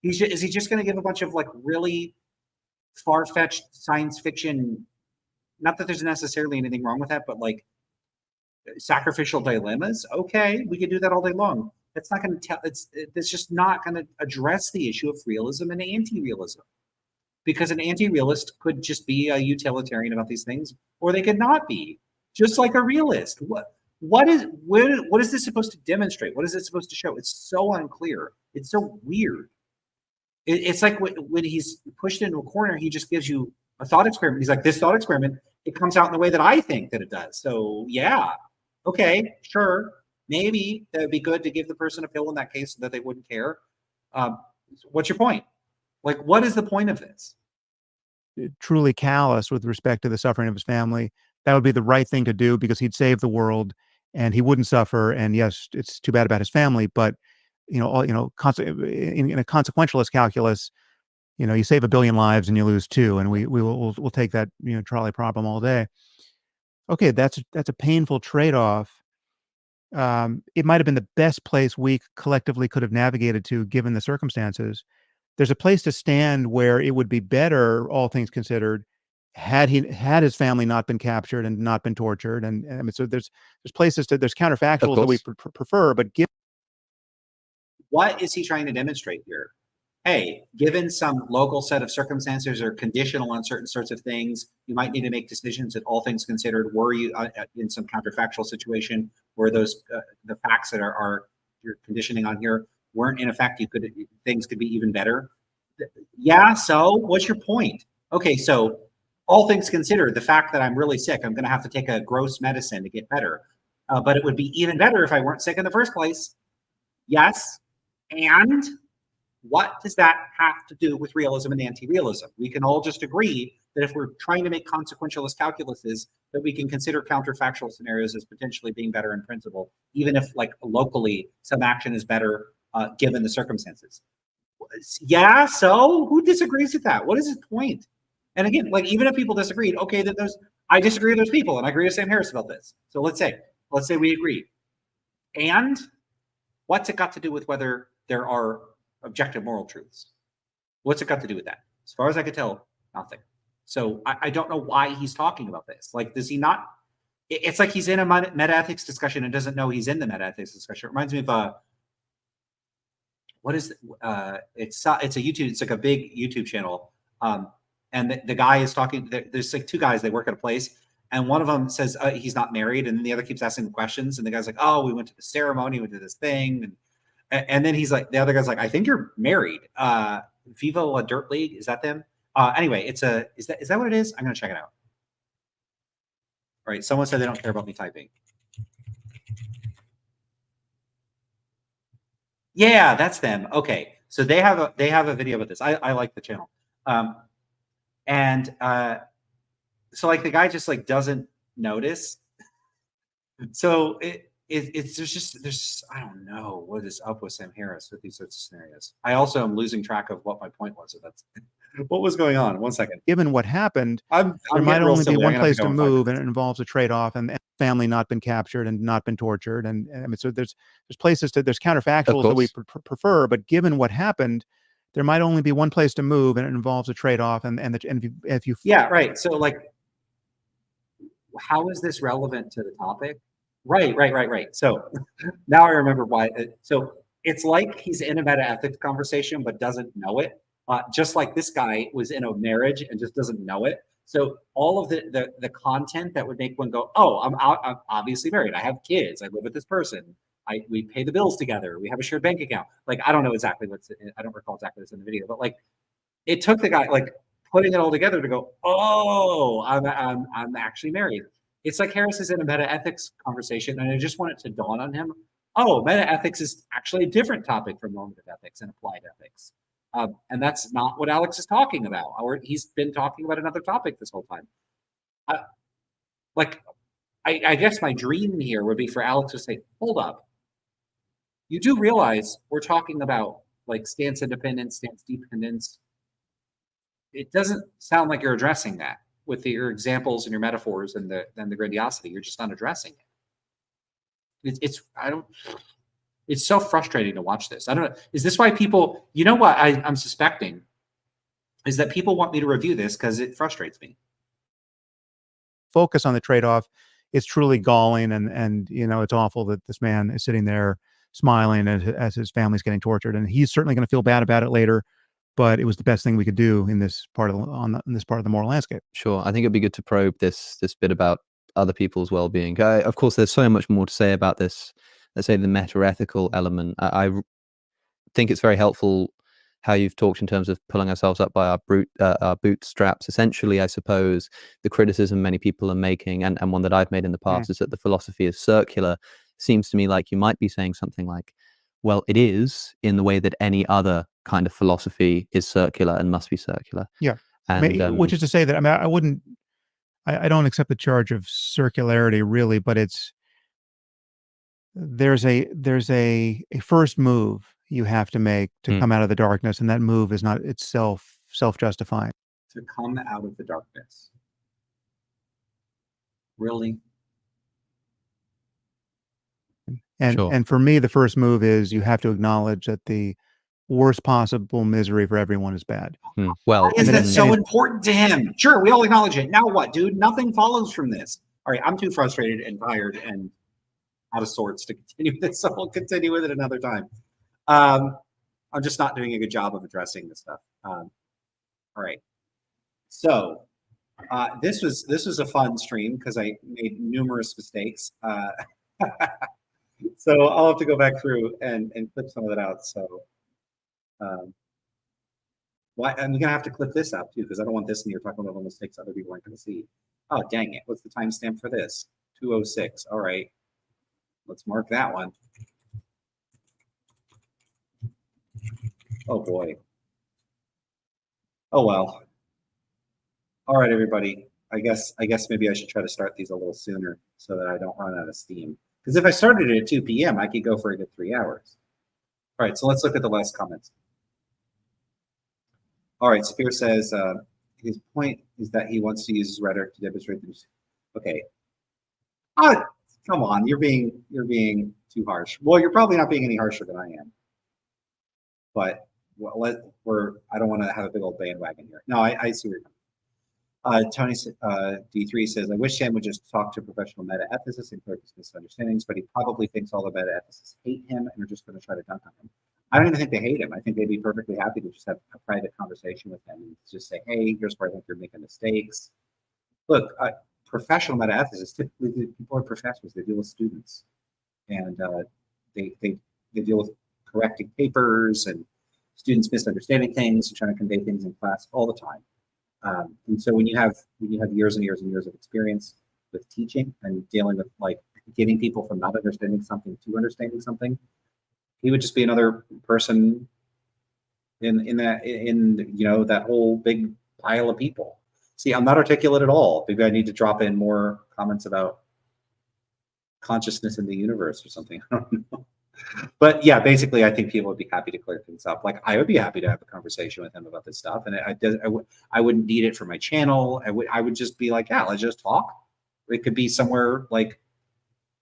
Is he just going to give a bunch of like really far-fetched science fiction? Not that there's necessarily anything wrong with that, but like sacrificial dilemmas. Okay, we could do that all day long. That's not going to tell. It's just not going to address the issue of realism and anti-realism, because an anti-realist could just be a utilitarian about these things, or they could not be. Just like a realist. What is this supposed to demonstrate? What is it supposed to show? It's so unclear. It's so weird. It's like when he's pushed into a corner, he just gives you a thought experiment. He's like, this thought experiment, it comes out in the way that I think that it does. So yeah, okay, sure. Maybe that would be good to give the person a pill in that case so that they wouldn't care. What's your point? Like, what is the point of this? Truly callous with respect to the suffering of his family. That would be the right thing to do because he'd save the world and he wouldn't suffer. And yes, it's too bad about his family, but in a consequentialist calculus, you save 1 billion lives and you lose 2, and we'll take that trolley problem all day. Okay, that's a painful trade-off. It might have been the best place we collectively could have navigated to, given the circumstances. There's a place to stand where it would be better, all things considered, had his family not been captured and not been tortured. And I mean, so there's places there's counterfactuals that we prefer, but what is he trying to demonstrate here? Hey, given some local set of circumstances or conditional on certain sorts of things, you might need to make decisions that, all things considered, were you in some counterfactual situation where those the facts that are you're conditioning on here weren't in effect, things could be even better. Yeah, so what's your point? Okay, so all things considered, the fact that I'm really sick, I'm going to have to take a gross medicine to get better. But it would be even better if I weren't sick in the first place. Yes, and what does that have to do with realism and anti-realism? We can all just agree that if we're trying to make consequentialist calculuses, that we can consider counterfactual scenarios as potentially being better in principle, even if like locally some action is better given the circumstances. Yeah, so who disagrees with that? What is his point? And again, like, even if people disagreed, okay, then I disagree with those people and I agree with Sam Harris about this. So let's say we agree. And what's it got to do with whether there are objective moral truths? What's it got to do with that? As far as I could tell, nothing. So I don't know why he's talking about this. Like, does he not? It's like he's in a metaethics discussion and doesn't know he's in the metaethics discussion. It reminds me of what is it's a YouTube. It's like a big YouTube channel. And the guy is talking. There's like 2 guys. They work at a place, and one of them says he's not married, and the other keeps asking questions. And the guy's like, "Oh, we went to the ceremony, we did this thing." And then he's like, the other guy's like, I think you're married. Viva La Dirt League, is that them? Anyway, is that what it is? I'm gonna check it out. All right, someone said they don't care about me typing. Yeah, that's them. Okay, so they have a video about this. I like the channel, and so like the guy just like doesn't notice. So there's I don't know what is up with Sam Harris with these sorts of scenarios. I also am losing track of what my point was. So that's what was going on. 1 second. Given what happened, there might only be one place to move, and it involves a trade-off, and family not been captured and not been tortured, and I mean, so there's places there's counterfactuals that we prefer, but given what happened, there might only be one place to move, and it involves a trade-off, and if you yeah, right. So like, how is this relevant to the topic? Right. So now I remember why. So it's like he's in a metaethics conversation but doesn't know it. Just like this guy was in a marriage and just doesn't know it. So all of the content that would make one go, oh, I'm obviously married. I have kids. I live with this person. We pay the bills together. We have a shared bank account. Like, I don't know exactly I don't recall exactly what's in the video, but like, it took the guy like putting it all together to go, oh, I'm actually married. It's like Harris is in a metaethics conversation, and I just want it to dawn on him, oh, metaethics is actually a different topic from normative ethics and applied ethics. And that's not what Alex is talking about. Or he's been talking about another topic this whole time. I guess my dream here would be for Alex to say, hold up. You do realize we're talking about like stance independence, stance dependence. It doesn't sound like you're addressing that with your examples and your metaphors and the grandiosity. You're just not addressing it. It's so frustrating to watch this. I don't know. Is this why people, you know what I'm suspecting is that people want me to review this because it frustrates me. Focus on the trade-off. It's truly galling, and you know, it's awful that this man is sitting there smiling as his family's getting tortured, and he's certainly going to feel bad about it later. But it was the best thing we could do in this part of the moral landscape. Sure, I think it'd be good to probe this bit about other people's well-being. Of course, there's so much more to say about this. Let's say the meta-ethical element. I think it's very helpful how you've talked in terms of pulling ourselves up by our bootstraps. Essentially, I suppose the criticism many people are making, and one that I've made in the past, is that the philosophy is circular. Seems to me like you might be saying something like, well, it is in the way that any other kind of philosophy is circular and must be circular. Yeah. And which is to say that, I mean, I don't accept the charge of circularity really, but there's a first move you have to make to come out of the darkness, and that move is not itself self-justifying. To come out of the darkness. Really? And for me, the first move is you have to acknowledge that the worst possible misery for everyone is bad. Well, is that so important to him? Sure, we all acknowledge it. Now what, dude? Nothing follows from this. All right, I'm too frustrated and tired and out of sorts to continue this, so we'll continue with it another time. I'm just not doing a good job of addressing this stuff. All right. So this was a fun stream because I made numerous mistakes. So I'll have to go back through and clip some of that out. So I'm gonna have to clip this out too, because I don't want this in here talking about all the mistakes other people aren't gonna see. Oh, dang it. What's the timestamp for this? 2:06. All right. Let's mark that one. Oh boy. Oh well. All right, everybody. I guess maybe I should try to start these a little sooner so that I don't run out of steam. Because if I started it at 2 p.m., I could go for a good 3 hours. All right, so let's look at the last comments. All right, Spear says his point is that he wants to use his rhetoric to demonstrate this. Okay. Come on, you're being too harsh. Well, you're probably not being any harsher than I am. But I don't want to have a big old bandwagon here. No, I see where you're coming. Tony D3 says, I wish Sam would just talk to professional meta-ethicists and clear his misunderstandings, but he probably thinks all the meta-ethicists hate him and are just going to try to dunk on him. I don't even think they hate him. I think they'd be perfectly happy to just have a private conversation with him and just say, hey, here's where I think you're making mistakes. Look, professional meta-ethicists, typically people are professors. They deal with students. And they deal with correcting papers and students misunderstanding things and trying to convey things in class all the time. And so when you have years and years and years of experience with teaching and dealing with like getting people from not understanding something to understanding something, he would just be another person in that whole big pile of people. See, I'm not articulate at all. Maybe I need to drop in more comments about consciousness in the universe or something. I don't know. But yeah, basically, I think people would be happy to clear things up. Like I would be happy to have a conversation with him about this stuff, and I wouldn't need it for my channel. I would just be like, yeah, let's just talk. It could be somewhere like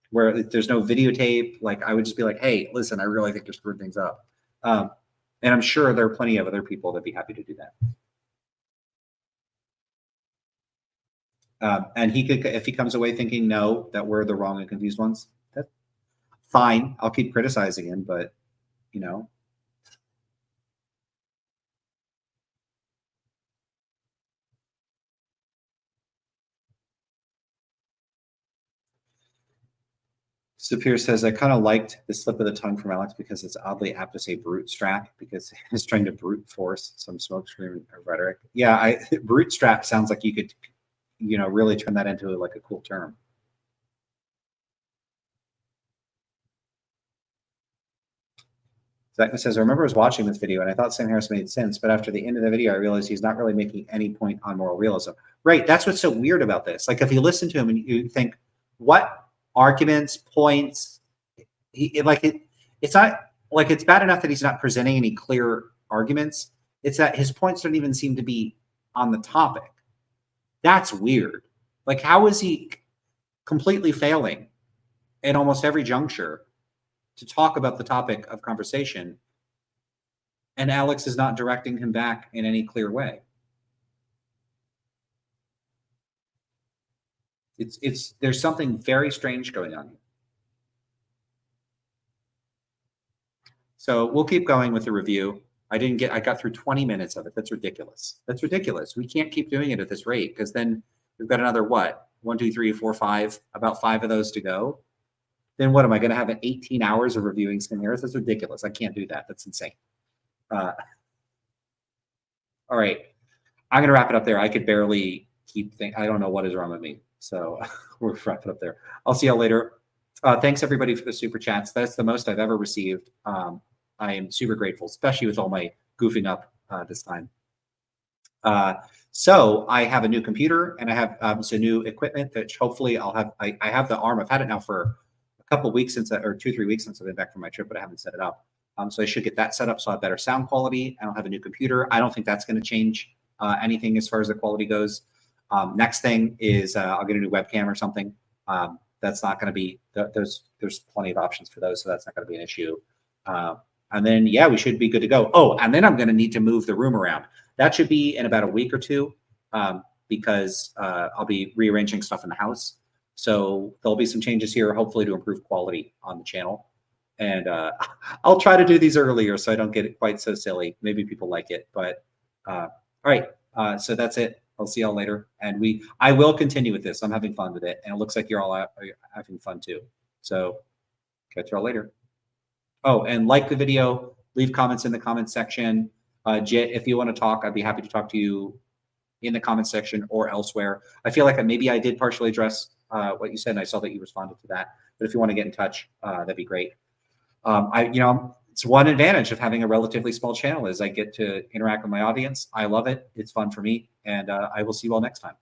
where there's no videotape. Like I would just be like, hey, listen, I really think you're screwing things up. And I'm sure there are plenty of other people that'd be happy to do that. And he could, if he comes away thinking no, that we're the wrong and confused ones, that's fine. I'll keep criticizing him, but you know. Sapir says, I kind of liked the slip of the tongue from Alex because it's oddly apt to say brute strap because he's trying to brute force some smokescreen rhetoric. Yeah, brute strap sounds like you could, really turn that into like a cool term. Zachman says, I remember I was watching this video and I thought Sam Harris made sense, but after the end of the video, I realized he's not really making any point on moral realism. Right, that's what's so weird about this. Like if you listen to him and you think, what arguments, points, it's not like it's bad enough that he's not presenting any clear arguments. It's that his points don't even seem to be on the topic. That's weird. Like how is he completely failing in almost every juncture to talk about the topic of conversation, and Alex is not directing him back in any clear way? There's something very strange going on here. So we'll keep going with the review. I got through 20 minutes of it. That's ridiculous. That's ridiculous. We can't keep doing it at this rate because then we've got another what? 1, 2, 3, 4, 5, about 5 of those to go. Then what am I going to have 18 hours of reviewing Sam Harris? That's ridiculous. I can't do that. That's insane. All right. I'm going to wrap it up there. I could barely keep thinking. I don't know what is wrong with me. So we'll wrap it up there. I'll see y'all later. Thanks everybody for the super chats. That's the most I've ever received. I am super grateful, especially with all my goofing up this time. So I have a new computer and I have some new equipment that hopefully I'll have. I have the arm. I've had it now for a couple of weeks or 2-3 weeks since I've been back from my trip, but I haven't set it up. So I should get that set up so I have better sound quality. I don't have a new computer. I don't think that's going to change anything as far as the quality goes. Next thing is I'll get a new webcam or something. That's not going to be, there's plenty of options for those, so that's not going to be an issue. And then, yeah, we should be good to go. Oh, and then I'm going to need to move the room around. That should be in about a week or two because I'll be rearranging stuff in the house. So there'll be some changes here, hopefully to improve quality on the channel. And I'll try to do these earlier so I don't get it quite so silly. Maybe people like it, but all right. So that's it. I'll see y'all later. And I will continue with this. I'm having fun with it. And it looks like you're all having fun too. So catch y'all later. Oh, and like the video, leave comments in the comments section. Jit, if you want to talk, I'd be happy to talk to you in the comments section or elsewhere. I feel like maybe I did partially address what you said, and I saw that you responded to that. But if you want to get in touch, that'd be great. It's one advantage of having a relatively small channel is I get to interact with my audience. I love it. It's fun for me, and I will see you all next time.